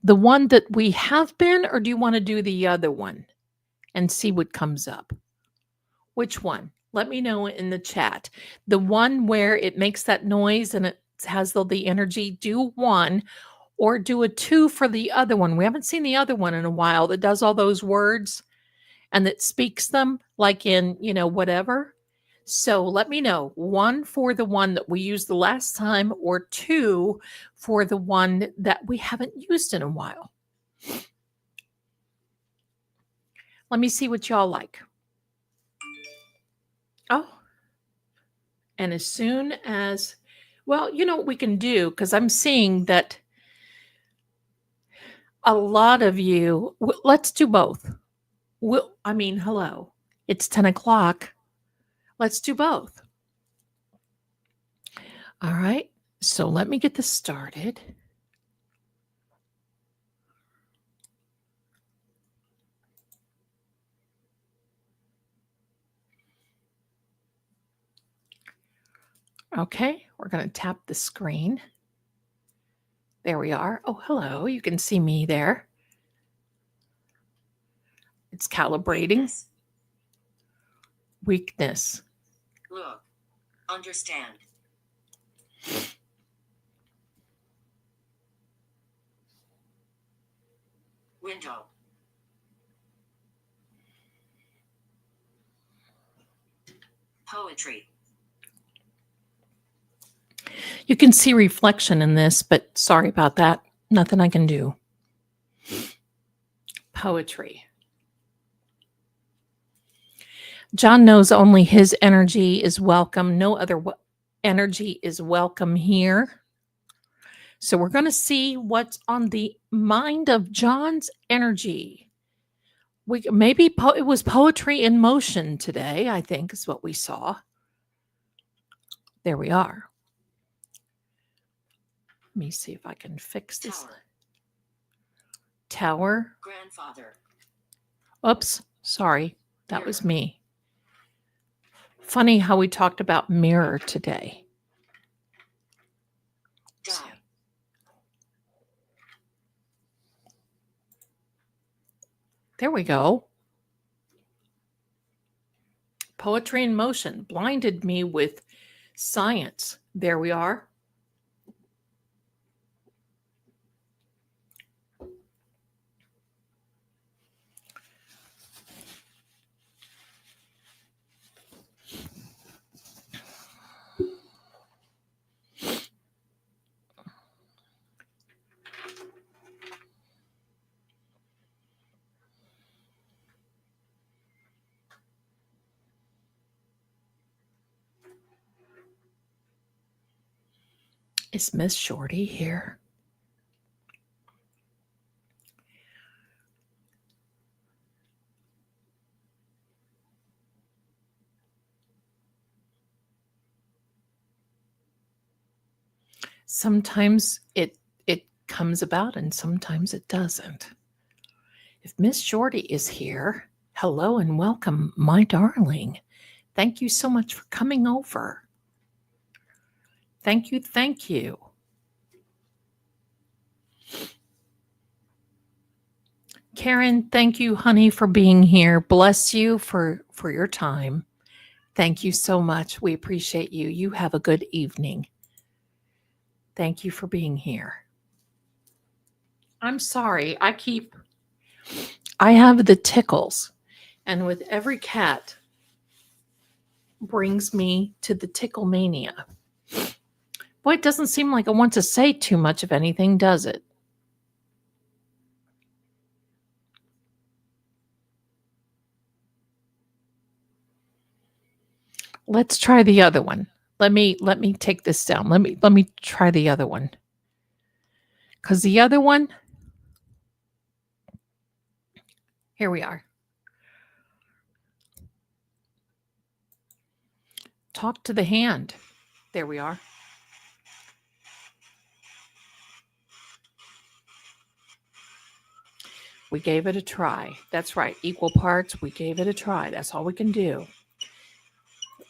The one that we have been, or do you want to do the other one and see what comes up? Which one? Let me know in the chat. The one where it makes that noise and it has the energy, do one, or do a 2 for the other one. We haven't seen the other one in a while that does all those words and that speaks them like in, whatever. So let me know, 1 for the one that we used the last time or 2 for the one that we haven't used in a while. Let me see what y'all like. Oh, and as soon as, well, you know what we can do, because I'm seeing that a lot of you, let's do both. Hello, it's 10 o'clock. Let's do both. All right, so let me get this started. Okay, we're going to tap the screen. There we are. Oh, hello. You can see me there. It's calibrating. Weakness. Look. Understand. Window. Poetry. You can see reflection in this, but sorry about that. Nothing I can do. Poetry. John knows only his energy is welcome. No other energy is welcome here. So we're going to see what's on the mind of John's energy. It was poetry in motion today, I think is what we saw. There we are. Let me see if I can fix this. Tower. Tower. Grandfather. Oops, sorry. That Mirror. was me. Funny how we talked about mirror today. Die. There we go. Poetry in motion blinded me with science. There we are. Is Miss Shorty here? Sometimes it comes about and sometimes it doesn't. If Miss Shorty is here, hello and welcome, my darling. Thank you so much for coming over. Thank you, thank you. Karen, thank you, honey, for being here. Bless you for your time. Thank you so much. We appreciate you. You have a good evening. Thank you for being here. I'm sorry. I have the tickles, and with every cat brings me to the tickle mania. Boy, it doesn't seem like I want to say too much of anything, does it? Let's try the other one. Let me take this down. Let me try the other one. Cuz the other one, here we are. Talk to the hand. There we are. We gave it a try. That's right. Equal parts. We gave it a try. That's all we can do.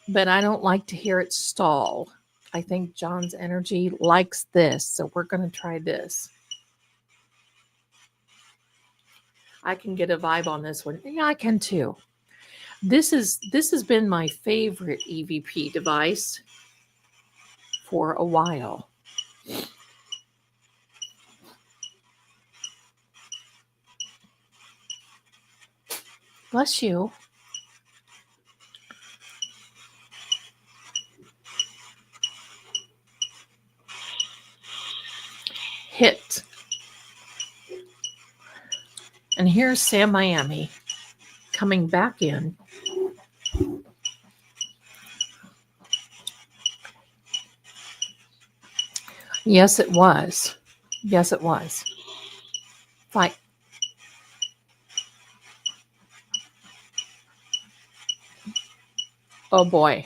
But I don't like to hear it stall. I think John's energy likes this. So we're going to try this. I can get a vibe on this one. Yeah, I can too. This has been my favorite EVP device for a while. Bless you. Hit. And here's Sam Miami coming back in. Yes, it was. Yes, it was. Fight. Oh boy.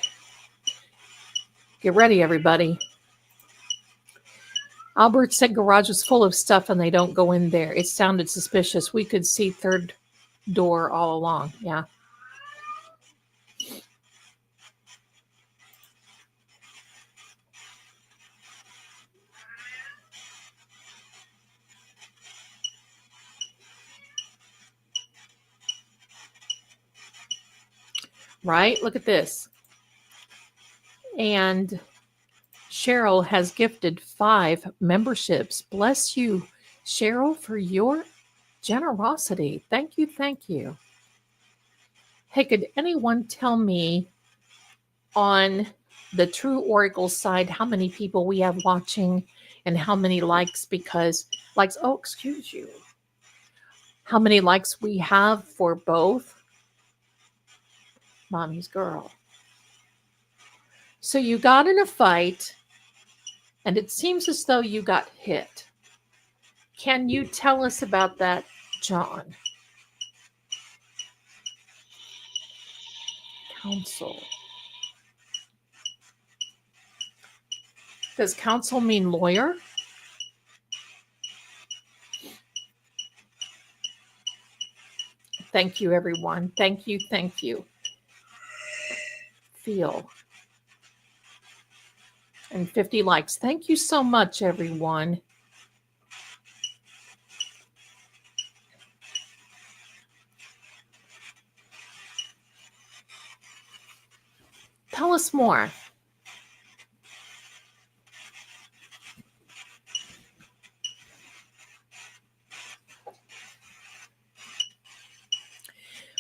Get ready, everybody. Albert said garage was full of stuff and they don't go in there. It sounded suspicious. We could see third door all along. Yeah. Right? Look at this. And Cheryl has gifted 5 memberships. Bless you, Cheryl, for your generosity. Thank you. Thank you. Hey, could anyone tell me on the True Oracle side how many people we have watching and how many likes? Because likes, oh, excuse you. How many likes we have for both? Mommy's girl. So you got in a fight and it seems as though you got hit. Can you tell us about that, John? Counsel. Does counsel mean lawyer? Thank you, everyone. Thank you. Thank you. Feel. And 50 likes. Thank you so much, everyone. Tell us more.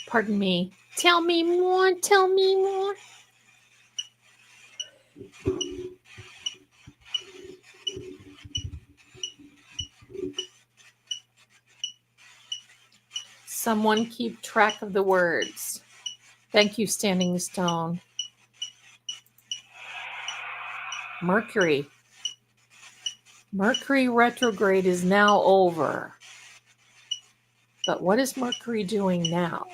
Pardon me. Tell me more. Tell me more. Someone keep track of the words. Thank you, Standing Stone. Mercury. Mercury retrograde is now over. But what is Mercury doing now?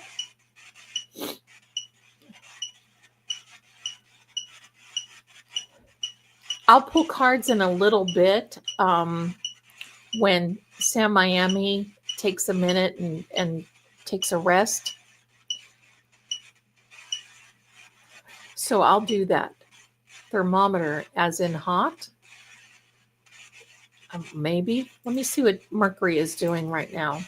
I'll pull cards in a little bit when Sam Miami takes a minute and takes a rest. So I'll do that. Thermometer as in hot. Maybe. Let me see what Mercury is doing right now.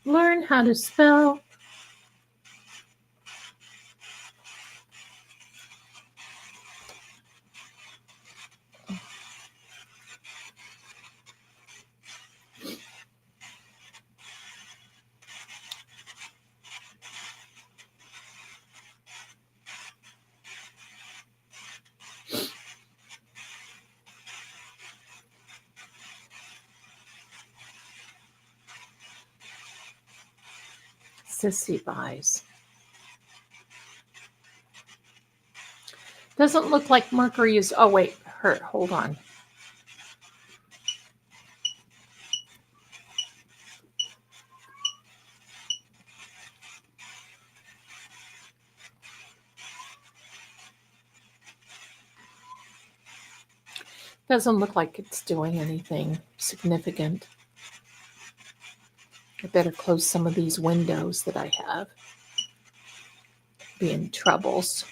Learn how to spell. Sissy buys. Doesn't look like Mercury is. Oh, wait. Hold on. Doesn't look like it's doing anything significant. I better close some of these windows that I have. Be in troubles.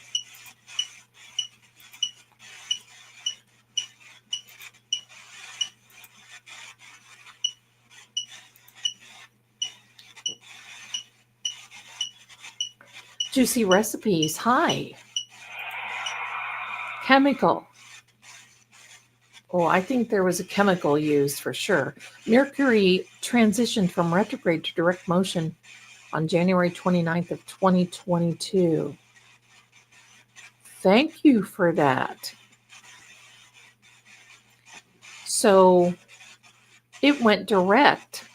Juicy recipes. Hi. Chemical. Oh, I think there was a chemical used for sure. Mercury transitioned from retrograde to direct motion on January 29th of 2022. Thank you for that. So it went direct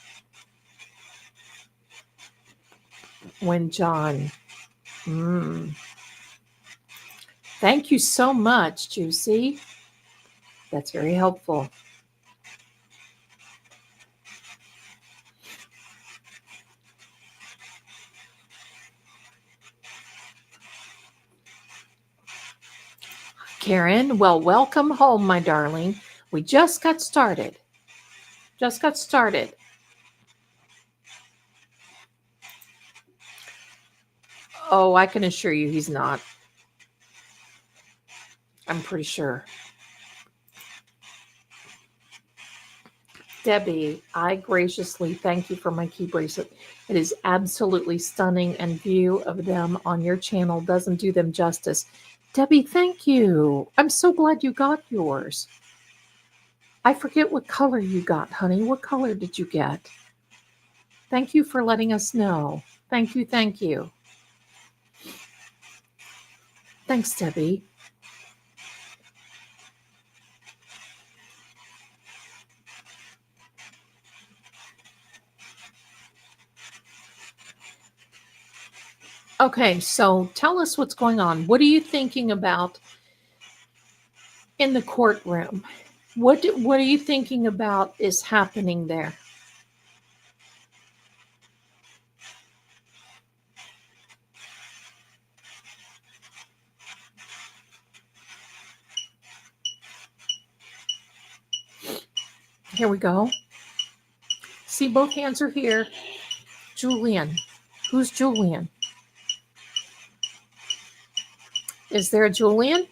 when John. Thank you so much, Juicy. That's very helpful. Karen, well, welcome home, my darling. We just got started. Oh, I can assure you he's not. I'm pretty sure. Debbie, I graciously thank you for my key bracelet. It is absolutely stunning, and view of them on your channel doesn't do them justice. Debbie, thank you. I'm so glad you got yours. I forget what color you got, honey. What color did you get? Thank you for letting us know. Thank you. Thanks, Debbie. Okay, so tell us what's going on. What are you thinking about in the courtroom? What are you thinking about is happening there? Here we go. See, both hands are here. Julian. Who's Julian? Is there a Julian?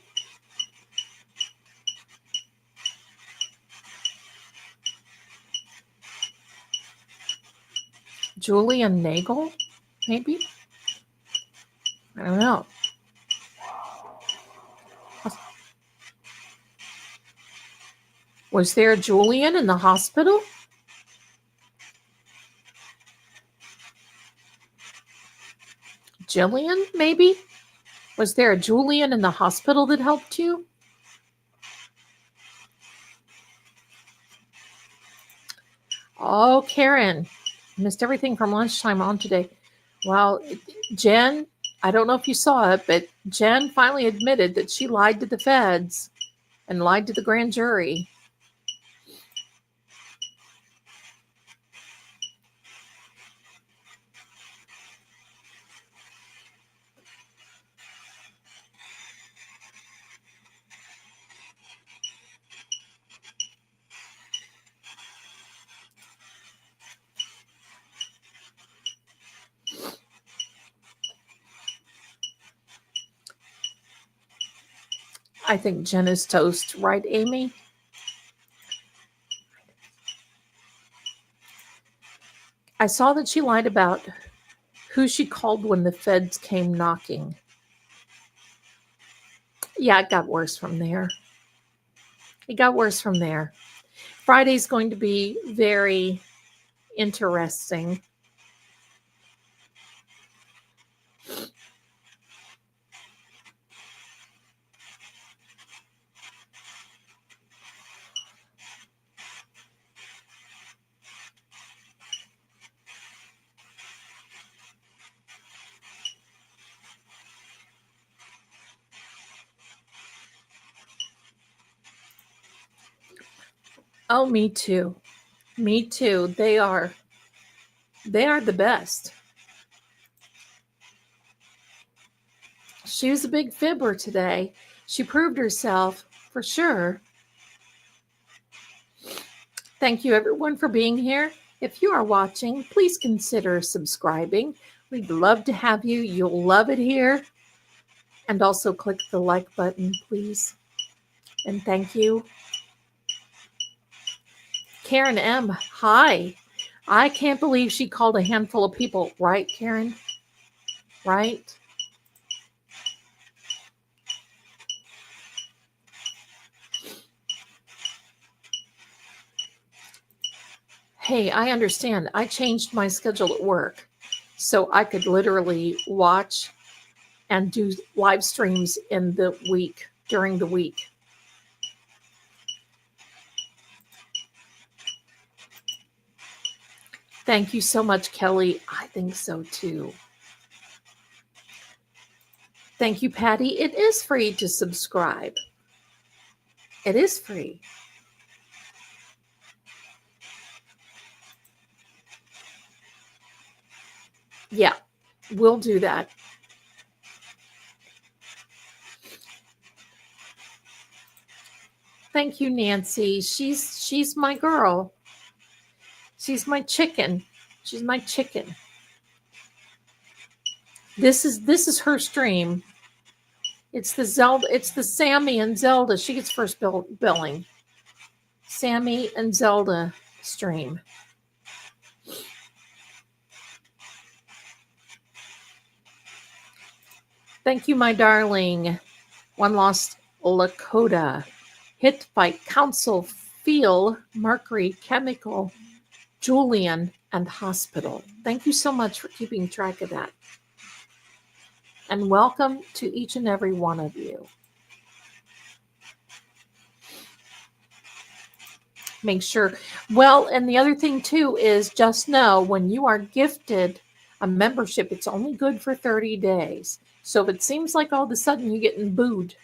Julian Nagel, maybe? I don't know. Was there a Julian in the hospital? Jillian, maybe? Was there a Julian in the hospital that helped you? Oh, Karen, missed everything from lunchtime on today. Well, Jen, I don't know if you saw it, but Jen finally admitted that she lied to the feds and lied to the grand jury. I think Jen is toast, right, Amy? I saw that she lied about who she called when the feds came knocking. Yeah, it got worse from there. Friday's going to be very interesting. Oh, me too. Me too. They are the best. She was a big fibber today. She proved herself for sure. Thank you everyone for being here. If you are watching, please consider subscribing. We'd love to have you. You'll love it here. And also click the like button, please. And thank you. Karen M., hi. I can't believe she called a handful of people. Right, Karen? Right? Hey, I understand. I changed my schedule at work so I could literally watch and do live streams in the week, during the week. Thank you so much, Kelly. I think so too. Thank you, Patty. It is free to subscribe. It is free. Yeah, we'll do that. Thank you, Nancy. She's my girl. She's my chicken. She's my chicken. This is her stream. It's the Zelda. It's the Sammy and Zelda. She gets first billing. Sammy and Zelda stream. Thank you, my darling. One Lost Lakota. Hit Fight Council. Feel Mercury Chemical. Julian and Hospital. Thank you so much for keeping track of that. And welcome to each and every one of you. Make sure, well, and the other thing too is just know when you are gifted a membership, it's only good for 30 days. So if it seems like all of a sudden you're getting booed.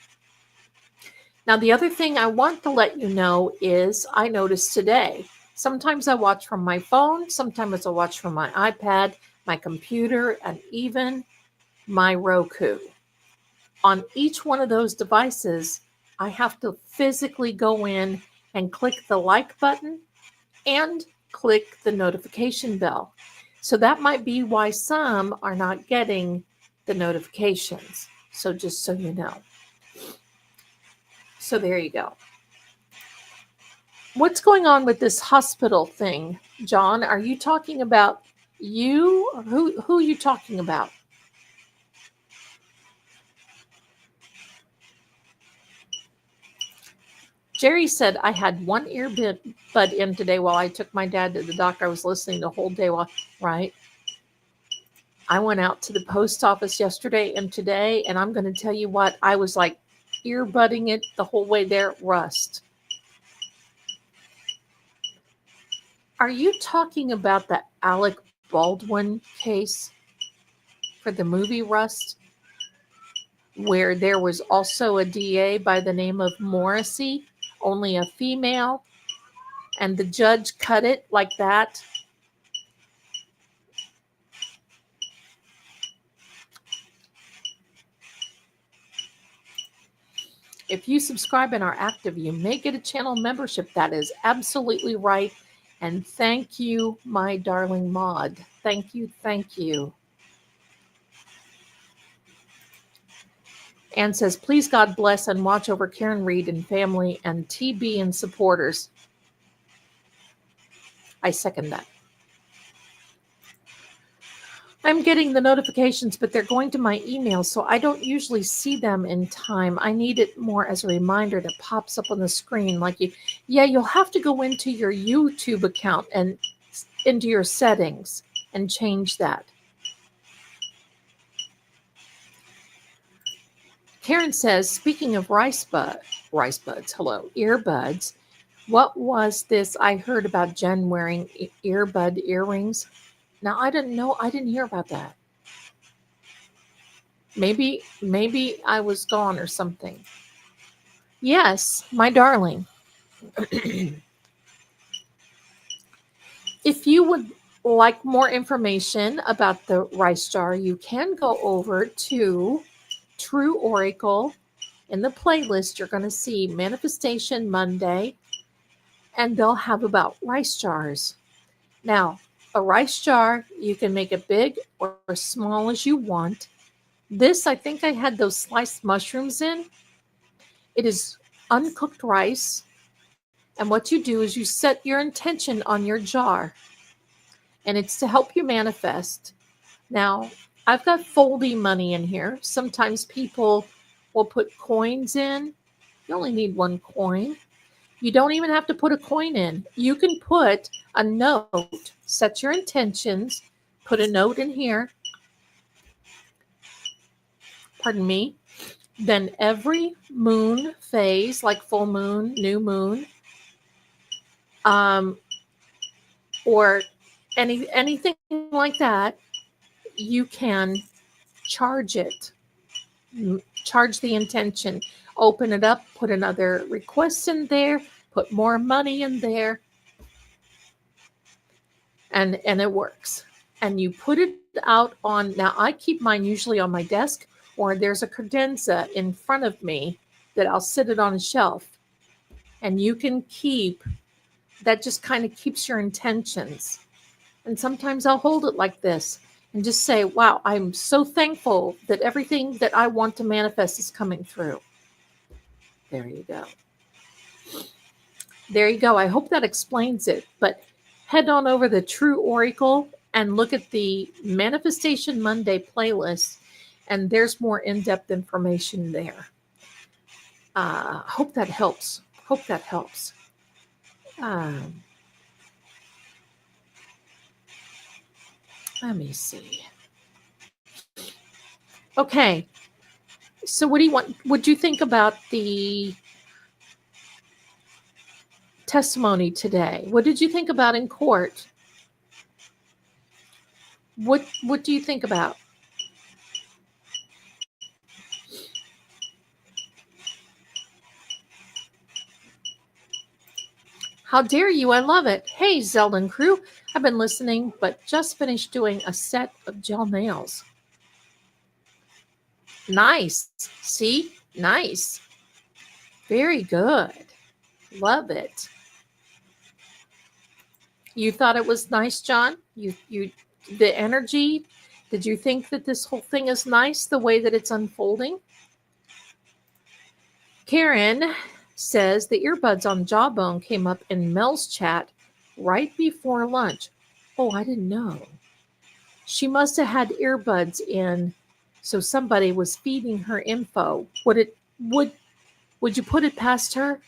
Now, the other thing I want to let you know is I noticed today, sometimes I watch from my phone, sometimes I watch from my iPad, my computer, and even my Roku. On each one of those devices, I have to physically go in and click the like button and click the notification bell. So that might be why some are not getting the notifications. So just so you know. So there you go. What's going on with this hospital thing, John? Are you talking about you? Or who are you talking about? Jerry said I had one earbud in today while I took my dad to the doctor. I was listening the whole day while, right? I went out to the post office yesterday and today, and I'm going to tell you what, I was like earbudding it the whole way there, Rust. Are you talking about the Alec Baldwin case for the movie Rust, where there was also a DA by the name of Morrissey, only a female, and the judge cut it like that? If you subscribe and are active, you may get a channel membership. That is absolutely right. And thank you, my darling Maud. Thank you, thank you. Anne says, please God bless and watch over Karen Reed and family and TB and supporters. I second that. I'm getting the notifications, but they're going to my email, so I don't usually see them in time. I need it more as a reminder that pops up on the screen. Like you'll have to go into your YouTube account and into your settings and change that. Karen says, speaking of earbuds, what was this I heard about Jen wearing earbud earrings? Now, I didn't know. I didn't hear about that. Maybe I was gone or something. Yes, my darling. If you would like more information about the rice jar, you can go over to True Oracle. In the playlist, you're going to see Manifestation Monday, and they'll have about rice jars. Now, a rice jar, you can make it big or small as you want. This, I think I had those sliced mushrooms in. It is uncooked rice. And what you do is you set your intention on your jar, and it's to help you manifest. Now, I've got foldy money in here. Sometimes people will put coins in. You only need one coin. You don't even have to put a coin in. You can put a note, set your intentions, put a note in here. Pardon me. Then every moon phase, like full moon, new moon, or anything like that, you can charge it. Charge the intention. Open it up, put another request in there, put more money in there, and it works. And you put it out on, now I keep mine usually on my desk, or there's a credenza in front of me that I'll sit it on a shelf. And you can keep, that just kind of keeps your intentions. And sometimes I'll hold it like this and just say, wow, I'm so thankful that everything that I want to manifest is coming through. There you go. There you go. I hope that explains it. But head on over to True Oracle and look at the Manifestation Monday playlist, and there's more in-depth information there. Hope that helps. Hope that helps. Let me see. Okay. So what do you want? What do you think about the testimony today? What did you think about in court? What do you think about? How dare you? I love it. Hey, Zelda crew. I've been listening, but just finished doing a set of gel nails. Nice. See? Nice. Very good. Love it. You thought it was nice, John? You the energy? Did you think that this whole thing is nice the way that it's unfolding? Karen says the earbuds on Jawbone came up in Mel's chat right before lunch. Oh, I didn't know. She must have had earbuds in, so somebody was feeding her info. Would you put it past her?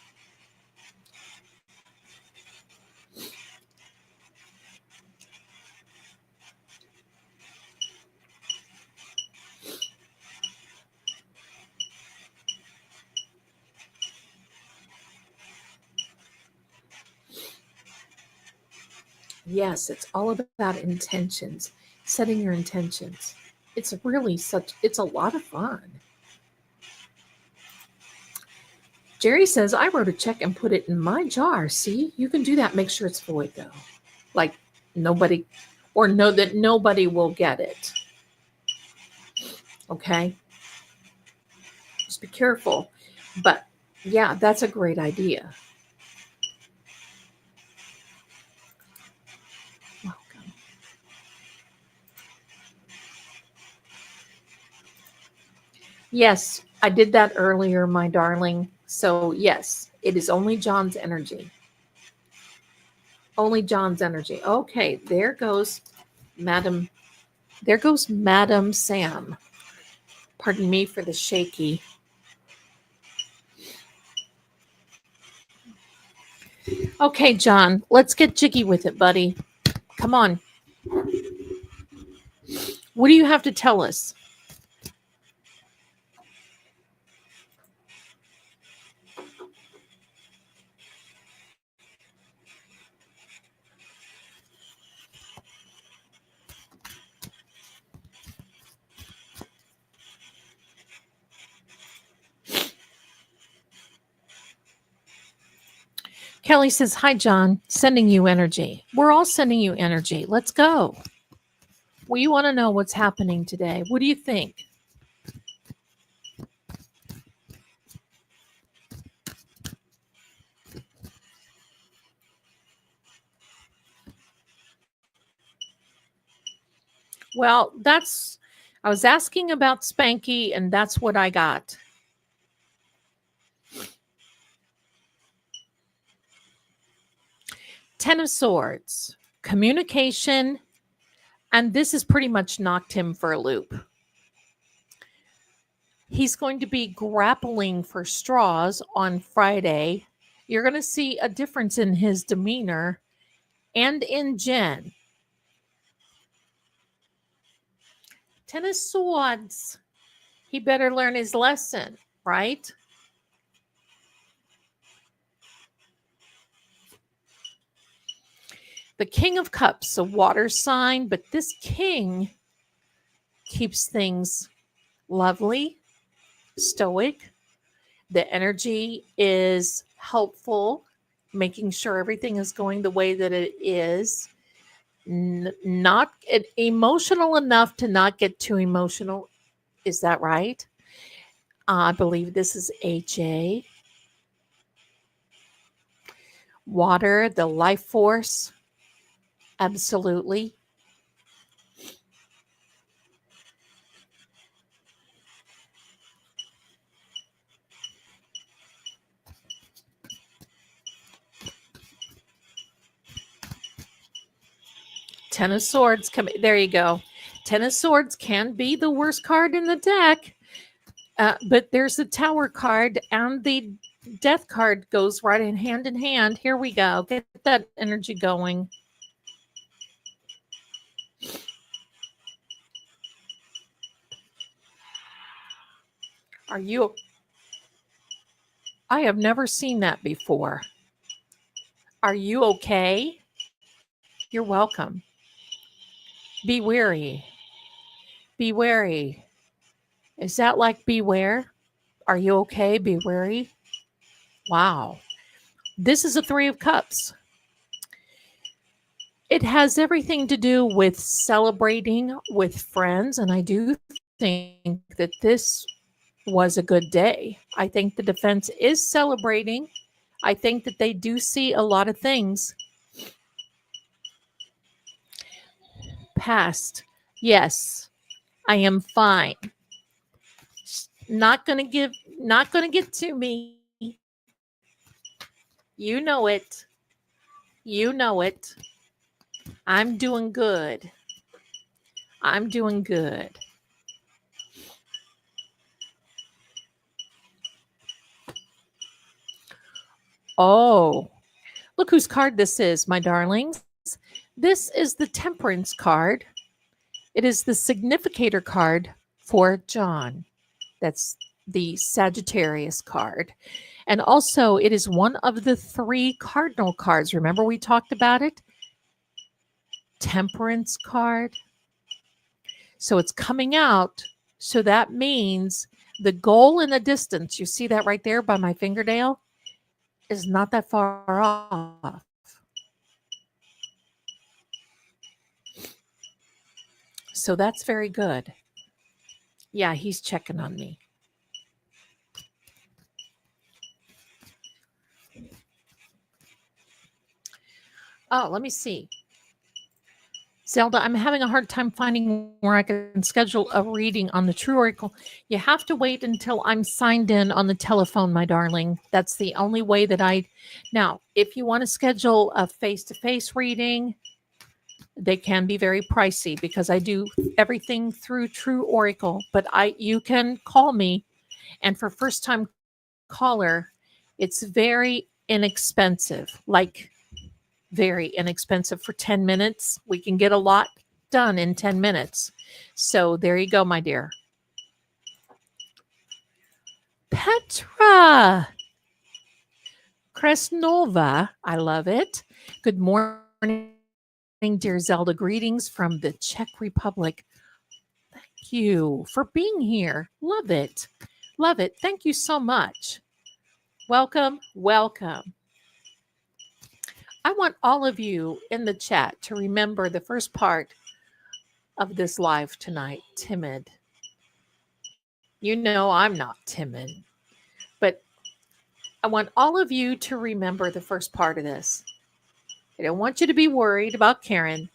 Yes, it's all about intentions, setting your intentions. It's a lot of fun. Jerry says, I wrote a check and put it in my jar. See, you can do that. Make sure it's void though. Like nobody, or know that nobody will get it. Okay. Just be careful. But yeah, that's a great idea. Welcome. Yes, I did that earlier, my darling. So, yes, it is only John's energy. Only John's energy. Okay, there goes Madam. There goes Madam Sam. Pardon me for the shaky. Okay, John, let's get jiggy with it, buddy. Come on. What do you have to tell us? Kelly says, Hi, John, sending you energy. We're all sending you energy. Let's go. We want to know what's happening today. What do you think? Well, I was asking about Spanky, and that's what I got. Ten of Swords, communication, and this has pretty much knocked him for a loop. He's going to be grappling for straws on Friday. You're going to see a difference in his demeanor and in Jen. Ten of Swords. He better learn his lesson, right? The King of Cups, a water sign, but this king keeps things lovely, stoic. The energy is helpful, making sure everything is going the way that it is. Not emotional enough to not get too emotional. Is that right? I believe this is AJ. Water, the life force. Absolutely. Ten of Swords. There you go. Ten of Swords can be the worst card in the deck. But there's the Tower card and the Death card goes right in hand. Here we go. Get that energy going. Are you? I have never seen that before. Are you okay? You're welcome. Be wary. Be wary. Is that like beware? Are you okay? Be wary. Wow. This is a Three of Cups. It has everything to do with celebrating with friends. And I do think that this was a good day. I think the defense is celebrating. I think that they do see a lot of things past. Yes, I am fine. Not going to get to me. You know it. You know it. I'm doing good. I'm doing good. Oh, look whose card this is, my darlings. This is the Temperance card. It is the significator card for John. That's the Sagittarius card. And also, it is one of the three cardinal cards. Remember, we talked about it? Temperance card. So it's coming out. So that means the goal in the distance, you see that right there by my fingernail, is not that far off. So that's very good. Yeah, he's checking on me. Oh, let me see. Zelda, I'm having a hard time finding where I can schedule a reading on the True Oracle. You have to wait until I'm signed in on the telephone, my darling. That's the only way that I. Now, if you want to schedule a face to face reading, they can be very pricey because I do everything through True Oracle. But you can call me, and for first time caller, it's very inexpensive. Like very inexpensive for 10 minutes. We can get a lot done in 10 minutes. So there you go, my dear. Petra Kresnova. I love it. Good morning, dear Zelda. Greetings from the Czech Republic. Thank you for being here. Love it. Love it. Thank you so much. Welcome. Welcome. I want all of you in the chat to remember the first part of this live tonight, timid. You know I'm not timid, but I want all of you to remember the first part of this. I don't want you to be worried about Karen.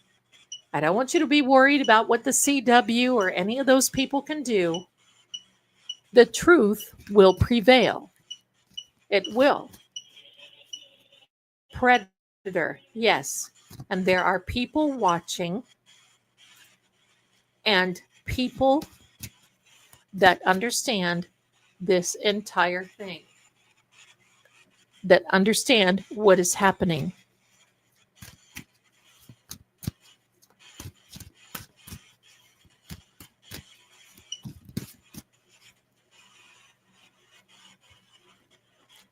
I don't want you to be worried about what the CW or any of those people can do. The truth will prevail. It will. Predator, yes. And there are people watching and people that understand this entire thing, that understand what is happening.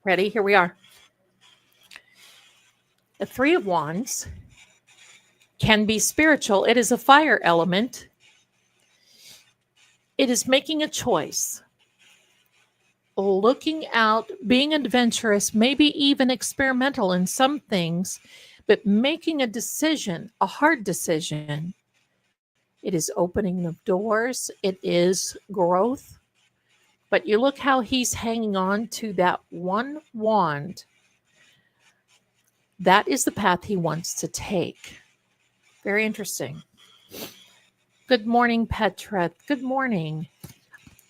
Ready? Here we are. The Three of Wands can be spiritual. It is a fire element. It is making a choice, looking out, being adventurous, maybe even experimental in some things, but making a decision, a hard decision. It is opening of doors. It is growth. But you look how he's hanging on to that one wand. That is the path he wants to take. Very interesting. Good morning, Petra. Good morning.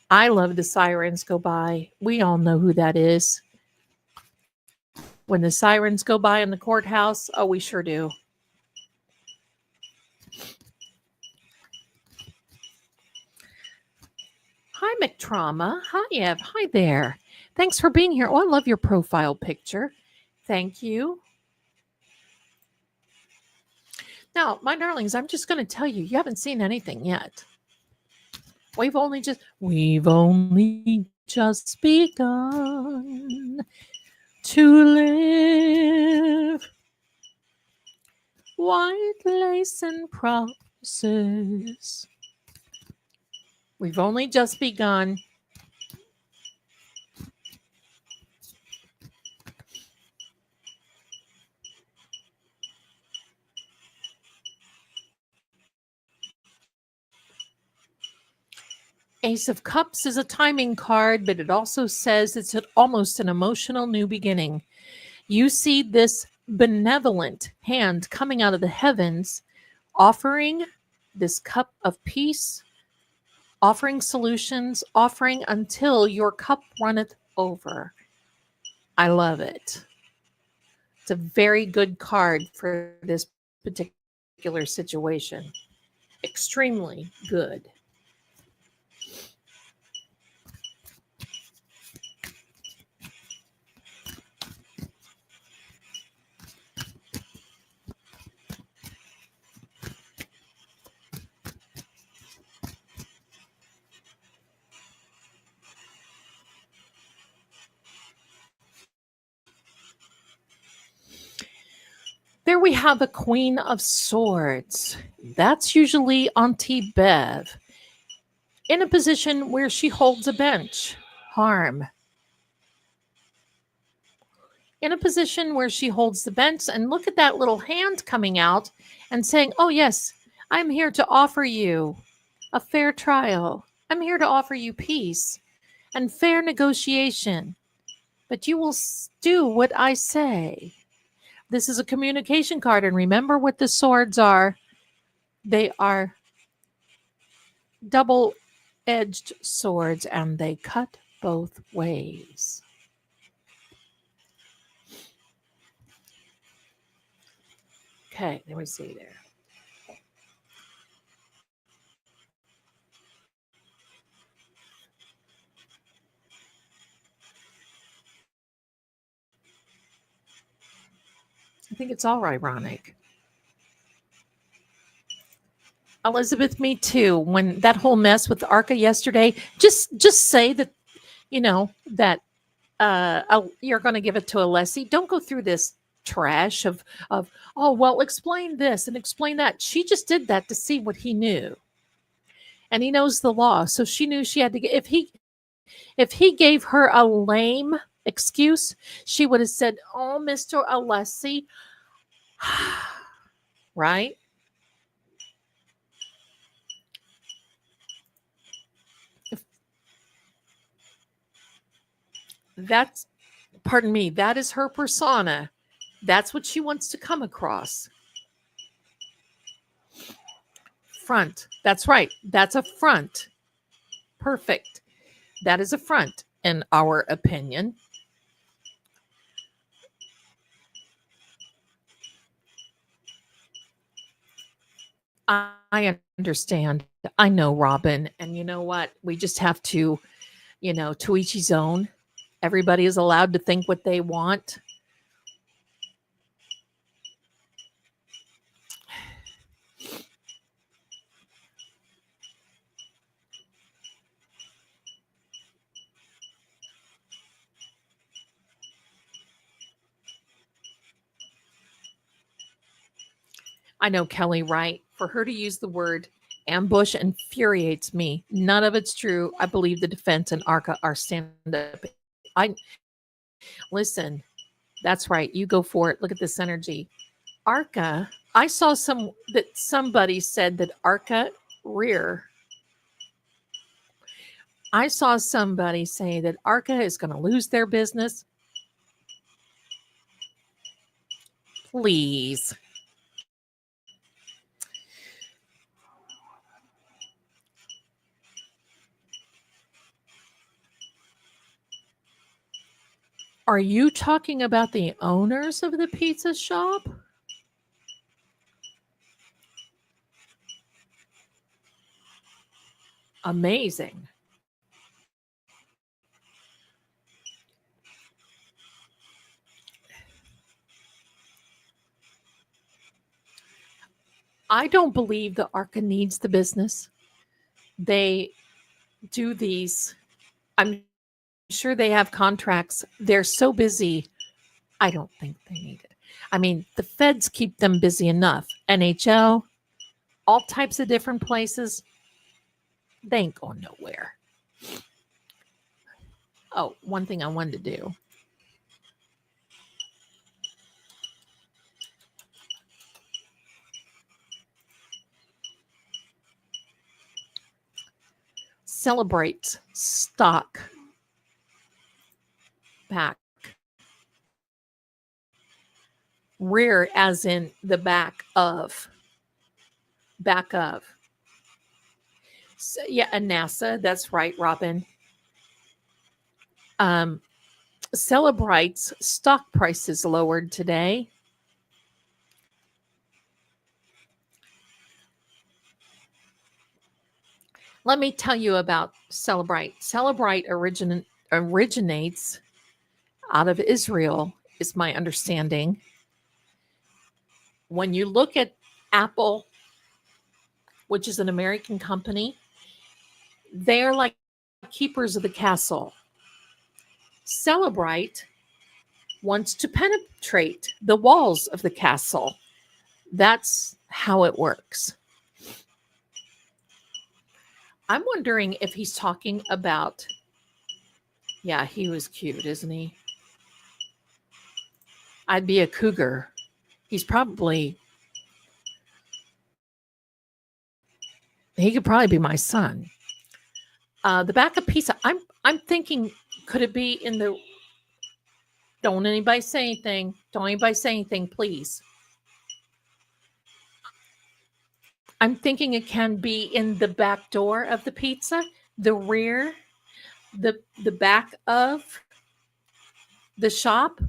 I love the sirens go by. We all know who that is. When the sirens go by in the courthouse, oh, we sure do. Hi, McTrauma. Hi, Ev. Hi there. Thanks for being here. Oh, I love your profile picture. Thank you. Now, my darlings, I'm just going to tell you, you haven't seen anything yet. We've only just begun to live. White lace and promises. We've only just begun. Ace of Cups is a timing card, but it also says it's almost an emotional new beginning. You see this benevolent hand coming out of the heavens, offering this cup of peace, offering solutions, offering until your cup runneth over. I love it. It's a very good card for this particular situation. Extremely good. There we have a Queen of Swords. That's usually Auntie Bev in a position where she holds a bench. Harm. In a position where she holds the bench, and look at that little hand coming out and saying, oh, yes, I'm here to offer you a fair trial. I'm here to offer you peace and fair negotiation, but you will do what I say. This is a communication card, and remember what the swords are. They are double-edged swords, and they cut both ways. Okay, let me see there. I think it's all ironic. Elizabeth, me too. When that whole mess with Arca yesterday, just say that, that you're going to give it to Alessi. Don't go through this trash of oh well, explain this and explain that. She just did that to see what he knew, and he knows the law, so she knew she had to get. If he gave her a lame excuse, she would have said, "Oh, Mr. Alessi," right? That's, pardon me, that is her persona. That's what she wants to come across. Front. That's right. That's a front. Perfect. That is a front, in our opinion. I understand. I know, Robin. And you know what? We just have to, to each his own. Everybody is allowed to think what they want. I know, Kelly, right? For her to use the word ambush infuriates me. None of it's true. I believe the defense and ARCA are stand up. I listen. That's right. You go for it. Look at this energy. ARCA. I saw somebody said that ARCA rear. I saw somebody say that ARCA is going to lose their business. Please. Are you talking about the owners of the pizza shop? Amazing. I don't believe the ARCA needs the business. They do these. I'm sure they have contracts. They're so busy. I don't think they need it. I mean, the feds keep them busy enough. NHL, all types of different places, they ain't going nowhere. Oh, one thing I wanted to do. Celebrate stock back. Rear as in the back of. Back of. So, yeah, and NASA, that's right, Robin. Celebrate's stock prices lowered today. Let me tell you about Celebrate. Celebrate originates out of Israel, is my understanding. When you look at Apple, which is an American company, they're like keepers of the castle. Celebrate wants to penetrate the walls of the castle. That's how it works. I'm wondering if he's talking about, yeah, he was cute, isn't he? I'd be a cougar. He's probably, he could probably be my son. The back of pizza. I'm thinking, could it be in the? Don't anybody say anything. Don't anybody say anything, please. I'm thinking it can be in the back door of the pizza, the rear, the back of the shop.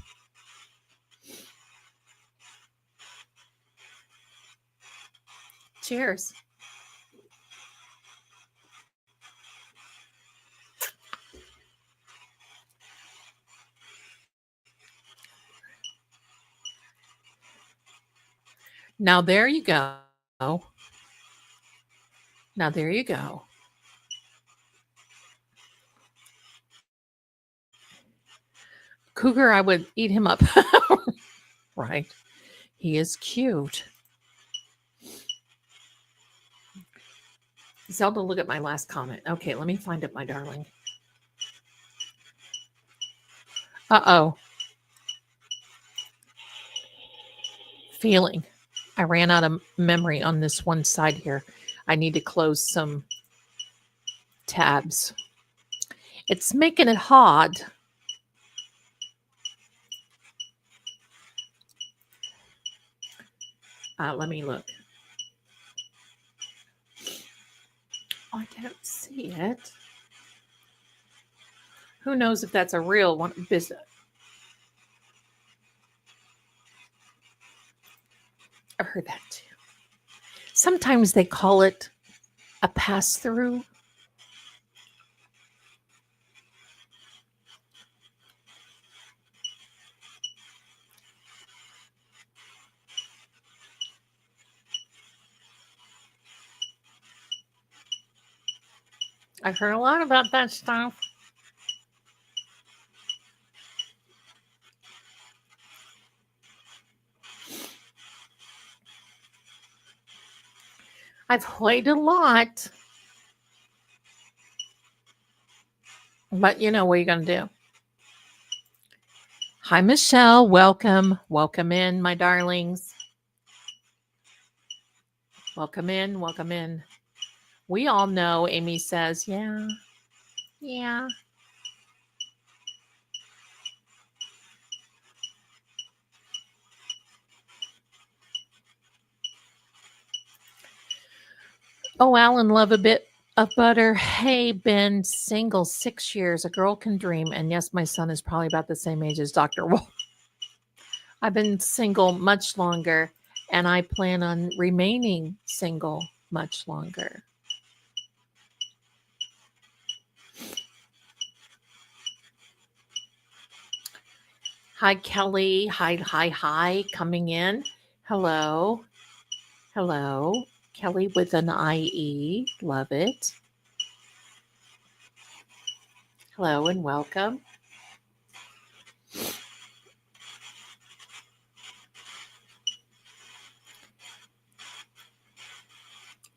Cheers. Now there you go. Now there you go. Cougar, I would eat him up. Right. He is cute. Zelda, look at my last comment. Okay, let me find it, my darling. Uh-oh. Feeling. I ran out of memory on this one side here. I need to close some tabs. It's making it hard. Let me look. I don't see it. Who knows if that's a real one business? I've heard that too. Sometimes they call it a pass-through. I've heard a lot about that stuff. I've played a lot. But you know what you're going to do. Hi, Michelle. Welcome. Welcome in, my darlings. Welcome in. Welcome in. We all know, Amy says, yeah. Yeah. Oh, Alan, love a bit of butter. Hey, been single 6 years. A girl can dream. And yes, my son is probably about the same age as Dr. Wolf. I've been single much longer, and I plan on remaining single much longer. Hi, Kelly. Hi, coming in. Hello. Hello. Kelly with an IE. Love it. Hello and welcome.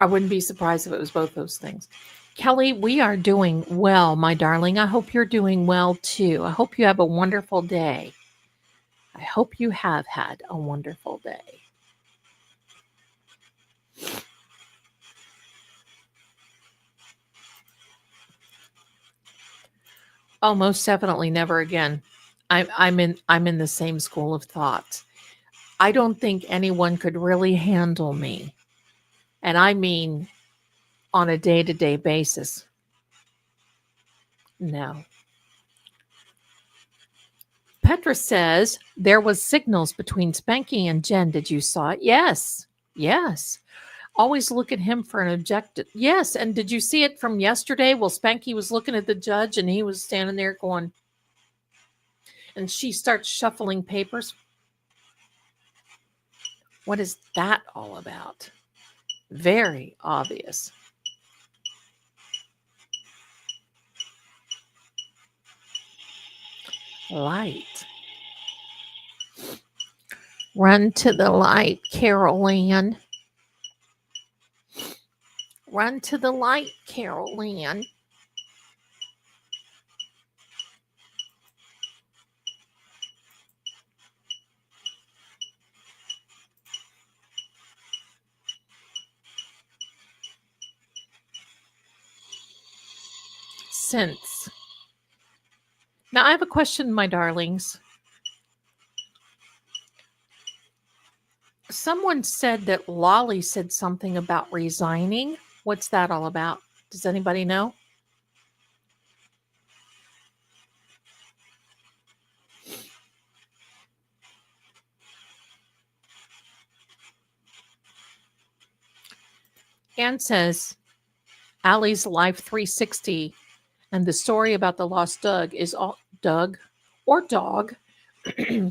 I wouldn't be surprised if it was both those things. Kelly, we are doing well, my darling. I hope you're doing well too. I hope you have a wonderful day. I hope you have had a wonderful day. Oh, most definitely never again. I'm in the same school of thought. I don't think anyone could really handle me. And I mean on a day-to-day basis. No. Petra says there was signals between Spanky and Jen. Did you saw it? Yes. Yes. Always look at him for an objective. Yes. And did you see it from yesterday? Well, Spanky was looking at the judge and he was standing there going, and she starts shuffling papers. What is that all about? Very obvious. Light. Run to the light, Carol Ann. Run to the light, Carol Ann. Since. Now, I have a question, my darlings. Someone said that Lolly said something about resigning. What's that all about? Does anybody know? Anne says Allie's Life 360 and the story about the lost Doug is all Doug or dog,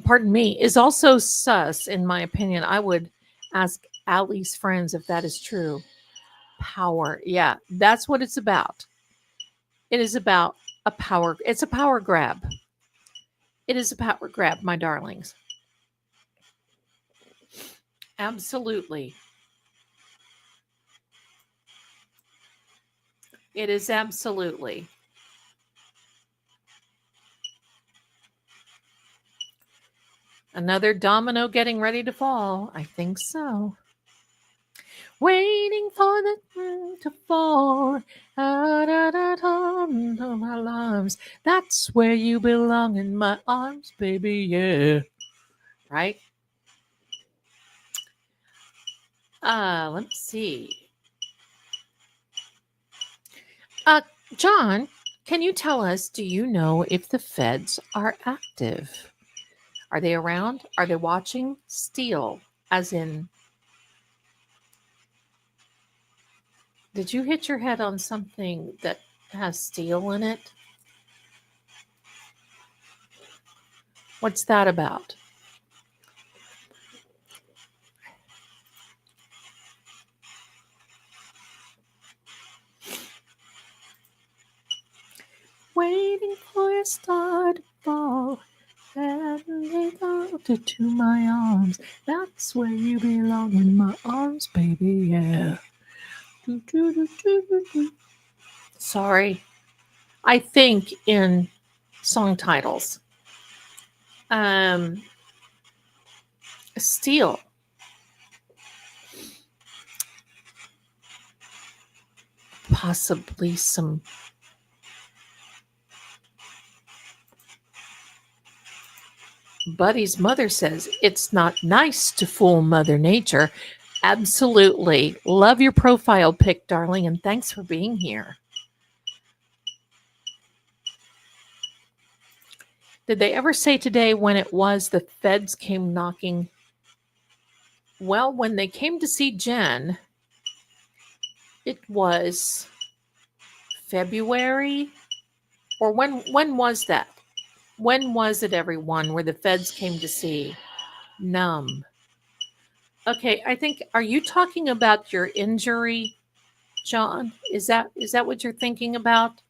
pardon me, is also sus, in my opinion. I would ask Allie's friends if that is true. Power. Yeah, that's what it's about. It is about a power. It's a power grab. It is a power grab, my darlings. Absolutely. It is absolutely. Another domino getting ready to fall. I think so. Waiting for the to fall out of my arms. That's where you belong, in my arms, baby. Yeah. Right? Let me see. John, can you tell us, do you know if the feds are active? Are they around? Are they watching? Steal, as in, did you hit your head on something that has steel in it? What's that about? Waiting for a star to fall. And they go to my arms. That's where you belong, in my arms, baby. Yeah. Do, do, do, do, do, do. Sorry. I think in song titles. Steel. Possibly some. Buddy's mother says it's not nice to fool Mother Nature. Absolutely. Love your profile pic, darling, and thanks for being here. Did they ever say today when it was the feds came knocking? Well, when they came to see Jen, it was February, or when was that? When was it, everyone, where the feds came to see Numb? Okay, I think, are you talking about your injury, John? Is that what you're thinking about?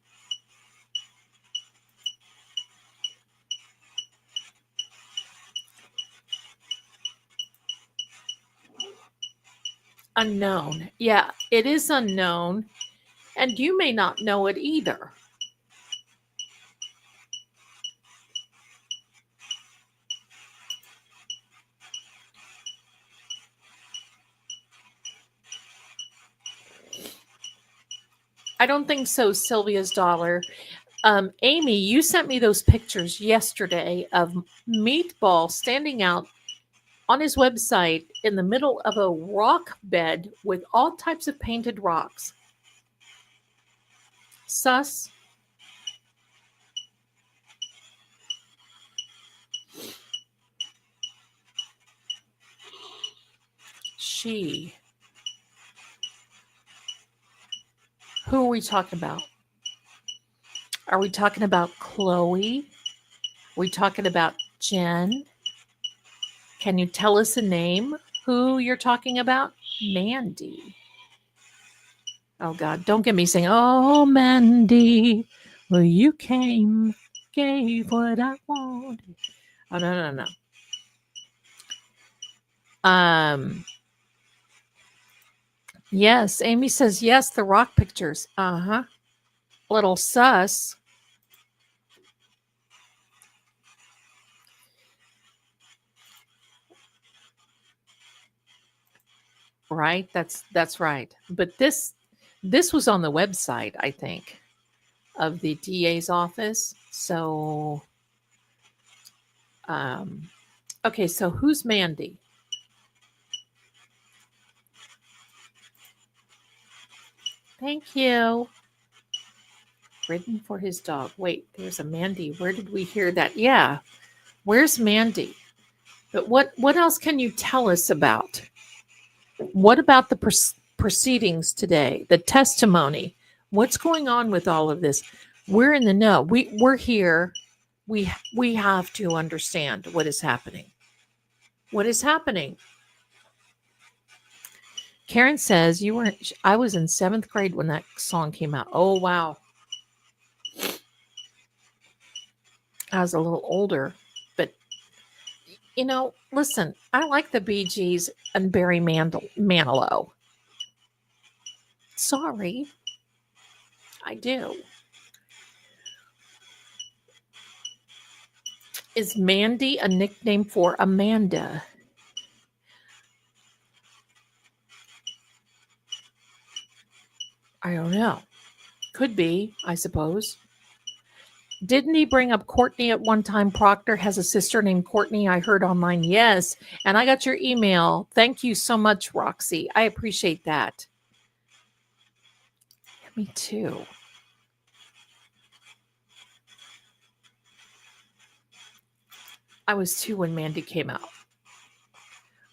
Unknown. Yeah, it is unknown. And you may not know it either. I don't think so, Sylvia's dollar. Amy, you sent me those pictures yesterday of Meatball standing out on his website in the middle of a rock bed with all types of painted rocks. Sus. She. Who are we talking about? Are we talking about Chloe? Are we talking about Jen? Can you tell us a name? Who you're talking about? Mandy. Oh God, don't get me saying, oh Mandy, well you came, gave what I wanted. Oh no. Yes, Amy says yes, the rock pictures. Uh-huh. Little sus. Right? That's right. But this was on the website, I think, of the DA's office. So okay, so who's Mandy? Thank you. Ridden for his dog. Wait, there's a Mandy. Where did we hear that? Yeah. Where's Mandy? But what else can you tell us about? What about the proceedings today? The testimony? What's going on with all of this? We're in the know. We're here. We have to understand what is happening. What is happening? Karen says you were. I was in 7th grade when that song came out. Oh wow. I was a little older, but listen, I like the Bee Gees and Barry Manilow. Sorry, I do. Is Mandy a nickname for Amanda? I don't know. Could be, I suppose. Didn't he bring up Courtney at one time? Proctor has a sister named Courtney. I heard online. Yes. And I got your email. Thank you so much, Roxy. I appreciate that. Me too. I was 2 when Mandy came out.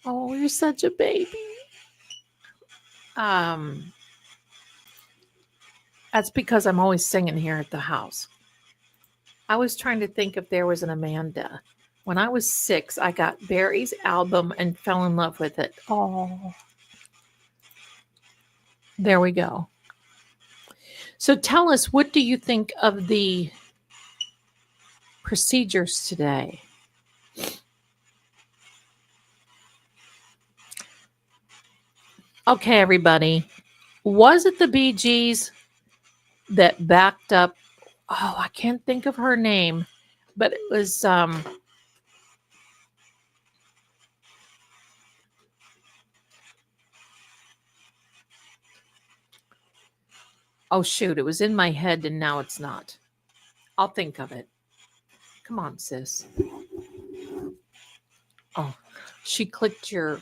Oh, you're such a baby. That's because I'm always singing here at the house. I was trying to think if there was an Amanda. When I was 6, I got Barry's album and fell in love with it. Oh, there we go. So tell us, what do you think of the procedures today? Okay, everybody. Was it the Bee Gees that backed up? Oh, I can't think of her name, but it was oh shoot, it was in my head and now it's not. I'll think of it. Come on, sis. Oh, she clicked your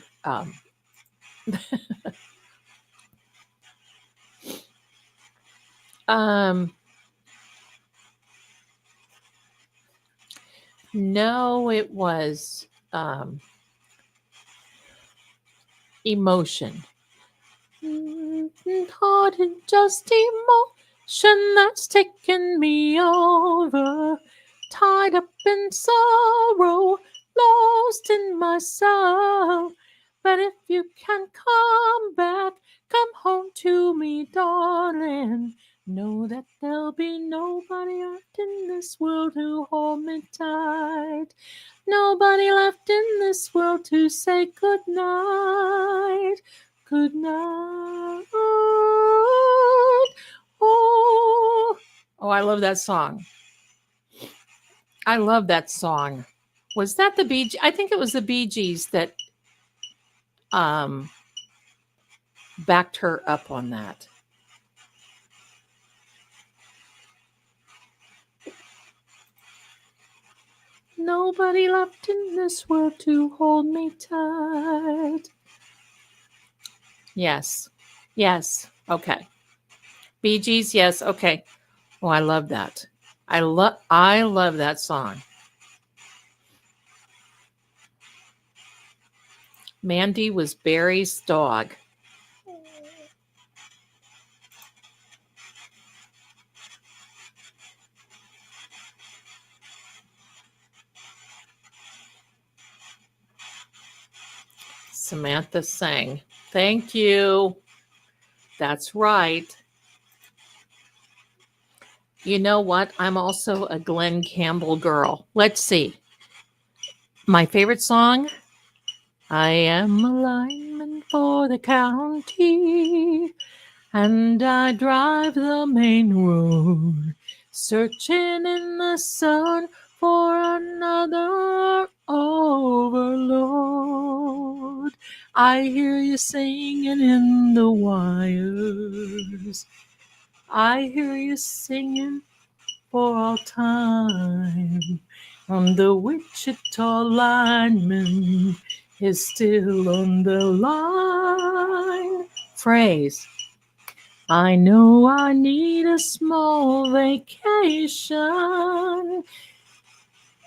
no, it was emotion. Heart and just emotion that's taken me over. Tied up in sorrow, lost in myself. But if you can come back, come home to me, darling. Know that there'll be nobody left in this world to hold me tight. Nobody left in this world to say goodnight. Good night. Oh, I love that song. I love that song. Was that the Bee Gees? I think it was the Bee Gees that um, backed her up on that. Nobody left in this world to hold me tight. Yes. Yes. Okay. Bee Gees, yes. Okay. Oh, I love that. I love that song. Mandy was Barry's dog. Samantha sang. Thank you. That's right. You know what? I'm also a Glenn Campbell girl. Let's see. My favorite song, I am a lineman for the county, and I drive the main road, searching in the sun for another overload. I hear you singing in the wires. I hear you singing for all time. And the Wichita lineman is still on the line. Phrase. I know I need a small vacation.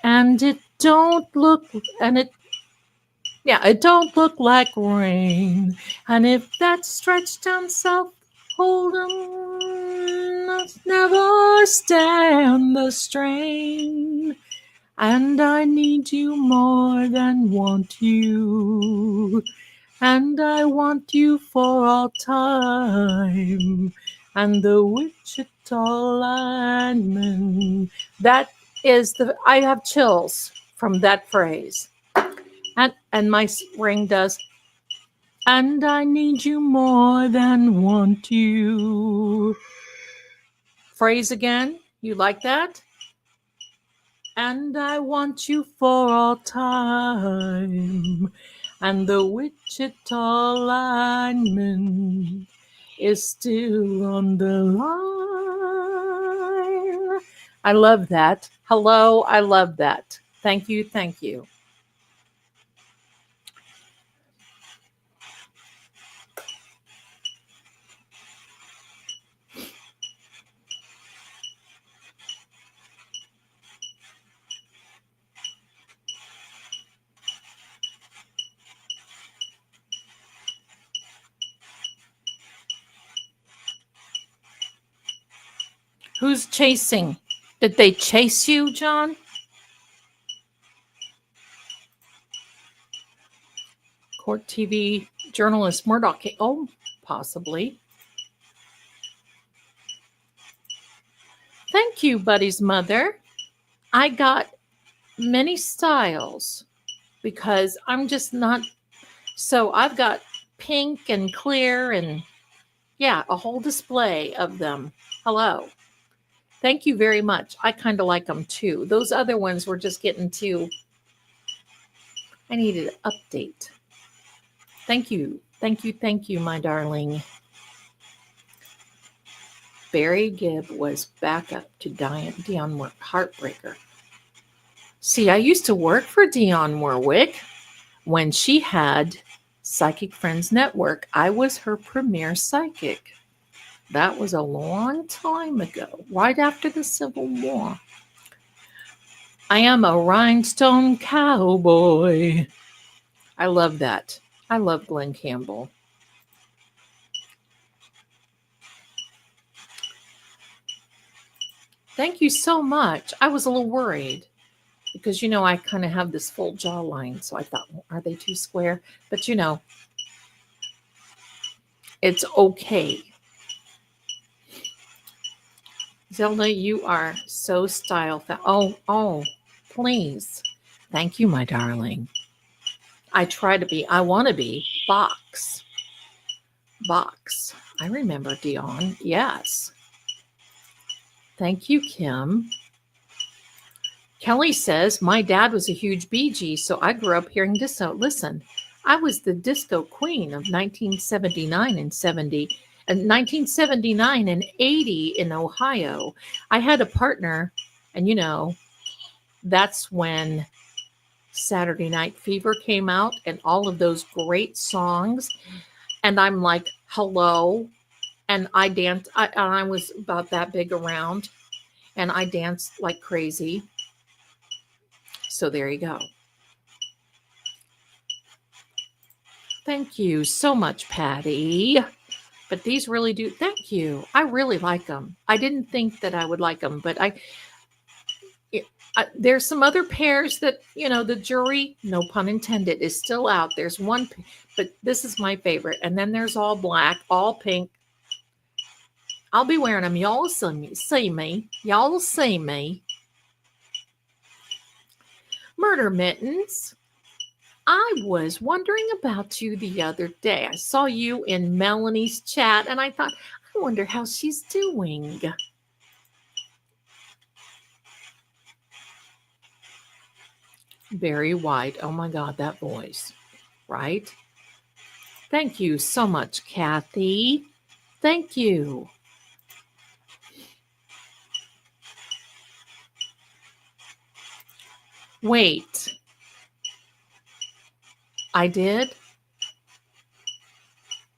And it don't look it don't look like rain. And if that stretch down south Hold'em must never stand the strain. And I need you more than want you. And I want you for all time. And the Wichita lineman. That is I have chills from that phrase. And my ring does. And I need you more than want you. Phrase again. You like that? And I want you for all time. And the Wichita lineman is still on the line. I love that. Hello, I love that. Thank you, thank you. Who's chasing? Did they chase you, John? Court TV journalist Murdoch. Oh, possibly. Thank you, Buddy's mother. I got many styles because I'm just not. So I've got pink and clear and a whole display of them. Hello. Thank you very much. I kind of like them too. Those other ones were just getting too. I needed an update. Thank you. Thank you. Thank you, my darling. Barry Gibb was backup to Dionne Warwick. Heartbreaker. See, I used to work for Dionne Warwick when she had Psychic Friends Network. I was her premier psychic. That was a long time ago, right after the Civil War. I am a rhinestone cowboy. I love that. I love Glenn Campbell. Thank you so much. I was a little worried because, I kind of have this full jawline. So I thought, are they too square? But, it's okay. Zelda, you are so style. Oh, please. Thank you, my darling. I want to be box. box. I remember Dion. Yes. Thank you, Kim. Kelly says, my dad was a huge Bee Gees, so I grew up hearing disco. Listen, I was the disco queen of 1979 and 1979 and 80 in Ohio. I had a partner, and that's when Saturday Night Fever came out and all of those great songs. And I'm like, hello. And I danced, I was about that big around, and I danced like crazy. So there you go. Thank you so much, Patty. But these really do. Thank you. I really like them. I didn't think that I would like them, but there's some other pairs that the jury, no pun intended, is still out. There's one, but this is my favorite. And then there's all black, all pink. I'll be wearing them. Y'all will see me. Y'all will see me. Murder Mittens. I was wondering about you the other day. I saw you in Melanie's chat, and I thought, I wonder how she's doing. Very white. Oh my God, that voice. Right? Thank you so much, Kathy. Thank you. Wait. I did?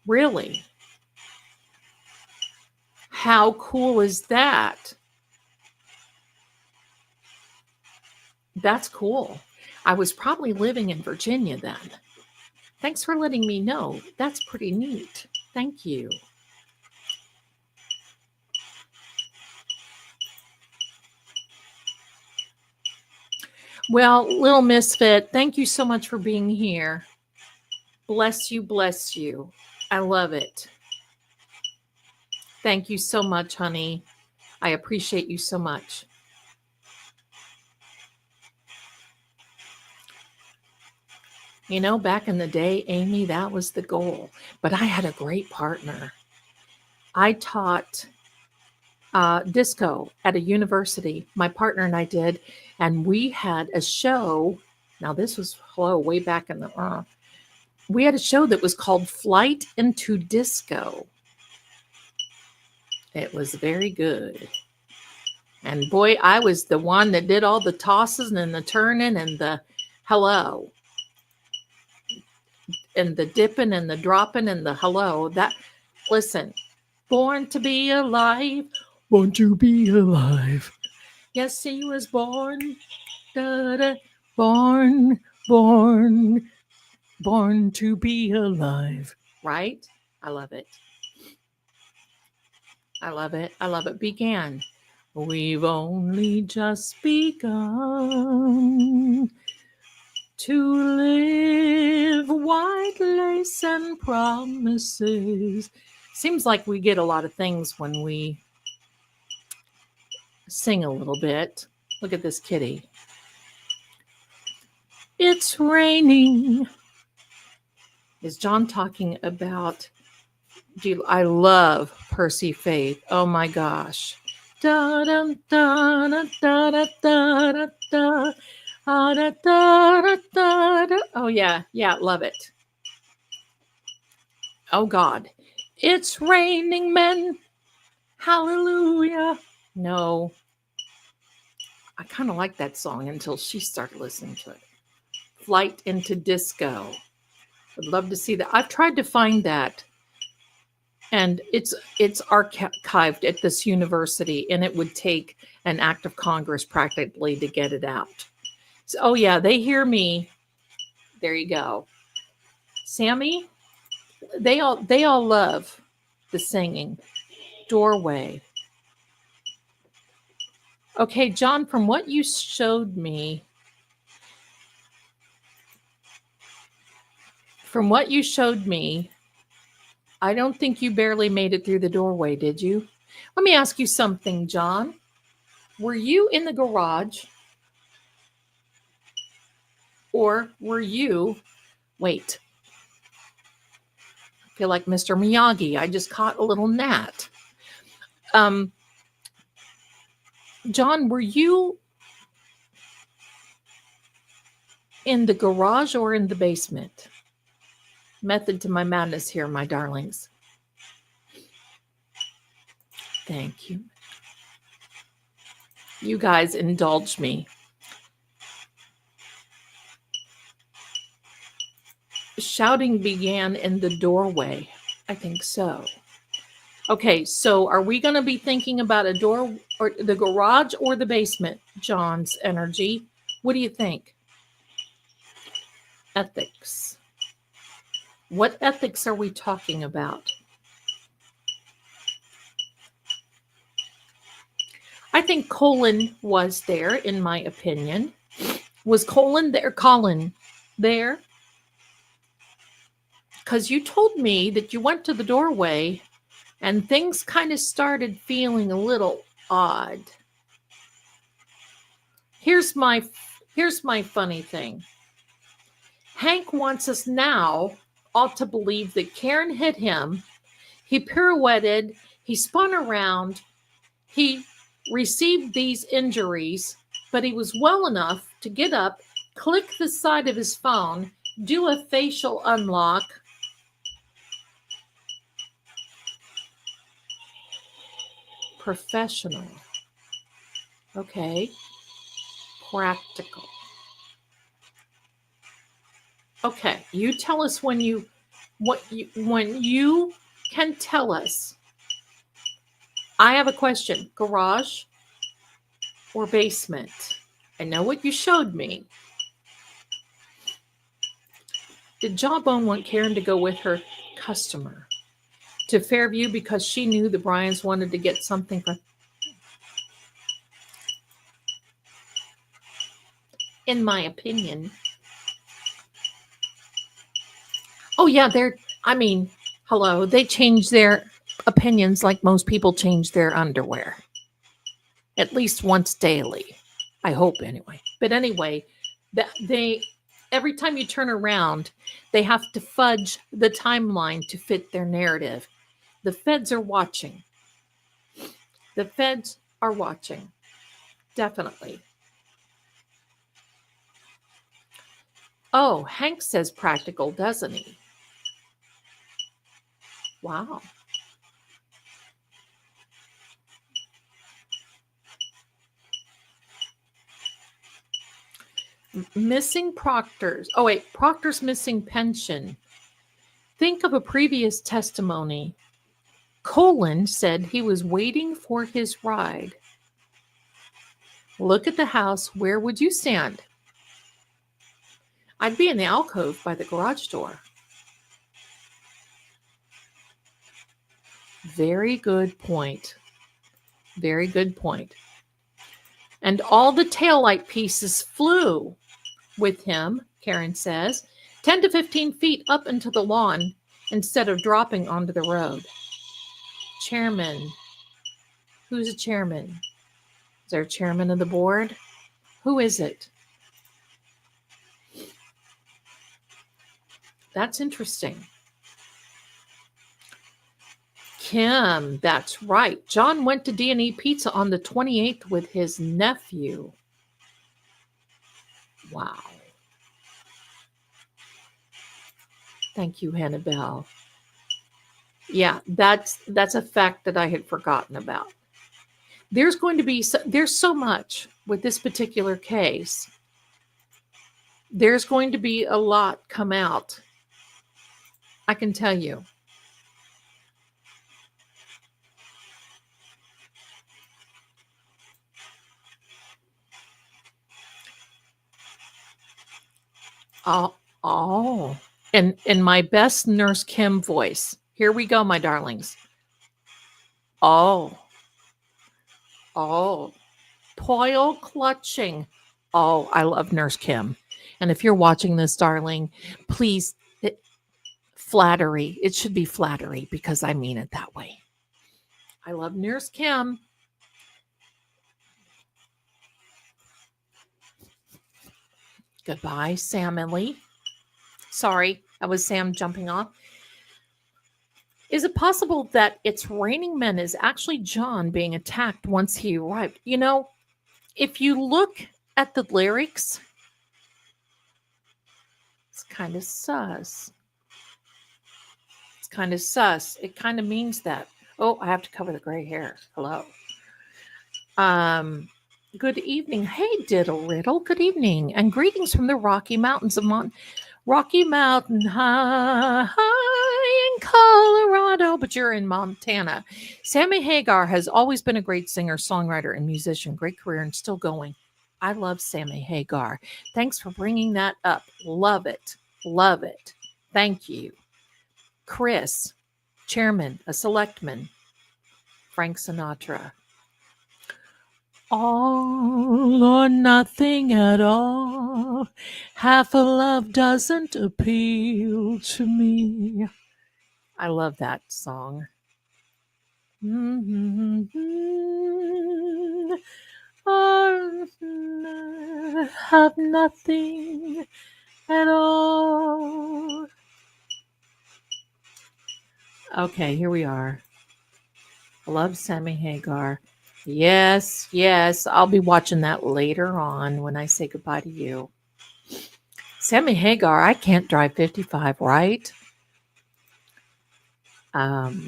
Really? How cool is that? That's cool. I was probably living in Virginia then. Thanks for letting me know. That's pretty neat. Thank you. Well, Little Misfit, thank you so much for being here. Bless you, bless you. I love it. Thank you so much, honey. I appreciate you so much. Back in the day, Amy, that was the goal. But I had a great partner. I taught disco at a university. My partner and I did, and we had a show. Now, this was way back in the. We had a show that was called Flight into Disco. It was very good. And boy, I was the one that did all the tosses and the turning and the hello. And the dipping and the dropping and the hello. Listen, born to be alive. Born to be alive. Yes, he was born. Da-da, born to be alive. Right? I love it. I love it. I love it. Began. We've only just begun to live white lace and promises. Seems like we get a lot of things when we sing a little bit. Look at this kitty. It's raining. Is John talking about? I love Percy Faith. Oh my gosh. Da da da da da da da da. Oh, yeah. Yeah, love it. Oh, God. It's raining men. Hallelujah. No. I kind of like that song until she started listening to it. Flight into Disco. Would love to see that. I've tried to find that. And it's archived at this university, and it would take an act of Congress practically to get it out. So, oh, yeah, they hear me. There you go. Sammy, they all love the singing. Doorway. Okay, John, from what you showed me, I don't think you barely made it through the doorway, did you? Let me ask you something, John. Were you in the garage? Or were you, wait, feel like Mr. Miyagi. I just caught a little gnat. John, were you in the garage or in the basement? Method to my madness here, my darlings. Thank you. You guys indulge me. Shouting began in the doorway. I think so. Okay, so are we going to be thinking about a door or the garage or the basement? John's energy. What do you think? Ethics. What ethics are we talking about? I think Colin was there, in my opinion. Was Colin there? Colin there? Because you told me that you went to the doorway and things kind of started feeling a little odd. Here's my funny thing. Hank wants us now all to believe that Karen hit him. He pirouetted, he spun around, he received these injuries, but he was well enough to get up, click the side of his phone, do a facial unlock. Professional. Okay. Practical. Okay, you tell us when you can tell us. I have a question. Garage or basement? I know what you showed me. Did Jawbone want Karen to go with her customer to Fairview because she knew the Bryans wanted to get something for? In my opinion. Oh yeah, hello, they change their opinions like most people change their underwear. At least once daily. I hope anyway. But anyway, every time you turn around, they have to fudge the timeline to fit their narrative. The feds are watching. The feds are watching. Definitely. Oh, Hank says practical, doesn't he? Wow. Missing Proctor's. Oh, wait. Proctor's missing pension. Think of a previous testimony. Colin said he was waiting for his ride. Look at the house. Where would you stand? I'd be in the alcove by the garage door. Very good point. Very good point. And all the taillight pieces flew with him, Karen says, 10 to 15 feet up into the lawn instead of dropping onto the road. Chairman. Who's a chairman? Is there a chairman of the board? Who is it? That's interesting. Kim, that's right. John went to D&E Pizza on the 28th with his nephew. Wow. Thank you, Hannibal. Yeah, that's a fact that I had forgotten about. There's so much with this particular case. There's going to be a lot come out. I can tell you. Oh. And in my best Nurse Kim voice. Here we go, my darlings. Oh. Poil clutching. Oh, I love Nurse Kim. And if you're watching this, darling, please, flattery. It should be flattery because I mean it that way. I love Nurse Kim. Goodbye, Sam and Lee. Sorry, that was Sam jumping off. Is it possible that It's Raining Men is actually John being attacked once he arrived? You know, if you look at the lyrics, it's kind of sus. It's kind of sus. It kind of means that. Oh, I have to cover the gray hair. Hello. Good evening. Hey, Diddle Riddle. Good evening. And greetings from the Rocky Mountains of Rocky Mountain High in Colorado, but you're in Montana. Sammy Hagar has always been a great singer, songwriter, and musician. Great career and still going. I love Sammy Hagar. Thanks for bringing that up. Love it. Love it. Thank you. Chris, chairman, a selectman, Frank Sinatra. All or nothing at all. Half a love doesn't appeal to me. I love that song. Or have nothing at all. Okay, here we are. I love Sammy Hagar. Yes, yes. I'll be watching that later on when I say goodbye to you. Sammy Hagar, I can't drive 55, right? My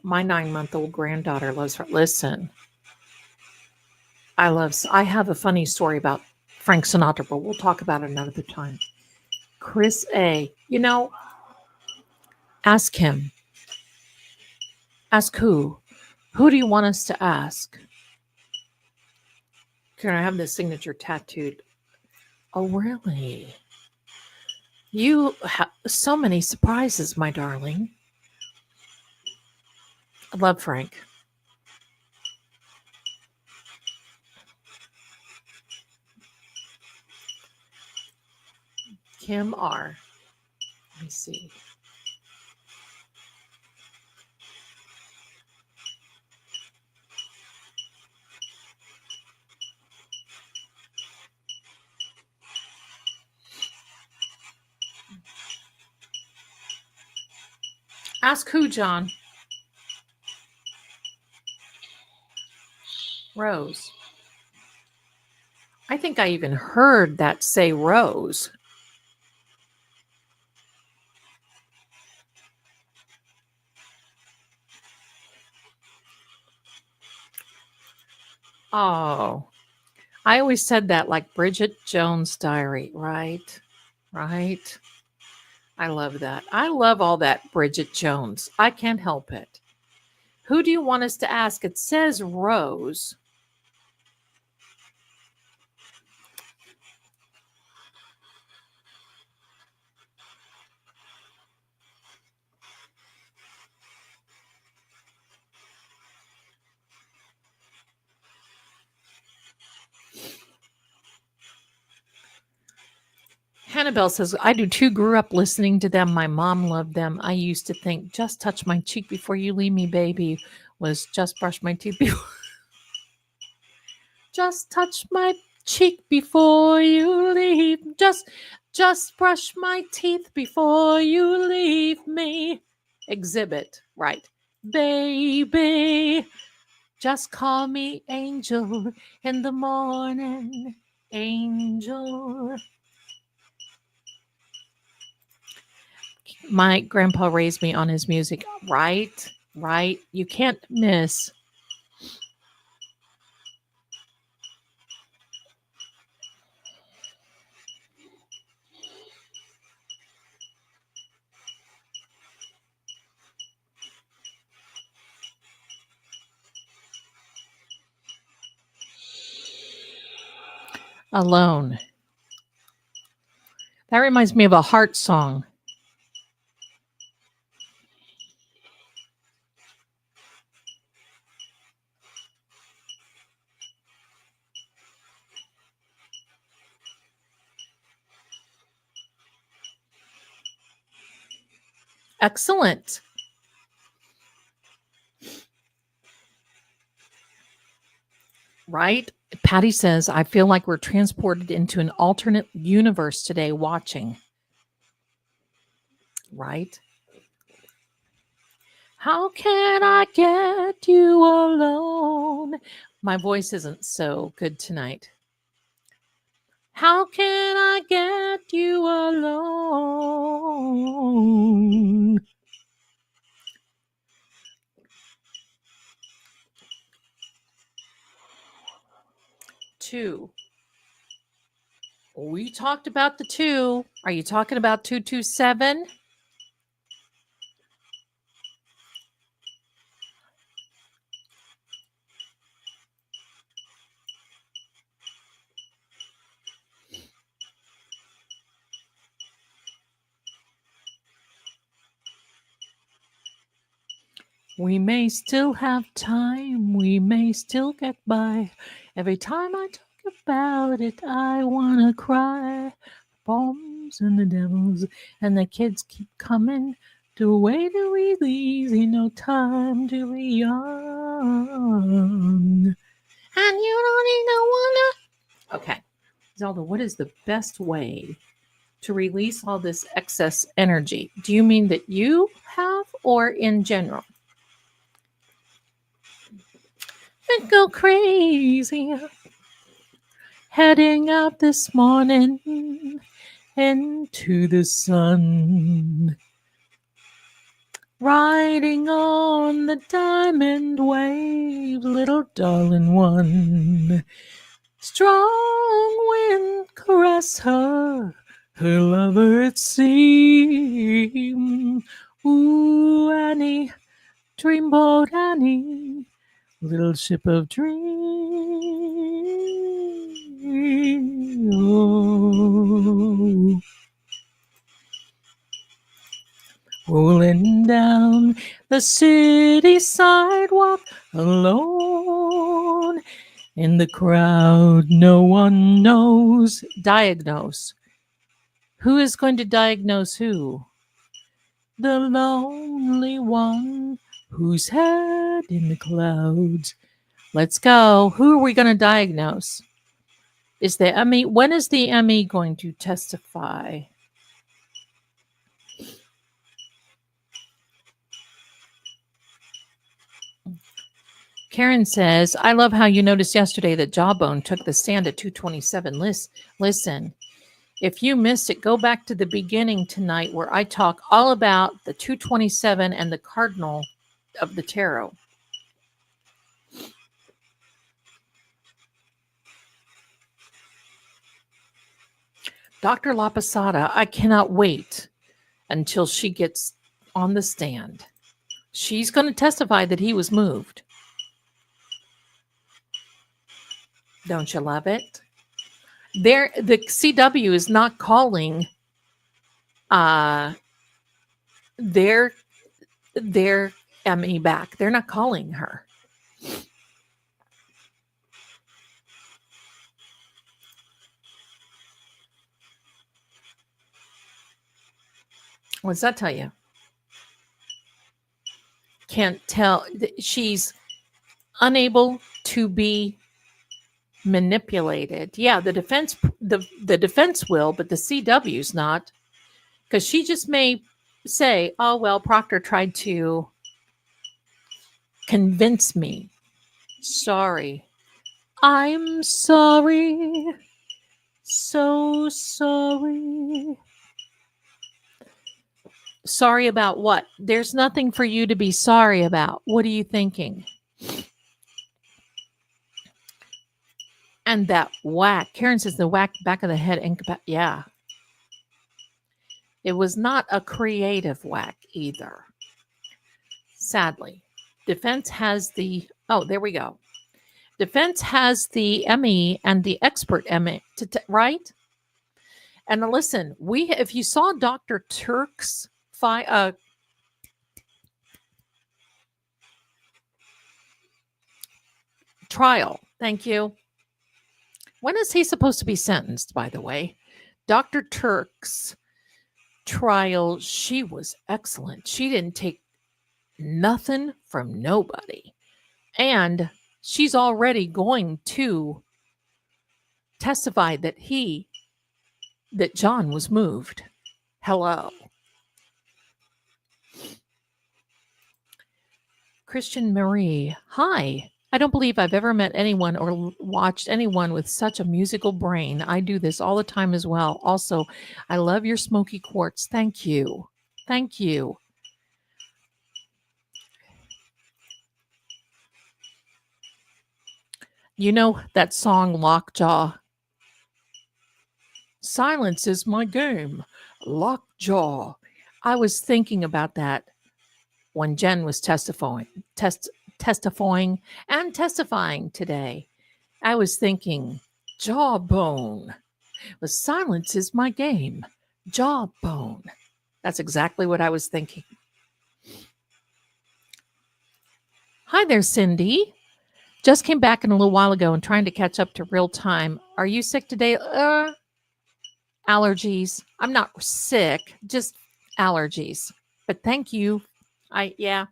9-month-old granddaughter loves her. Listen, I have a funny story about Frank Sinatra, but we'll talk about it another time. Chris A. You know, ask him. Ask who? Who do you want us to ask? Can I have this signature tattooed? Oh, really? You have so many surprises, my darling. I love Frank. Kim R. Let me see. Ask who, John? Rose. I think I even heard that say Rose. Oh, I always said that like Bridget Jones' Diary, right? Right. I love that. I love all that Bridget Jones. I can't help it. Who do you want us to ask? It says Rose. Hannibal says, I do too. Grew up listening to them. My mom loved them. I used to think, just touch my cheek before you leave me, baby, was just brush my teeth before. Just touch my cheek before you leave. Just brush my teeth before you leave me. Exhibit, right. Baby, just call me Angel in the morning. Angel. My grandpa raised me on his music. Right, right. You can't miss. Alone. That reminds me of a heart song. Excellent. Right? Patty says, I feel like we're transported into an alternate universe today watching. right? How can I get you alone? My voice isn't so good tonight. How can I get you alone? Two. We talked about the two. Are you talking about 227? We may still have time, we may still get by. Every time I talk about it, I wanna cry. Bombs and the devils and the kids keep coming to wait to release. Ain't no time to be young. And you don't need no one. Okay, Zelda, what is the best way to release all this excess energy? Do you mean that you have or in general? And go crazy. Heading out this morning into the sun. Riding on the diamond wave, little darling one. Strong wind caress her, her lover it seemed. Ooh, Annie, dreamboat Annie, little ship of dreams. Oh. Rolling down the city sidewalk alone. In the crowd, no one knows. Diagnose. Who is going to diagnose who? The lonely one whose head in the clouds. Let's go. Who are we going to diagnose? Is the ME? When is the ME going to testify? Karen says, I love how you noticed yesterday that Jawbone took the stand at 227. Listen, if you missed it, go back to the beginning tonight where I talk all about the 227 and the cardinal of the tarot. Dr. La Posada, I cannot wait until she gets on the stand. She's going to testify that he was moved. Don't you love it? The CW is not calling their ME back. They're not calling her. What does that tell you? Can't tell. She's unable to be manipulated. Yeah, the defense will, but the CW's not, because she just may say, "Oh well, Proctor tried to convince me." Sorry, I'm sorry, so sorry. Sorry about what? There's nothing for you to be sorry about. What are you thinking? And that whack. Karen says the whack back of the head. Yeah. It was not a creative whack either. Sadly. Defense has the, oh, there we go. Defense has the ME and the expert ME, right? And listen, if you saw Dr. Turk's trial, thank you. When is he supposed to be sentenced, by the way? Dr. Turk's trial, she was excellent. She didn't take nothing from nobody. And she's already going to testify that John was moved. Hello. Christian Marie. Hi. I don't believe I've ever met anyone or watched anyone with such a musical brain. I do this all the time as well. Also, I love your smoky quartz. Thank you. Thank you. You know that song Lockjaw? Silence is my game. Lockjaw. I was thinking about that when Jen was testifying and testifying today. I was thinking, jawbone. But silence is my game. Jawbone. That's exactly what I was thinking. Hi there, Cindy. Just came back in a little while ago and trying to catch up to real time. Are you sick today? Allergies. I'm not sick, just allergies. But thank you. Yeah,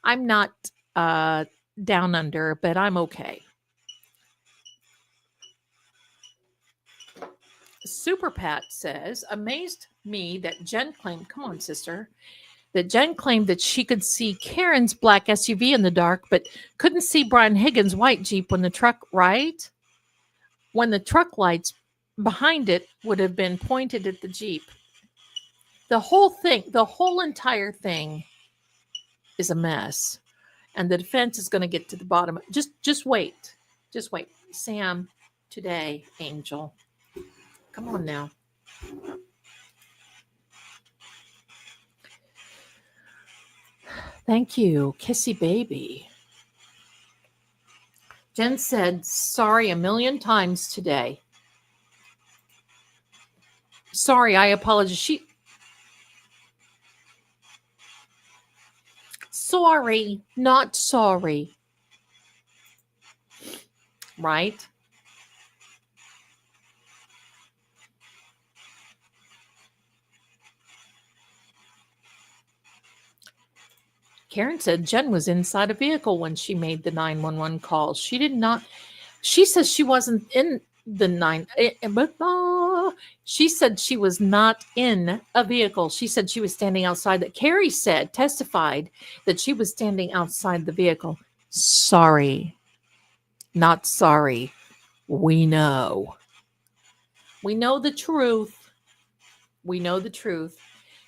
I'm not uh down under, but I'm okay. Super Pat says, amazed me that Jen claimed, come on, sister, that Jen claimed that she could see Karen's black SUV in the dark, but couldn't see Brian Higgins' white Jeep when the truck, right? When the truck lights behind it would have been pointed at the Jeep. The whole thing, the whole entire thing is a mess. And the defense is going to get to the bottom. Just wait. Just wait. Sam, today, Angel. Come on now. Thank you, Kissy Baby. Jen said sorry a million times today. Sorry, I apologize. Sorry, not sorry. Right? Karen said Jen was inside a vehicle when she made the 911 call. She did not. She says she wasn't in the she said she was not in a vehicle. She said she was standing outside. That Carrie testified that she was standing outside the vehicle. Sorry, not sorry. We know. We know the truth. We know the truth.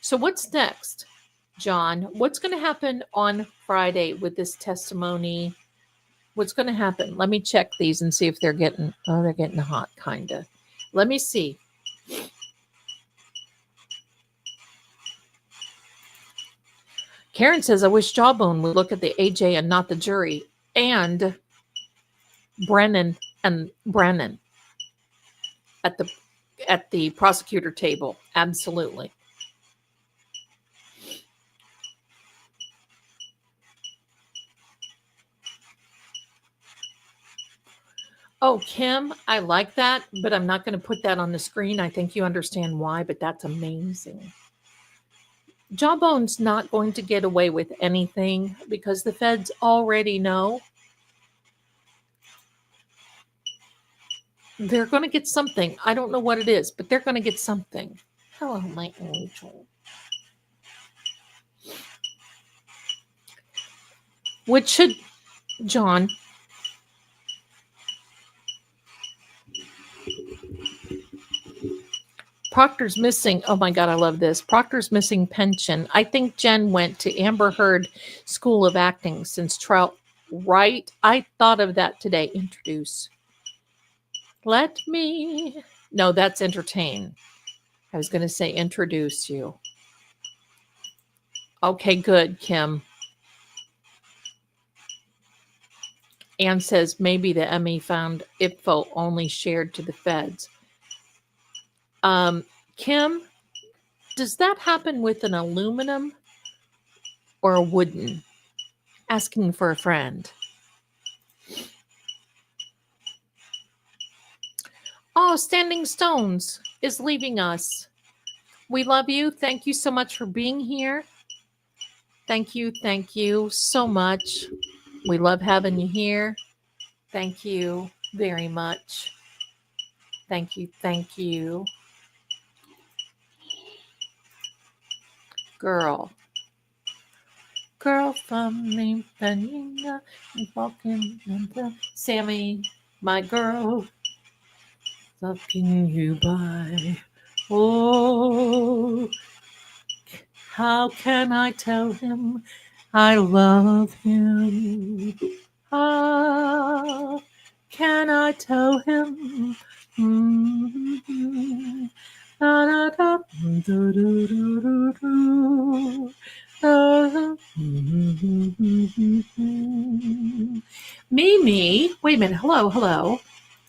So what's next, John? What's going to happen on Friday with this testimony? What's going to happen? Let me check these and see if they're getting hot, kind of. Let me see. Karen says, I wish Jawbone would look at the AJ and not the jury. And Brennan at the prosecutor table. Absolutely. Oh, Kim, I like that, but I'm not going to put that on the screen. I think you understand why, but that's amazing. Jawbone's not going to get away with anything because the feds already know they're going to get something. I don't know what it is, but they're going to get something. Hello, my angel. Which should, John, Proctor's missing. Oh my God, I love this. Proctor's missing pension. I think Jen went to Amber Heard School of Acting since trial. Right? I thought of that today. Introduce. Let me. No, that's entertain. I was going to say introduce you. Okay, good, Kim. Anne says maybe the ME found info only shared to the feds. Kim, does that happen with an aluminum or a wooden? Asking for a friend. Oh, Standing Stones is leaving us. We love you. Thank you so much for being here. Thank you so much. We love having you here. Thank you very much. Thank you. Girl. girl from the Penina, walking into Sammy, my girl, sucking you by. Oh, how can I tell him I love him? How can I tell him? Mm-hmm. Da-da-da, do-do-do-do-do. Mimi, wait a minute. Hello.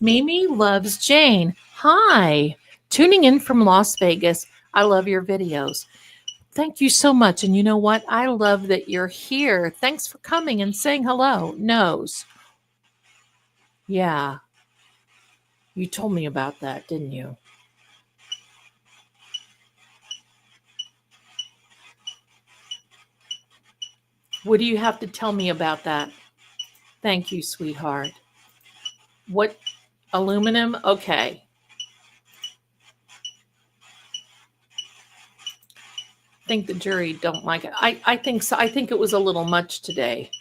Mimi loves Jane. Hi. Tuning in from Las Vegas. I love your videos. Thank you so much. And you know what? I love that you're here. Thanks for coming and saying hello. Nose. Yeah. You told me about that, didn't you? What do you have to tell me about that? Thank you, sweetheart. What? Aluminum? Okay. I think the jury don't like it. I think so. I think it was a little much today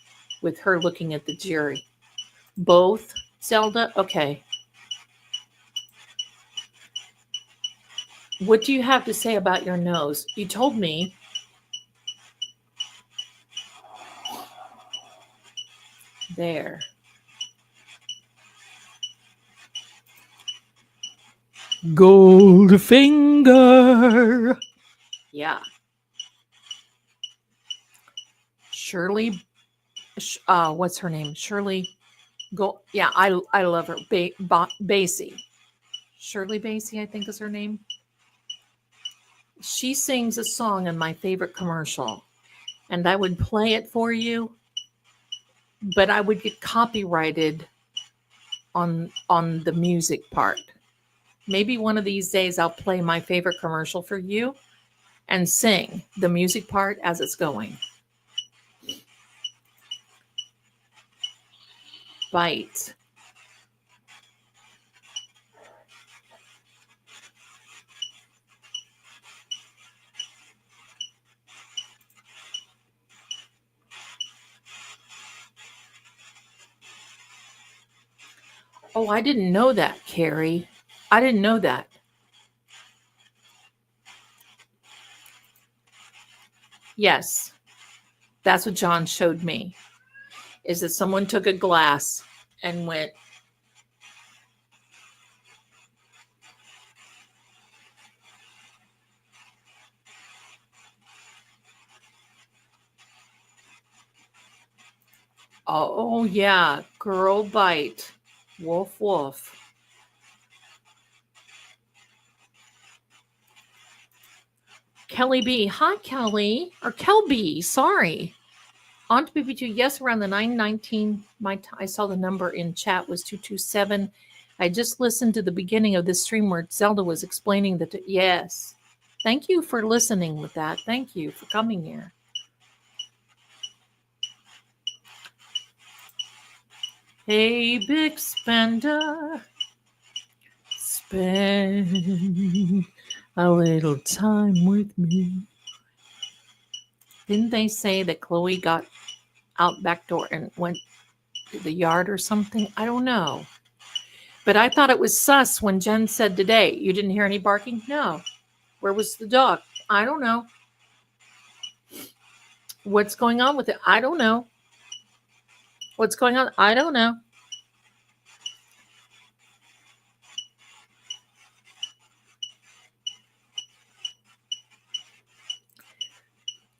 with her looking at the jury. Both? Zelda? Okay. What do you have to say about your nose? You told me. There. Goldfinger. Yeah. Shirley. What's her name? Shirley. Go. Yeah, I love her. Basie. Shirley Basie, I think is her name. She sings a song in my favorite commercial, and I would play it for you, but I would get copyrighted on the music part. Maybe one of these days I'll play my favorite commercial for you and sing the music part as it's going. Bite. Oh, I didn't know that, Carrie. I didn't know that. Yes, that's what John showed me, is that someone took a glass and went, oh, yeah, girl bite. Woof, woof. Kelly B. Hi, Kelly. Or Kelby. Sorry. On to BB2. Yes, around the 919. I saw the number in chat was 227. I just listened to the beginning of this stream where Zelda was explaining that. Yes. Thank you for listening with that. Thank you for coming here. Hey, big spender. Spend a little time with me. Didn't they say that Chloe got out back door and went to the yard or something? I don't know. But I thought it was sus when Jen said today, you didn't hear any barking? No. Where was the dog? I don't know. What's going on with it? I don't know. What's going on? I don't know.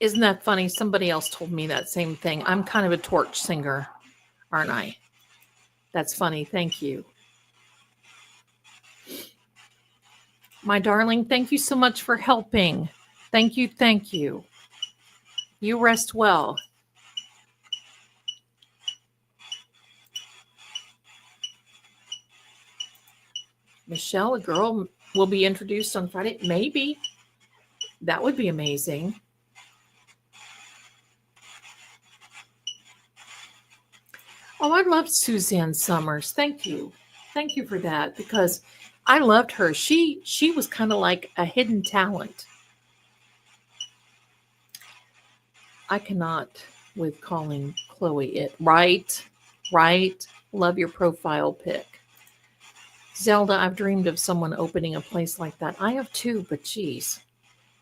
Isn't that funny? Somebody else told me that same thing. I'm kind of a torch singer, aren't I? That's funny. Thank you. My darling, thank you so much for helping. Thank you. Thank you. You rest well. Michelle, a girl will be introduced on Friday. Maybe. That would be amazing. Oh, I loved Suzanne Summers. Thank you. Thank you for that, because I loved her. She was kind of like a hidden talent. I cannot with calling Chloe it. Right. Love your profile pic. Zelda, I've dreamed of someone opening a place like that. I have too, but geez.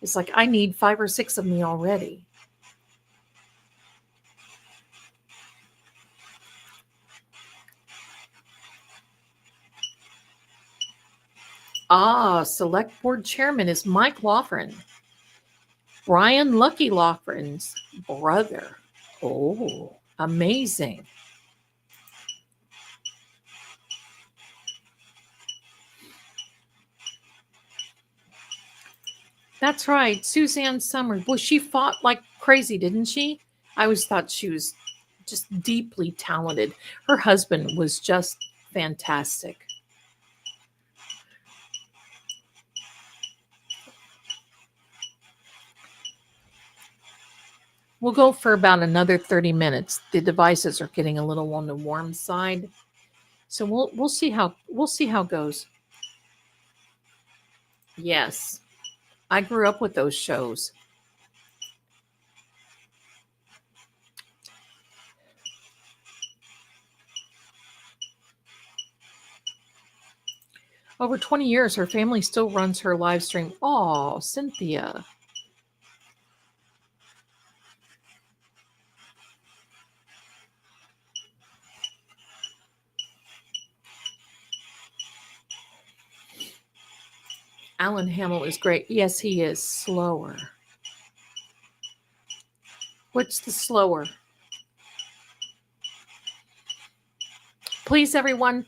It's like I need 5 or 6 of me already. Select board chairman is Mike Loughran. Brian Lucky Loughran's brother. Oh, amazing. That's right. Suzanne Summers. Well, she fought like crazy, didn't she? I always thought she was just deeply talented. Her husband was just fantastic. We'll go for about another 30 minutes. The devices are getting a little on the warm side. So we'll see how it goes. Yes. I grew up with those shows. Over 20 years, her family still runs her live stream. Oh, Cynthia. Alan Hamill is great. Yes, he is slower. What's the slower? Please, everyone,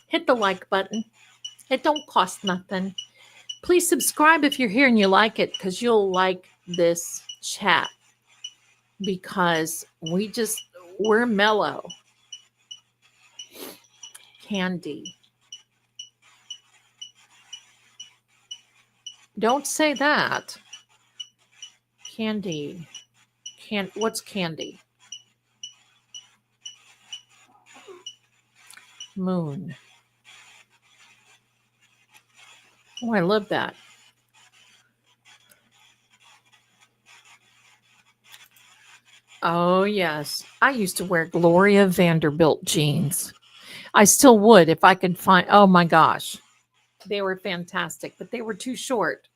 hit the like button. It don't cost nothing. Please subscribe if you're here and you like it, because you'll like this chat. Because we're mellow. Candy. Don't say that. Candy. What's candy? Moon. Oh, I love that. Oh, yes. I used to wear Gloria Vanderbilt jeans. I still would if I could find. Oh my gosh. They were fantastic, but they were too short.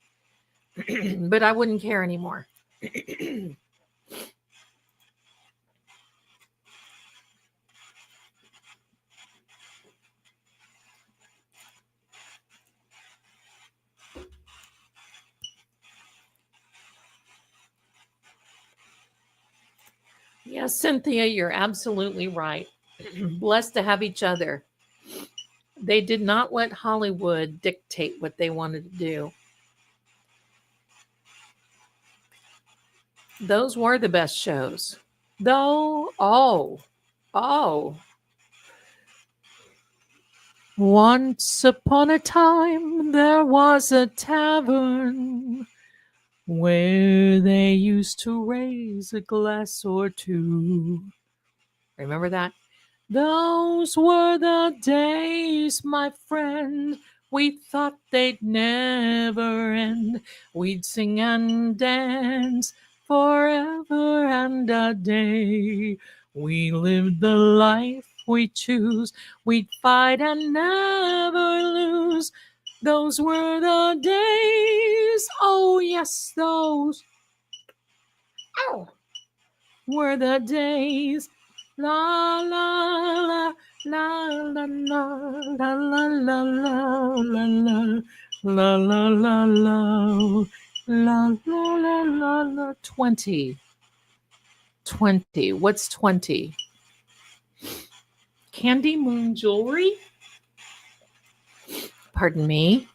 But I wouldn't care anymore. Yes, Cynthia, you're absolutely right. Blessed to have each other. They did not let Hollywood dictate what they wanted to do. Those were the best shows. Though, oh. Once upon a time, there was a tavern where they used to raise a glass or two. Remember that? Those were the days, my friend. We thought they'd never end. We'd sing and dance forever and a day. We lived the life we choose. We'd fight and never lose. Those were the days. Oh, yes, those were the days. La la la la la la la la la la la la la la la la 20. What's 20? Candy Moon Jewelry? Pardon me.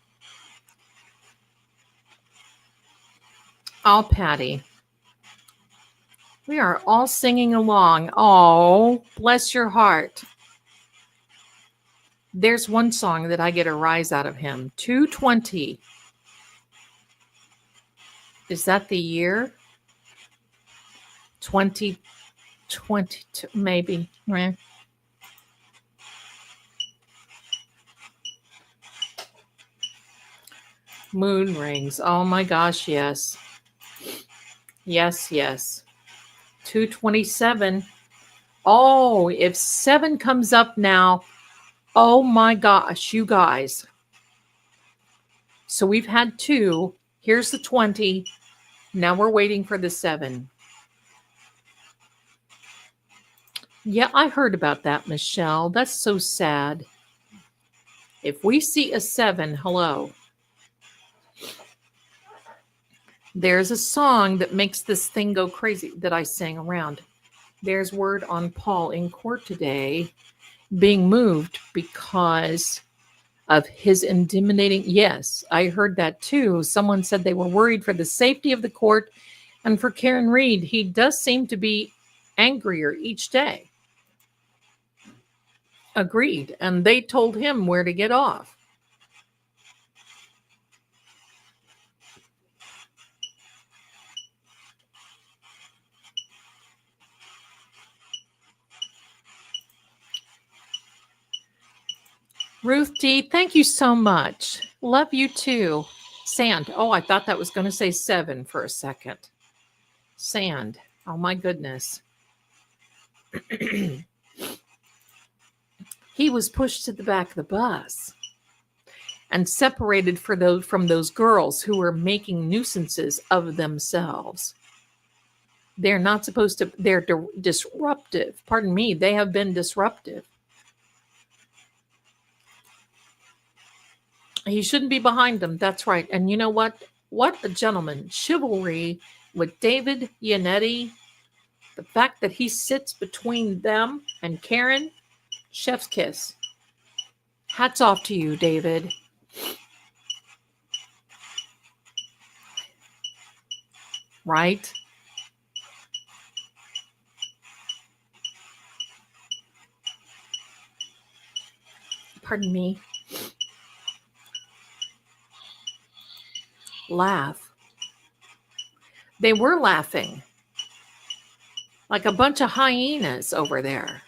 Oh, Patty. We are all singing along. Oh, bless your heart. There's one song that I get a rise out of him. 220. Is that the year? 2022, maybe. Right. Moon rings. Oh my gosh, yes. Yes. 227. Oh, if 7 comes up now, oh my gosh, you guys. So we've had 2. Here's the 20. Now we're waiting for the 7. Yeah, I heard about that, Michelle. That's so sad. If we see a 7, hello. There's a song that makes this thing go crazy that I sang around. There's word on Paul in court today being moved because of his intimidating. Yes, I heard that too. Someone said they were worried for the safety of the court and for Karen Reed. He does seem to be angrier each day. Agreed. And they told him where to get off. Ruth D, thank you so much. Love you too. Sand. Oh, I thought that was going to say 7 for a second. Sand. Oh my goodness. He was pushed to the back of the bus and separated from those girls who were making nuisances of themselves. They're not supposed to, they're disruptive. Pardon me, they have been disruptive. He shouldn't be behind them. That's right. And you know what? What a gentleman. Chivalry with David Yannetti. The fact that he sits between them and Karen, chef's kiss. Hats off to you, David. Right? Pardon me. Laugh. They were laughing like a bunch of hyenas over there.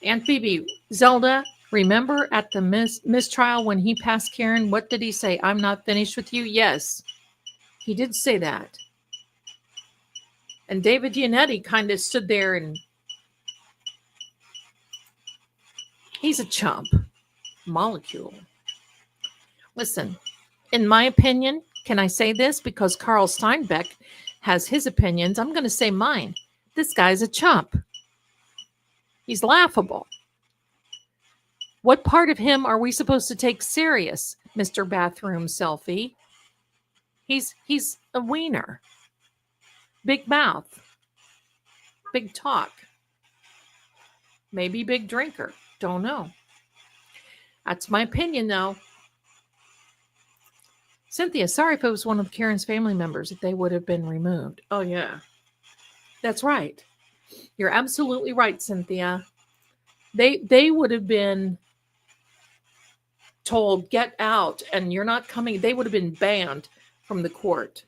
Aunt Phoebe, Zelda, remember at the mistrial when he passed Karen, what did he say? I'm not finished with you? Yes, he did say that. And David Yannetti kind of stood there and he's a chump. Molecule. Listen, in my opinion, can I say this? Because Carl Steinbeck has his opinions. I'm going to say mine. This guy's a chump. He's laughable. What part of him are we supposed to take serious, Mr. Bathroom Selfie? He's a wiener. Big mouth. Big talk. Maybe big drinker. Don't know. That's my opinion, though. Cynthia, sorry if it was one of Karen's family members, if they would have been removed. Oh, yeah. That's right. You're absolutely right, Cynthia. They would have been told, get out, and you're not coming. They would have been banned from the court.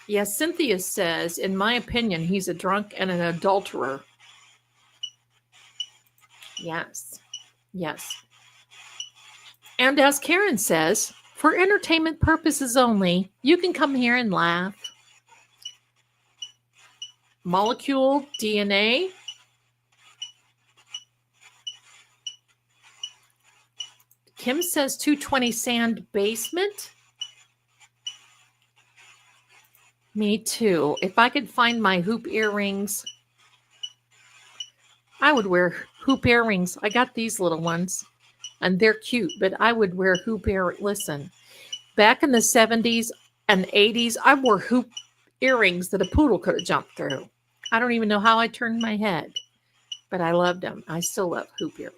Yes, Cynthia says, in my opinion, he's a drunk and an adulterer. Yes. Yes. And as Karen says, for entertainment purposes only, you can come here and laugh. Molecule, DNA. Kim says 220 sand basement. Me too. If I could find my hoop earrings, I would wear hoop earrings. I got these little ones, and they're cute, but I would wear hoop earrings. Listen, back in the 70s and 80s, I wore hoop earrings that a poodle could have jumped through. I don't even know how I turned my head, but I loved them. I still love hoop earrings.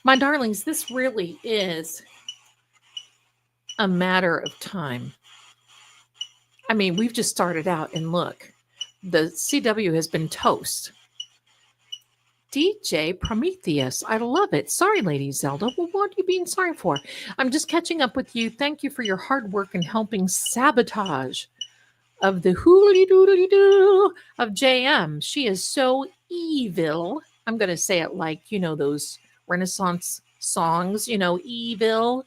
My darlings, this really is a matter of time. I mean, we've just started out and look, the CW has been toast. DJ Prometheus. I love it. Sorry, Lady Zelda. Well, what are you being sorry for? I'm just catching up with you. Thank you for your hard work in helping sabotage of the hooly doodly doo of JM. She is so evil. I'm going to say it like, those Renaissance songs, evil.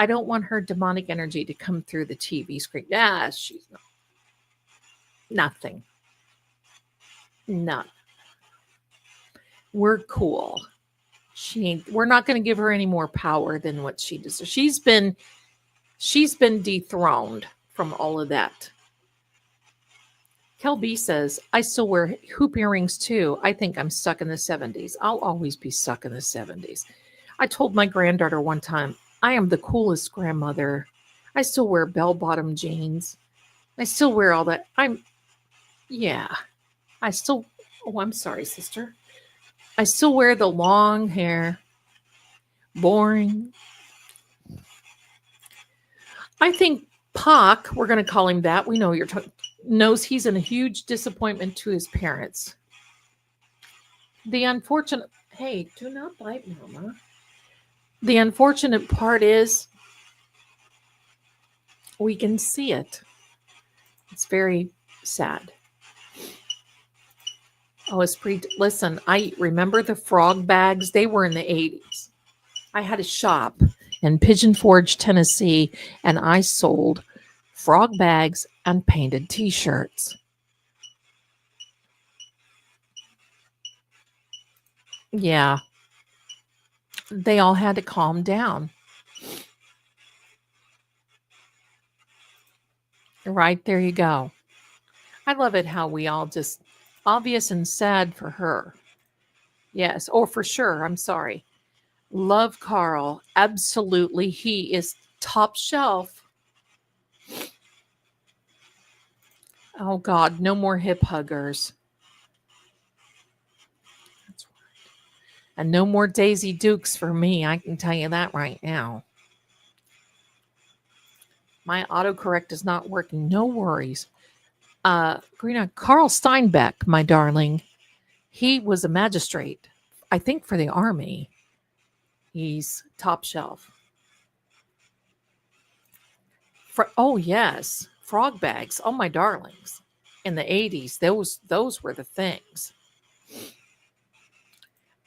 I don't want her demonic energy to come through the TV screen. Yeah, she's nothing. None. We're cool. We're not going to give her any more power than what she deserves. She's been dethroned from all of that. Kel B says, I still wear hoop earrings too. I think I'm stuck in the 70s. I'll always be stuck in the 70s. I told my granddaughter one time, I am the coolest grandmother. I still wear bell-bottom jeans. I still wear all that. I'm sorry, sister. I still wear the long hair. Boring. I think Pac, we're going to call him that. We know knows he's in a huge disappointment to his parents. The unfortunate, hey, do not bite, Mama. The unfortunate part is we can see it. It's very sad. Oh, listen, I remember the frog bags. They were in the 80s. I had a shop in Pigeon Forge, Tennessee, and I sold frog bags and painted t-shirts. Yeah. They all had to calm down. Right, there you go. I love it how we all just obvious and sad for her. Yes. Oh, for sure. I'm sorry. Love Carl. Absolutely. He is top shelf. Oh, God. No more hip huggers. That's right. And no more Daisy Dukes for me. I can tell you that right now. My autocorrect is not working. No worries. Karina, Carl Steinbeck, my darling. He was a magistrate, I think, for the Army. He's top shelf. Oh, yes. Frog bags. Oh, my darlings. In the 80s, those were the things.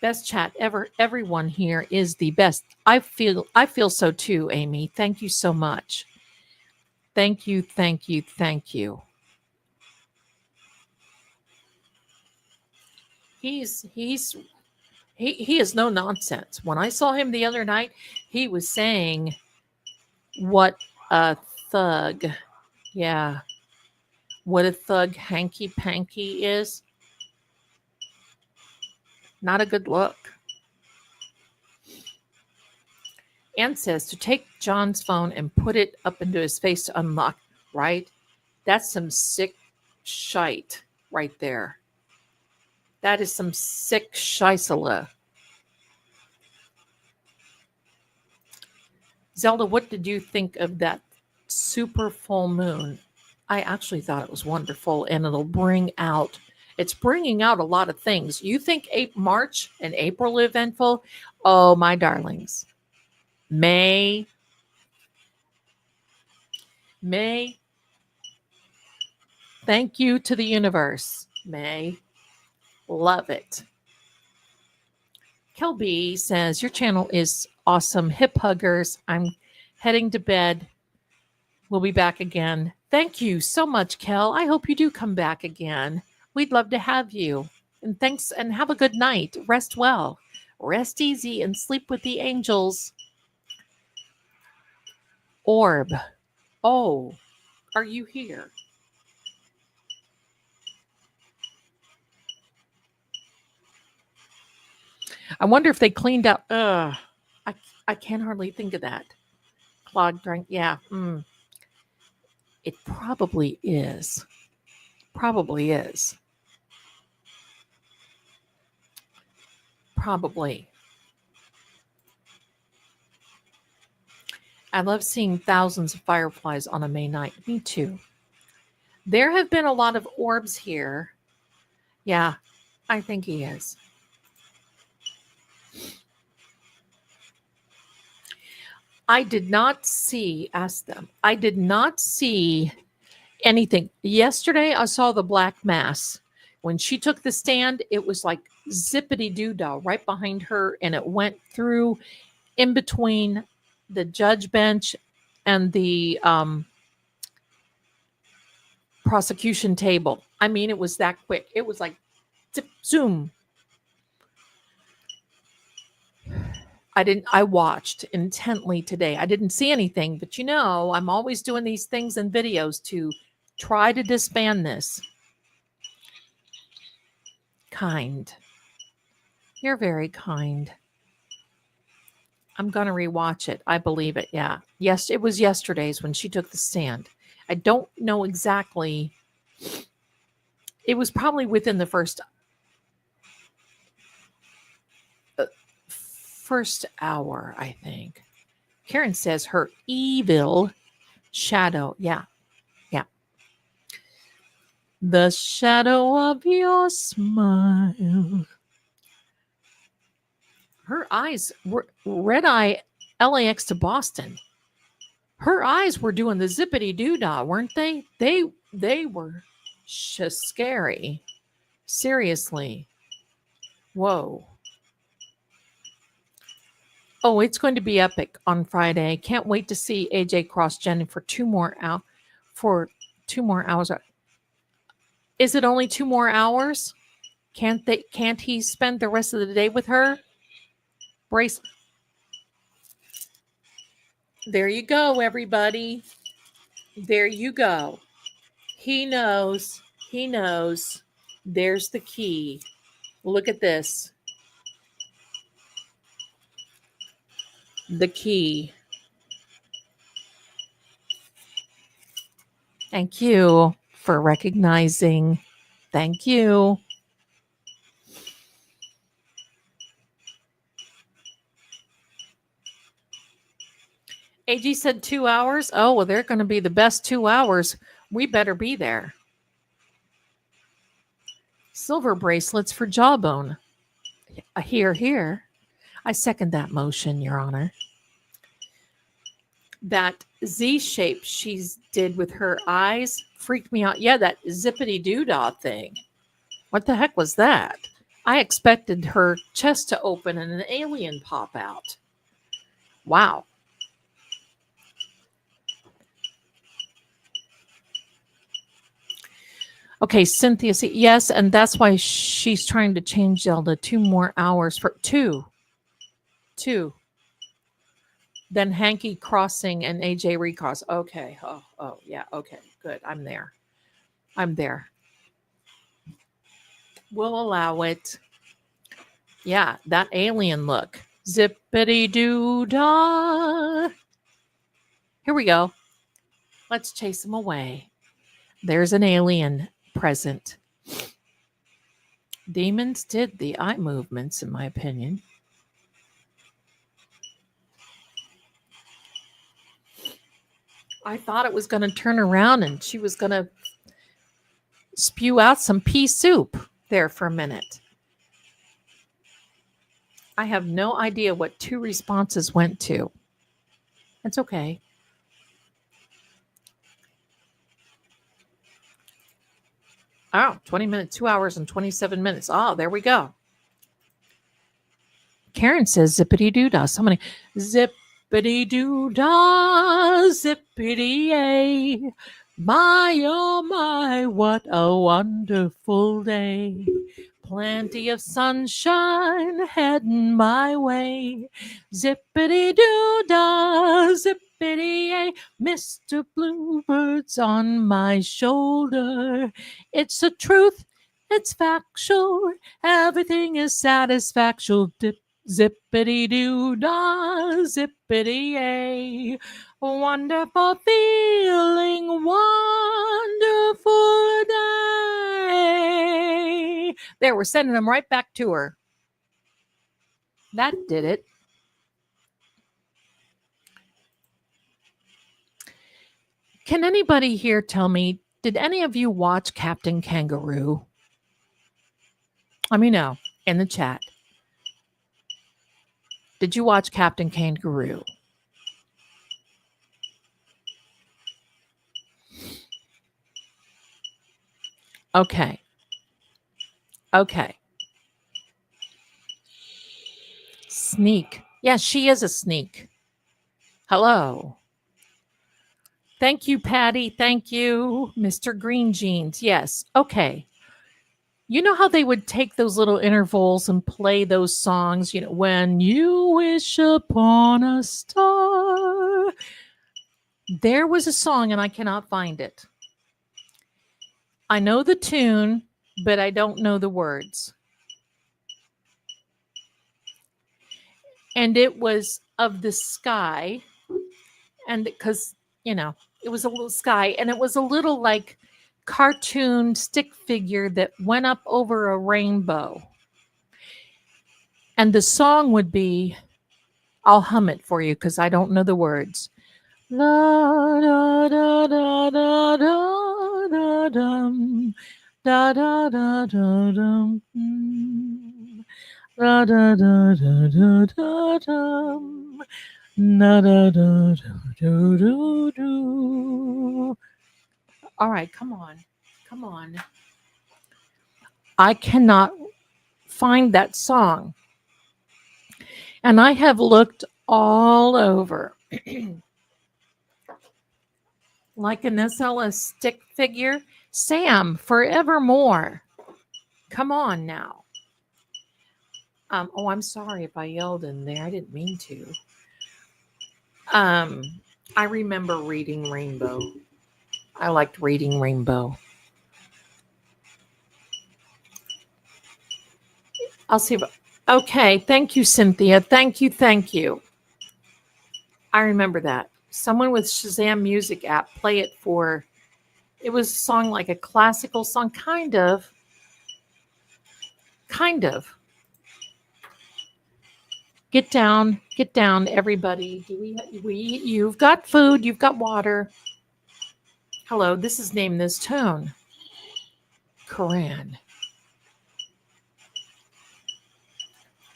Best chat ever. Everyone here is the best. I feel so too, Amy. Thank you so much. Thank you, thank you, thank you. He is no nonsense. When I saw him the other night, he was saying what a thug. Yeah. What a thug hanky panky is. Not a good look. Ann says to take John's phone and put it up into his face to unlock, right? That's some sick shite right there. That is some sick scheisele. Zelda, what did you think of that super full moon? I actually thought it was wonderful, and it's bringing out a lot of things. You think March and April eventful? Oh, my darlings. May. Thank you to the universe. May. Love it. Kelby says, your channel is awesome. Hip huggers. I'm heading to bed. We'll be back again. Thank you so much, Kel. I hope you do come back again. We'd love to have you. And thanks, and have a good night. Rest well. Rest easy and sleep with the angels. Orb. Oh, are you here? I wonder if they cleaned up. I can't hardly think of that. Clogged drink. Yeah. It probably is. Probably is. Probably. I love seeing thousands of fireflies on a May night. Me too. There have been a lot of orbs here. Yeah, I think he is. I did not see, ask them, I did not see anything. Yesterday, I saw the black mass. When she took the stand, it was like zippity doo dah right behind her, and it went through in between the judge bench and the prosecution table. I mean, it was that quick. It was like zip, zoom. I watched intently today. I didn't see anything, but I'm always doing these things in videos to try to disband this. Kind. You're very kind. I'm going to rewatch it. I believe it. Yeah. Yes, it was yesterday's when she took the stand. I don't know exactly. It was probably within the first hour, I think. Karen says her evil shadow. Yeah. Yeah. The shadow of your smile. Her eyes were red eye LAX to Boston. Her eyes were doing the zippity doo dah, weren't they? They were just scary. Seriously. Whoa. Oh, it's going to be epic on Friday. Can't wait to see AJ cross Jenny for 2 more hours. Is it only 2 more hours? Can't he spend the rest of the day with her? Brace. There you go, everybody. There you go. He knows. He knows. There's the key. Look at this. The key. Thank you for recognizing. Thank you. AG said 2 hours. Oh, well, they're going to be the best 2 hours. We better be there. Silver bracelets for jawbone. Here, here. I second that motion, Your Honor. That Z shape she did with her eyes freaked me out. Yeah, that zippity doo dah thing. What the heck was that? I expected her chest to open and an alien pop out. Wow. Okay, Cynthia, yes, and that's why she's trying to change Zelda 2 more hours for 2. Then Hanky crossing and AJ recross. Okay. Oh, yeah. Okay, good. I'm there. We'll allow it. Yeah, that alien look. Zippity doo dah. Here we go. Let's chase him away. There's an alien present. Demons did the eye movements, in my opinion. I thought it was going to turn around and she was going to spew out some pea soup there for a minute. I have no idea what 2 responses went to. It's okay. Oh, 20 minutes, 2 hours and 27 minutes. Oh, there we go. Karen says zippity doo dah. Somebody zippity doo dah, zippity yay. My, oh my, what a wonderful day. Plenty of sunshine heading my way. Zippity doo dah, zippity yay. Mr. Bluebird's on my shoulder. It's the truth, it's factual. Everything is satisfactual. Zippity doo dah, zippity yay. Wonderful feeling, wonderful day. There, we're sending them right back to her. That did it. Can anybody here tell me, did any of you watch Captain Kangaroo? Let me know in the chat. Did you watch Captain Kangaroo? Okay. Okay. Sneak. Yes, she is a sneak. Hello. Thank you, Patty. Thank you, Mr. Green Jeans. Yes. Okay. You know how they would take those little intervals and play those songs, when you wish upon a star. There was a song and I cannot find it. I know the tune, but I don't know the words. And it was of the sky. And because, it was a little sky and it was a little like cartoon stick figure that went up over a rainbow. And the song would be, I'll hum it for you because I don't know the words. La da da da da da da dum da da da da dum da da da da da da dum da da da do do do. All right, come on. Come on. I cannot find that song. And I have looked all over. Like an SLS stick figure. Sam, forevermore. Come on now. I'm sorry if I yelled in there. I didn't mean to. I remember reading Rainbow. I liked reading Rainbow. I'll see. Okay. Thank you, Cynthia. Thank you. Thank you. I remember that. Someone with Shazam Music app play it for. It was a song like a classical song, kind of. Kind of. Get down, everybody. You've got food, you've got water. Hello, this is Name This Tune. Koran.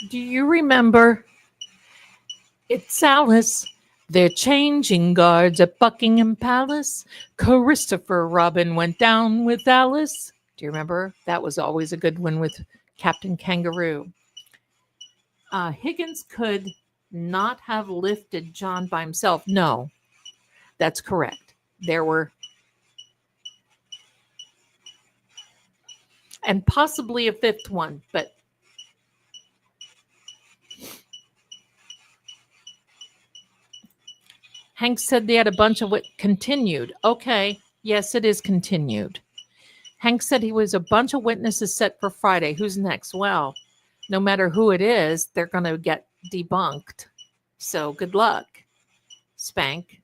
Do you remember? It's Alice. They're changing guards at Buckingham Palace. Christopher Robin went down with Alice. Do you remember? That was always a good one with Captain Kangaroo. Higgins could not have lifted John by himself. No, that's correct. There were, and possibly a fifth one, but Hank said they had a bunch of continued. Okay, yes, it is continued. Hank said he was a bunch of witnesses set for Friday. Who's next? Well, no matter who it is, they're going to get debunked. So good luck, Spank.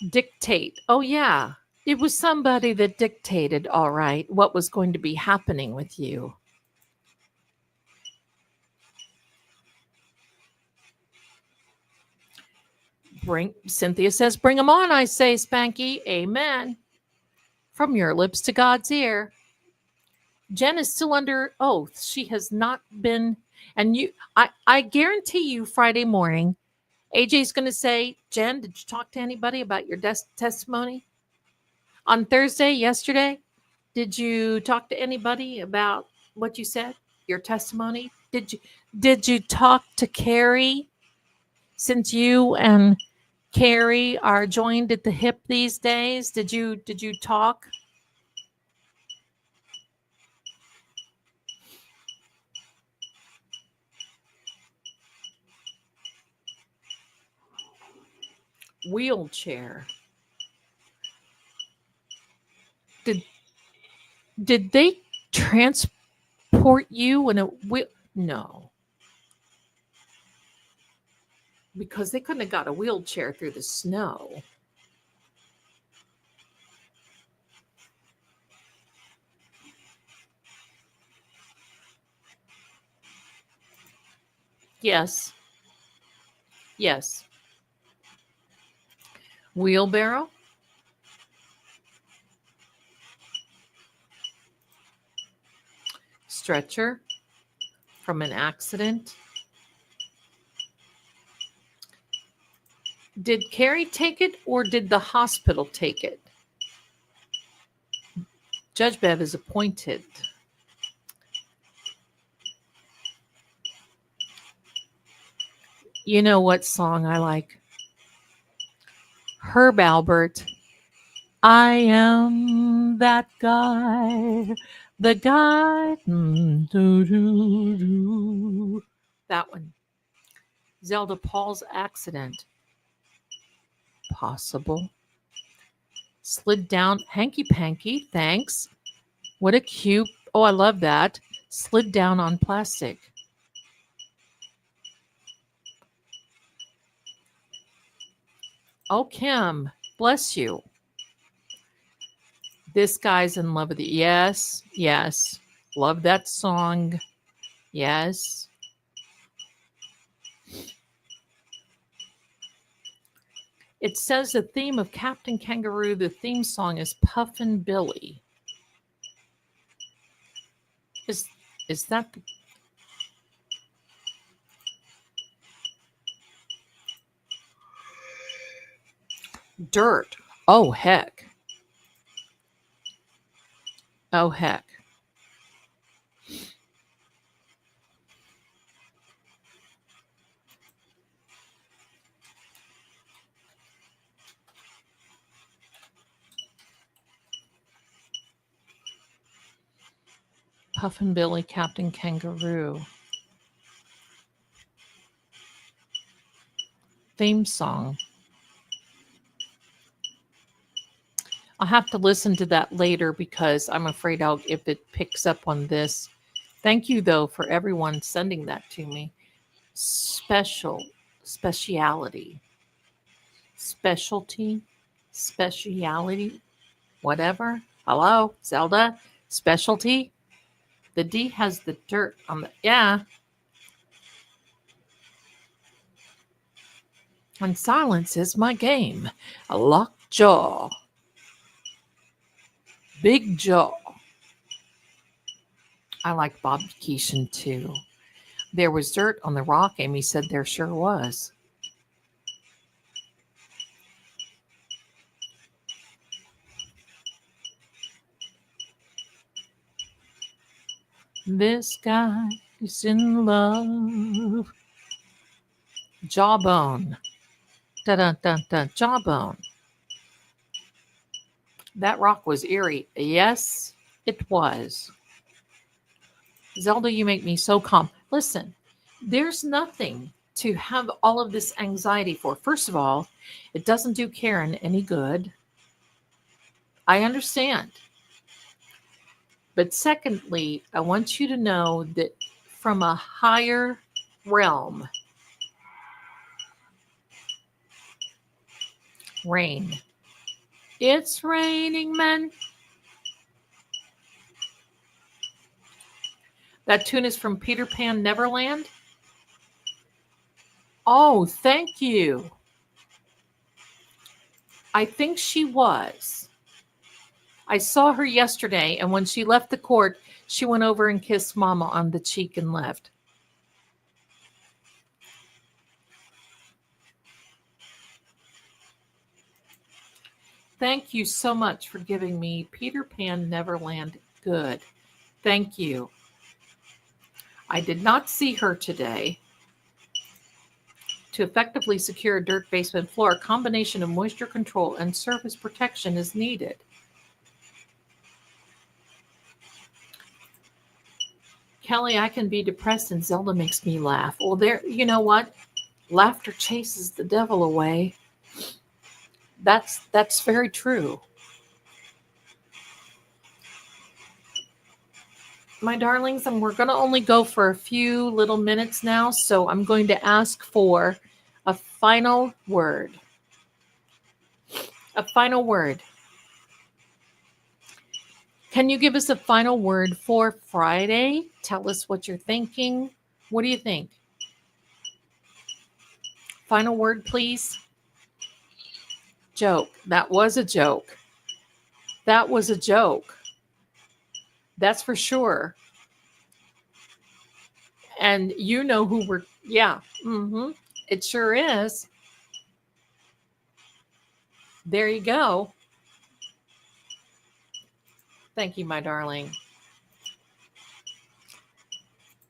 Dictate. Oh, yeah. It was somebody that dictated, all right, what was going to be happening with you. Cynthia says, bring them on, I say, Spanky. Amen. From your lips to God's ear. Jen is still under oath. She has not been, and I guarantee you Friday morning, AJ's going to say, Jen, did you talk to anybody about your testimony? On Thursday, yesterday, did you talk to anybody about what you said, your testimony? Did you talk to Carrie? Since you and Carrie are joined at the hip these days, did you talk? Wheelchair. Did they transport you in a wheel? No. Because they couldn't have got a wheelchair through the snow. Yes. Yes. Wheelbarrow? stretcher from an accident. Did Carrie take it or did the hospital take it? Judge Bev is appointed. You know what song I like? Herb Albert. I am that guy. The guy. That one. Zelda Paul's accident. Possible. Slid down. Hanky Panky. Thanks. What a cute. Oh, I love that. Slid down on plastic. Oh, Kim, bless you. This guy's in love with you. Yes, yes. Love that song. Yes. It says the theme of Captain Kangaroo, the theme song is Puffin' Billy. Is that the... Dirt? Oh, heck. Oh, heck. Puffin' Billy, Captain Kangaroo. Theme song. I'll have to listen to that later because I'm afraid if it picks up on this. Thank you, though, for everyone sending that to me. Speciality, specialty, speciality, whatever. Hello, Zelda, specialty. The D has the dirt on the, yeah. And silence is my game. A locked jaw. Big jaw. I like Bob Keeshan too. There was dirt on the rock, Amy said there sure was. This guy is in love. Jawbone. Da-da-da-da. Jawbone. That rock was eerie. Yes, it was. Zelda, you make me so calm. Listen, there's nothing to have all of this anxiety for. First of all, it doesn't do Karen any good. I understand. But secondly, I want you to know that from a higher realm, rain. It's raining men. That tune is from Peter Pan Neverland. Oh, thank you. I think she was. I saw her yesterday, and when she left the court, she went over and kissed Mama on the cheek and left. Thank you so much for giving me Peter Pan Neverland good. Thank you. I did not see her today. To effectively secure a dirt basement floor, a combination of moisture control and surface protection is needed. Kelly, I can be depressed and Zelda makes me laugh. Well, there, you know what? Laughter chases the devil away. That's very true. My darlings, and we're going to only go for a few little minutes now, so I'm going to ask for a final word. A final word. Can you give us a final word for Friday? Tell us what you're thinking. What do you think? Final word, please. Joke. That was a joke. That was a joke. That's for sure. And you know who we're, yeah. It sure is. There you go. Thank you, my darling.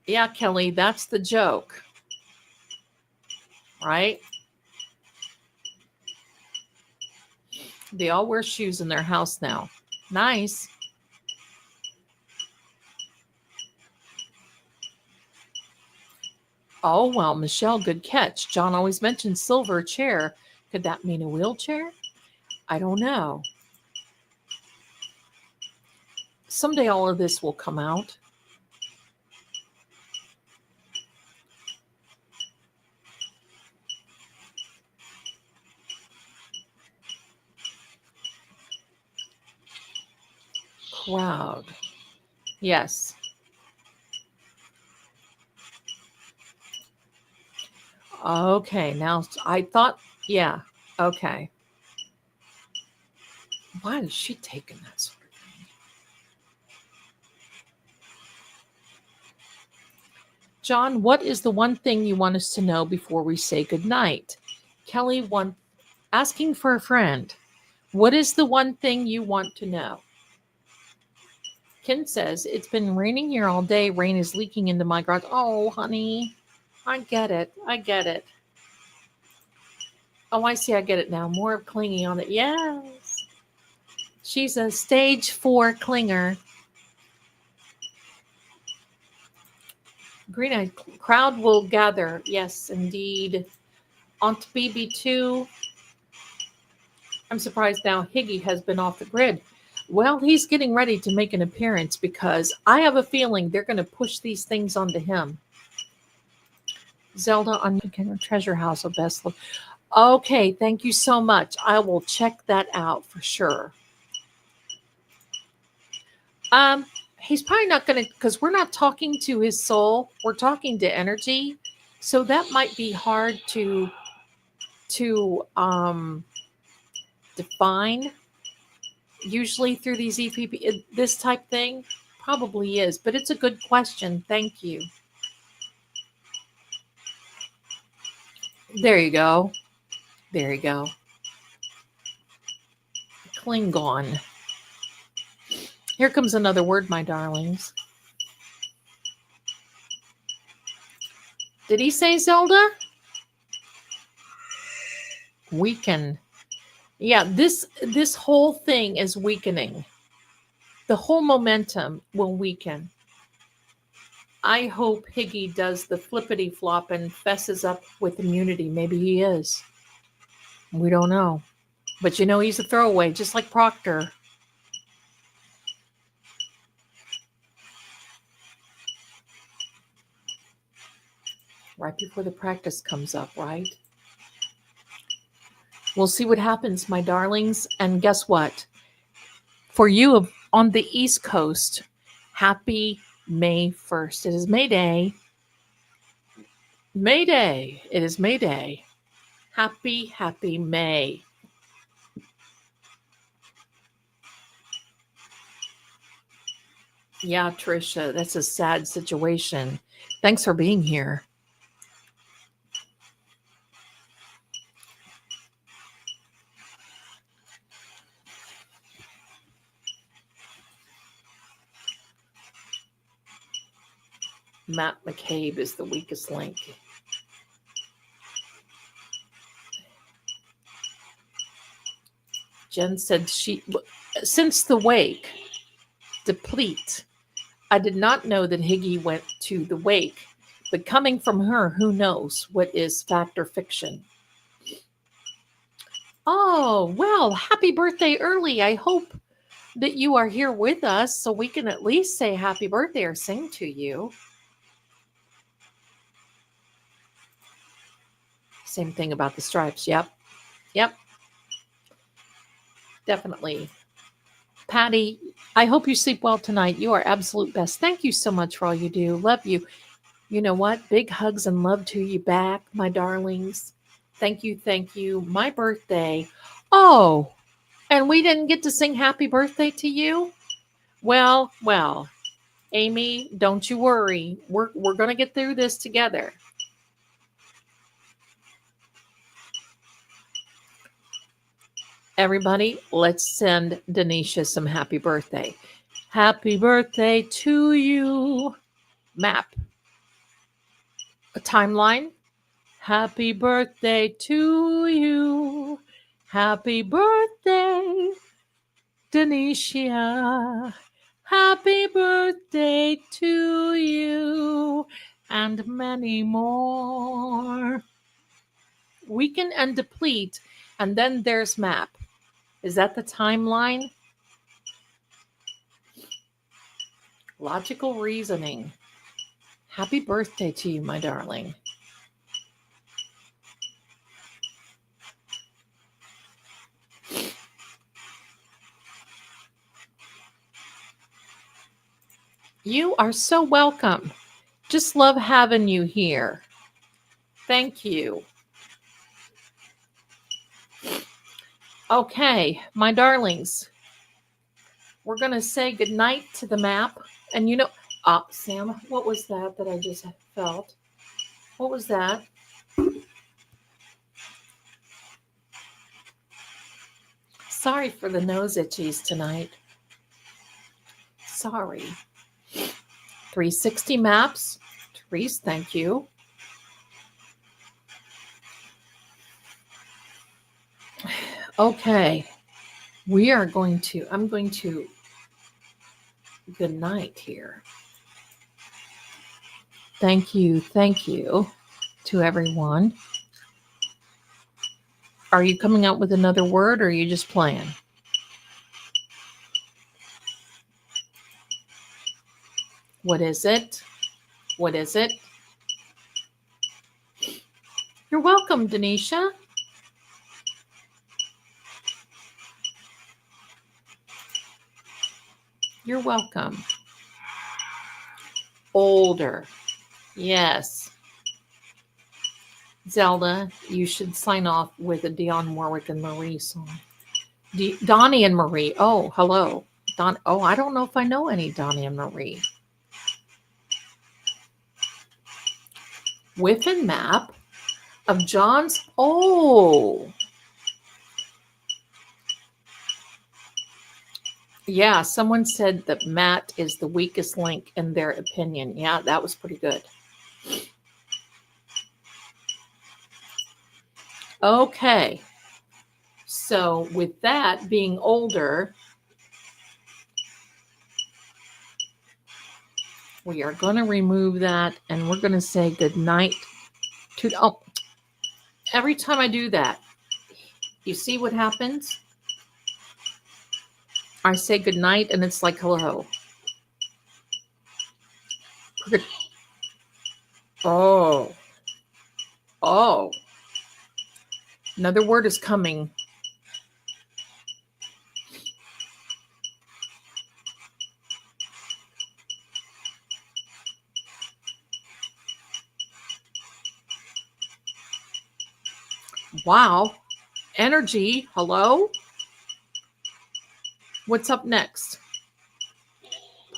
Yeah, Kelly, that's the joke, right? They all wear shoes in their house now. Nice. Oh, well, Michelle, good catch. John always mentions silver chair. Could that mean a wheelchair? I don't know. Someday all of this will come out. Crowd. Yes. Okay, now I thought, yeah, okay. Why is she taking that sort of thing? John, what is the one thing you want us to know before we say goodnight? Kelly, asking for a friend. What is the one thing you want to know? Ken says, it's been raining here all day. Rain is leaking into my garage. Oh, honey, I get it. I get it. Oh, I see. I get it now. More of clinging on it. Yes. She's a stage 4 clinger. Green eyed crowd will gather. Yes, indeed. Aunt BB2. I'm surprised now Higgy has been off the grid. Well, he's getting ready to make an appearance because I have a feeling they're going to push these things onto him. Zelda on Treasure House of Best Look. Okay, thank you so much. I will check that out for sure. He's probably not going to, because we're not talking to his soul. We're talking to energy. So that might be hard to define. Usually through these EPP, this type thing probably is, but it's a good question. Thank you. There you go. There you go. Klingon. Here comes another word, my darlings. Did he say Zelda? Weaken. Yeah, this whole thing is weakening. The whole momentum will weaken. I hope Higgy does the flippity flop and fesses up with immunity. Maybe he is. We don't know. But you know, he's a throwaway, just like Proctor. Right before the practice comes up, right? We'll see what happens, my darlings. And guess what? For you on the East Coast, happy May 1st. It is May Day. May Day. It is May Day. Happy, happy May. Yeah, Tricia, that's a sad situation. Thanks for being here. Matt McCabe is the weakest link. Jen said since the wake, deplete. I did not know that Higgy went to the wake, but coming from her, who knows what is fact or fiction? Oh, well, happy birthday early. I hope that you are here with us so we can at least say happy birthday or sing to you. Same thing about the stripes. Yep. Definitely. Patty, I hope you sleep well tonight. You are absolute best. Thank you so much for all you do. Love you. You know what? Big hugs and love to you back, my darlings. Thank you. Thank you. My birthday. Oh, and we didn't get to sing happy birthday to you? Well. Amy, don't you worry. We're going to get through this together. Everybody, let's send Denisha some happy birthday. Happy birthday to you. Map. A timeline. Happy birthday to you. Happy birthday, Denisha. Happy birthday to you. And many more. Weaken and deplete. And then there's map. Is that the timeline? Logical reasoning. Happy birthday to you, my darling. You are so welcome. Just love having you here. Thank you. Okay, my darlings, we're going to say goodnight to the map. And you know, Sam, what was that I just felt? What was that? Sorry for the nose itchies tonight. Sorry. 360 maps. Therese, thank you. Okay. I'm going to good night here. Thank you to everyone. Are you coming out with another word or are you just playing? What is it? What is it? You're welcome, Denisha. You're welcome. Older. Yes. Zelda, you should sign off with a Dionne Warwick and Marie song. Donnie and Marie. Oh, hello. I don't know if I know any Donnie and Marie. Whiff and map of John's. Oh. Yeah, someone said that Matt is the weakest link in their opinion. Yeah, that was pretty good. Okay. So with that being older, we are going to remove that and we're going to say good night to, every time I do that, you see what happens? I say good night and it's like hello. Oh. Another word is coming. Wow. Energy. Hello? What's up next?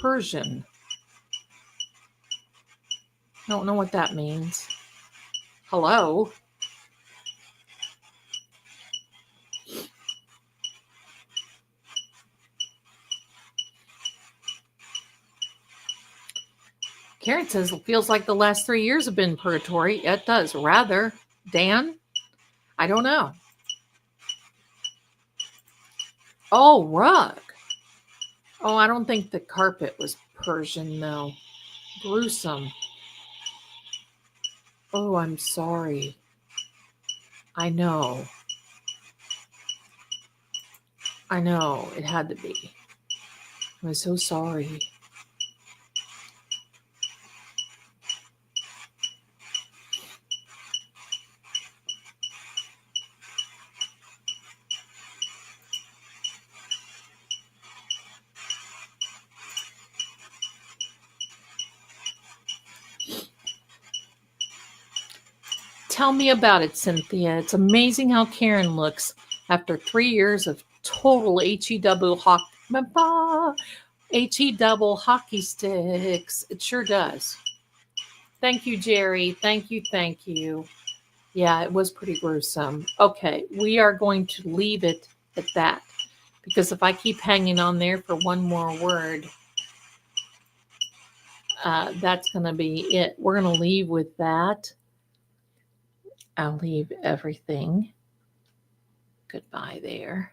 Persian. I don't know what that means. Hello? Karen says it feels like the last 3 years have been purgatory. It does. Rather. Dan? I don't know. Oh, rug. Oh, I don't think the carpet was Persian, though. Gruesome. Oh, I'm sorry. I know. It had to be. I'm so sorry. Tell me about it, Cynthia. It's amazing how Karen looks after 3 years of total HEW hawk. HE double hockey sticks. It sure does. Thank you, Jerry. Thank you. Thank you. Yeah, it was pretty gruesome. Okay, we are going to leave it at that because if I keep hanging on there for one more word, that's going to be it. We're going to leave with that. I'll leave everything. Goodbye there.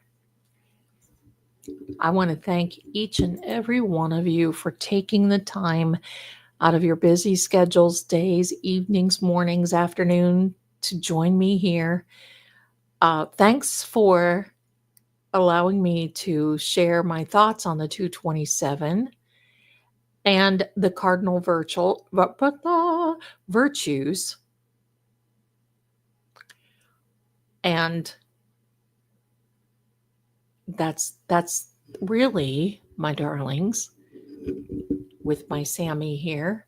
I want to thank each and every one of you for taking the time out of your busy schedules, days, evenings, mornings, afternoon to join me here. Thanks for allowing me to share my thoughts on the 227 and the cardinal virtues. And that's really, my darlings, with my Sammy here.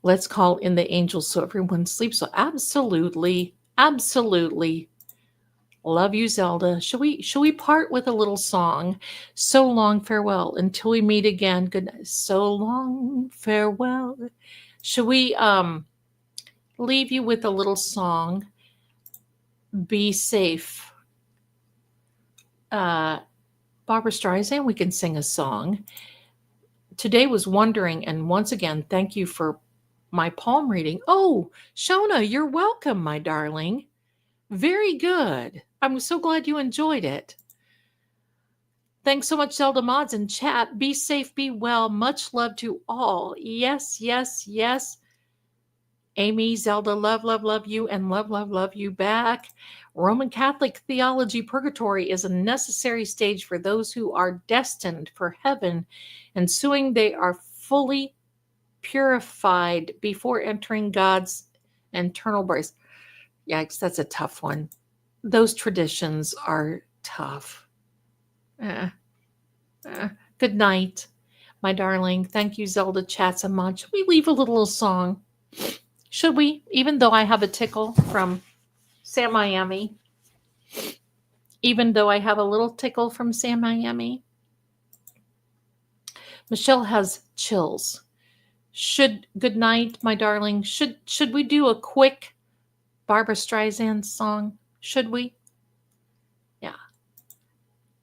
Let's call in the angels so everyone sleeps. So absolutely, absolutely. Love you, Zelda. Shall we part with a little song? So long, farewell, until we meet again. Good night. So long, farewell. Shall we leave you with a little song? Be safe. Barbara Streisand, we can sing a song. Today was wondering, and once again, thank you for my palm reading. Oh, Shona, you're welcome, my darling. Very good. I'm so glad you enjoyed it. Thanks so much, Zelda Mods in chat. Be safe, be well. Much love to all. Yes, yes, yes. Amy, Zelda, love, love, love you, and love, love, love you back. Roman Catholic theology, purgatory is a necessary stage for those who are destined for heaven, ensuing they are fully purified before entering God's eternal embrace. Yikes, that's a tough one. Those traditions are tough. Good night, my darling. Thank you, Zelda, chats and mod. Should we leave a little song? Should we? Even though I have a tickle from Sam Miami. Even though I have a little tickle from Sam Miami. Michelle has chills. Good night, my darling. Should we do a quick Barbara Streisand song? Should we? Yeah.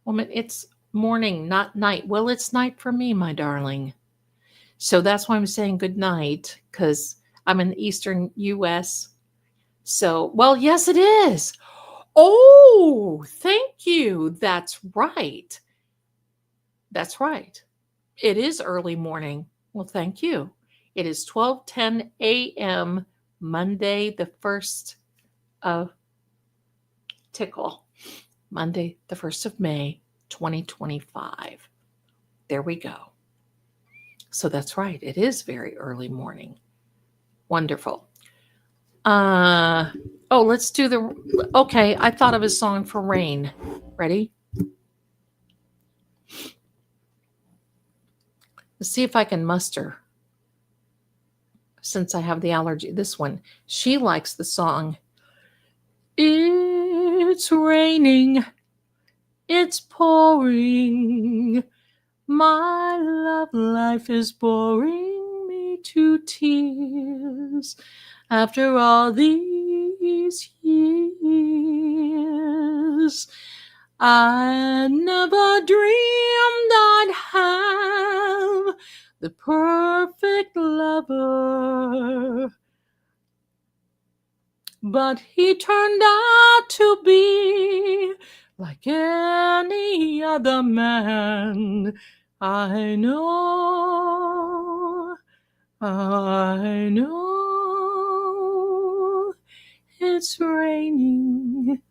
Woman, it's morning, not night. Well, it's night for me, my darling. So that's why I'm saying good night, because I'm in the Eastern US. So, well, yes, it is. Oh, thank you. That's right. That's right. It is early morning. Well, thank you. It is 12:10 a.m. Monday, the 1st of Tickle. Monday, the 1st of May, 2025. There we go. So that's right. It is very early morning. Wonderful. Let's do the. Okay, I thought of a song for rain. Ready? Let's see if I can muster. Since I have the allergy, this one. She likes the song. It's raining. It's pouring. My love life is boring me to tears. After all these years, I never dreamed I'd have the perfect lover, but he turned out to be like any other man. I know it's raining,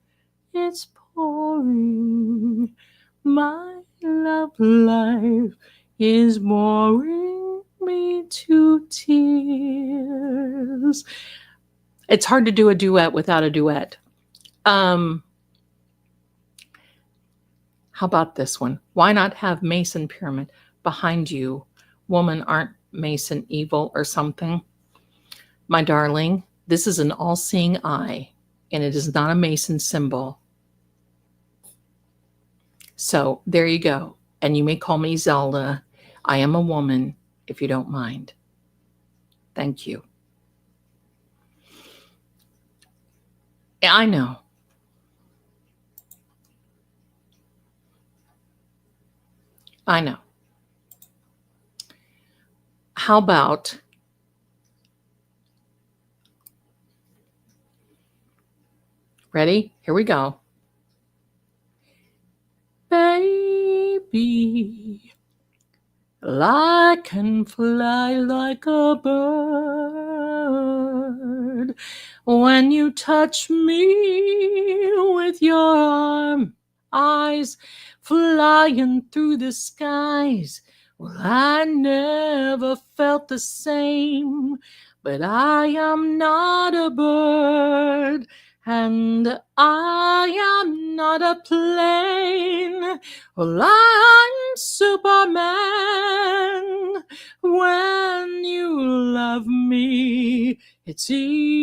it's pouring. My love life is boring me to tears. It's hard to do a duet without a duet. How about this one? Why not have Mason Pyramid behind you? Woman, aren't Mason evil or something? My darling, this is an all-seeing eye, and it is not a Mason symbol. So there you go. And you may call me Zelda. I am a woman, if you don't mind. Thank you. I know. I know. How about ready? Here we go. Baby, I can fly like a bird when you touch me with your eyes flying through the skies. Well, I never felt the same, but I am not a bird. And I am not a plane. Well, I'm Superman. When you love me, it's easy.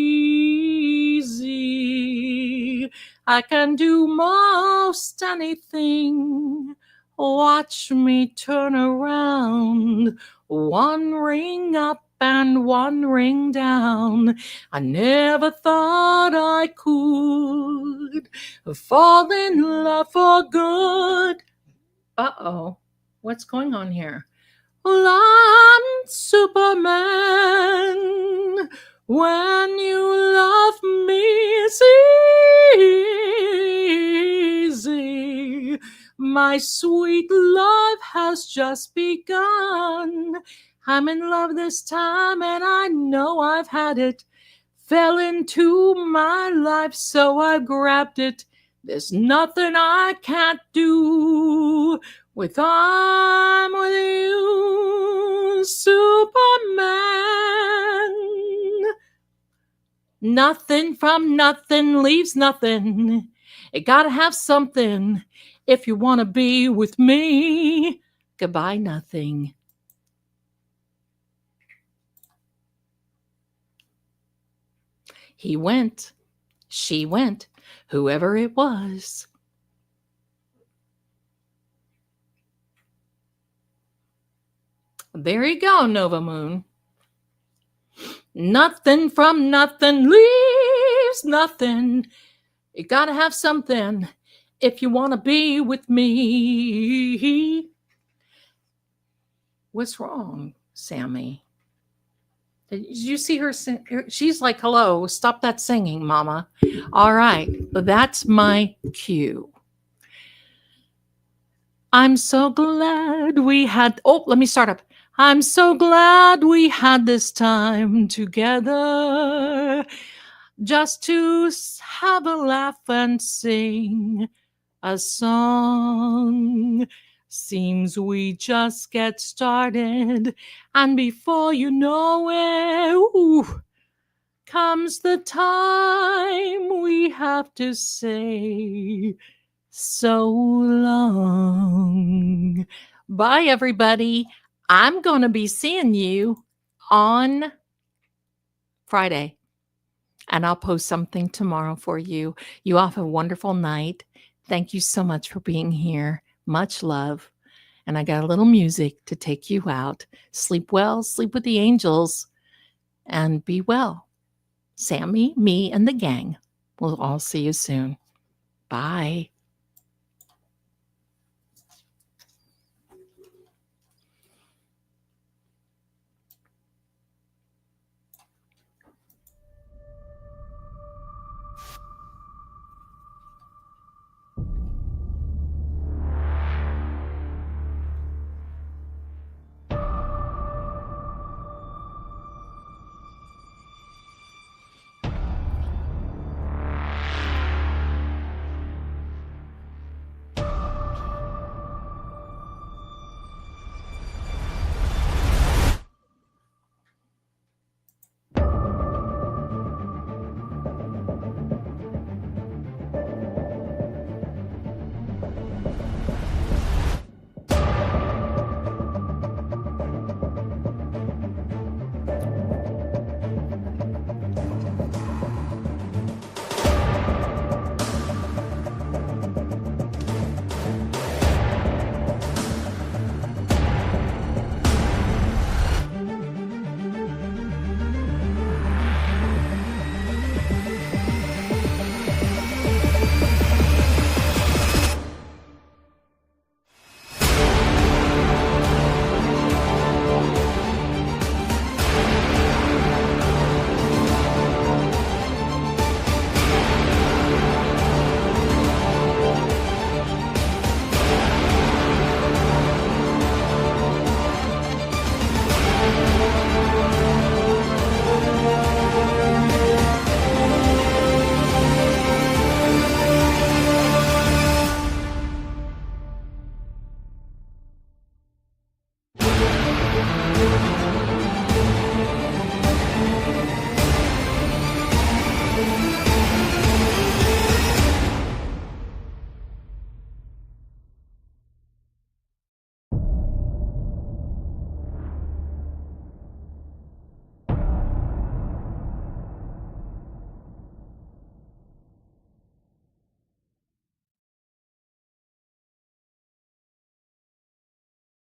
I can do most anything. Watch me turn around. One ring up and one ring down. I never thought I could fall in love for good. Uh-oh. What's going on here? Well, I'm Superman. When you love me, it's easy. My sweet love has just begun. I'm in love this time, and I know I've had it. Fell into my life, so I grabbed it. There's nothing I can't do with I'm with you, Superman. Nothing from nothing leaves nothing. You gotta have something if you want to be with me. Goodbye, nothing. He went, she went, whoever it was. There you go, Nova Moon. Nothing from nothing leaves nothing. You gotta have something if you want to be with me. What's wrong, Sammy? Did you see her sing? She's like, hello, stop that singing, mama. All right, that's my cue. I'm so glad we had, let me start up. I'm so glad we had this time together just to have a laugh and sing a song. Seems we just get started, and before you know it, ooh, comes the time we have to say so long. Bye, everybody. I'm going to be seeing you on Friday, and I'll post something tomorrow for you. You all have a wonderful night. Thank you so much for being here. Much love. And I got a little music to take you out. Sleep well, sleep with the angels, and be well. Sammy, me, and the gang. We'll all see you soon. Bye.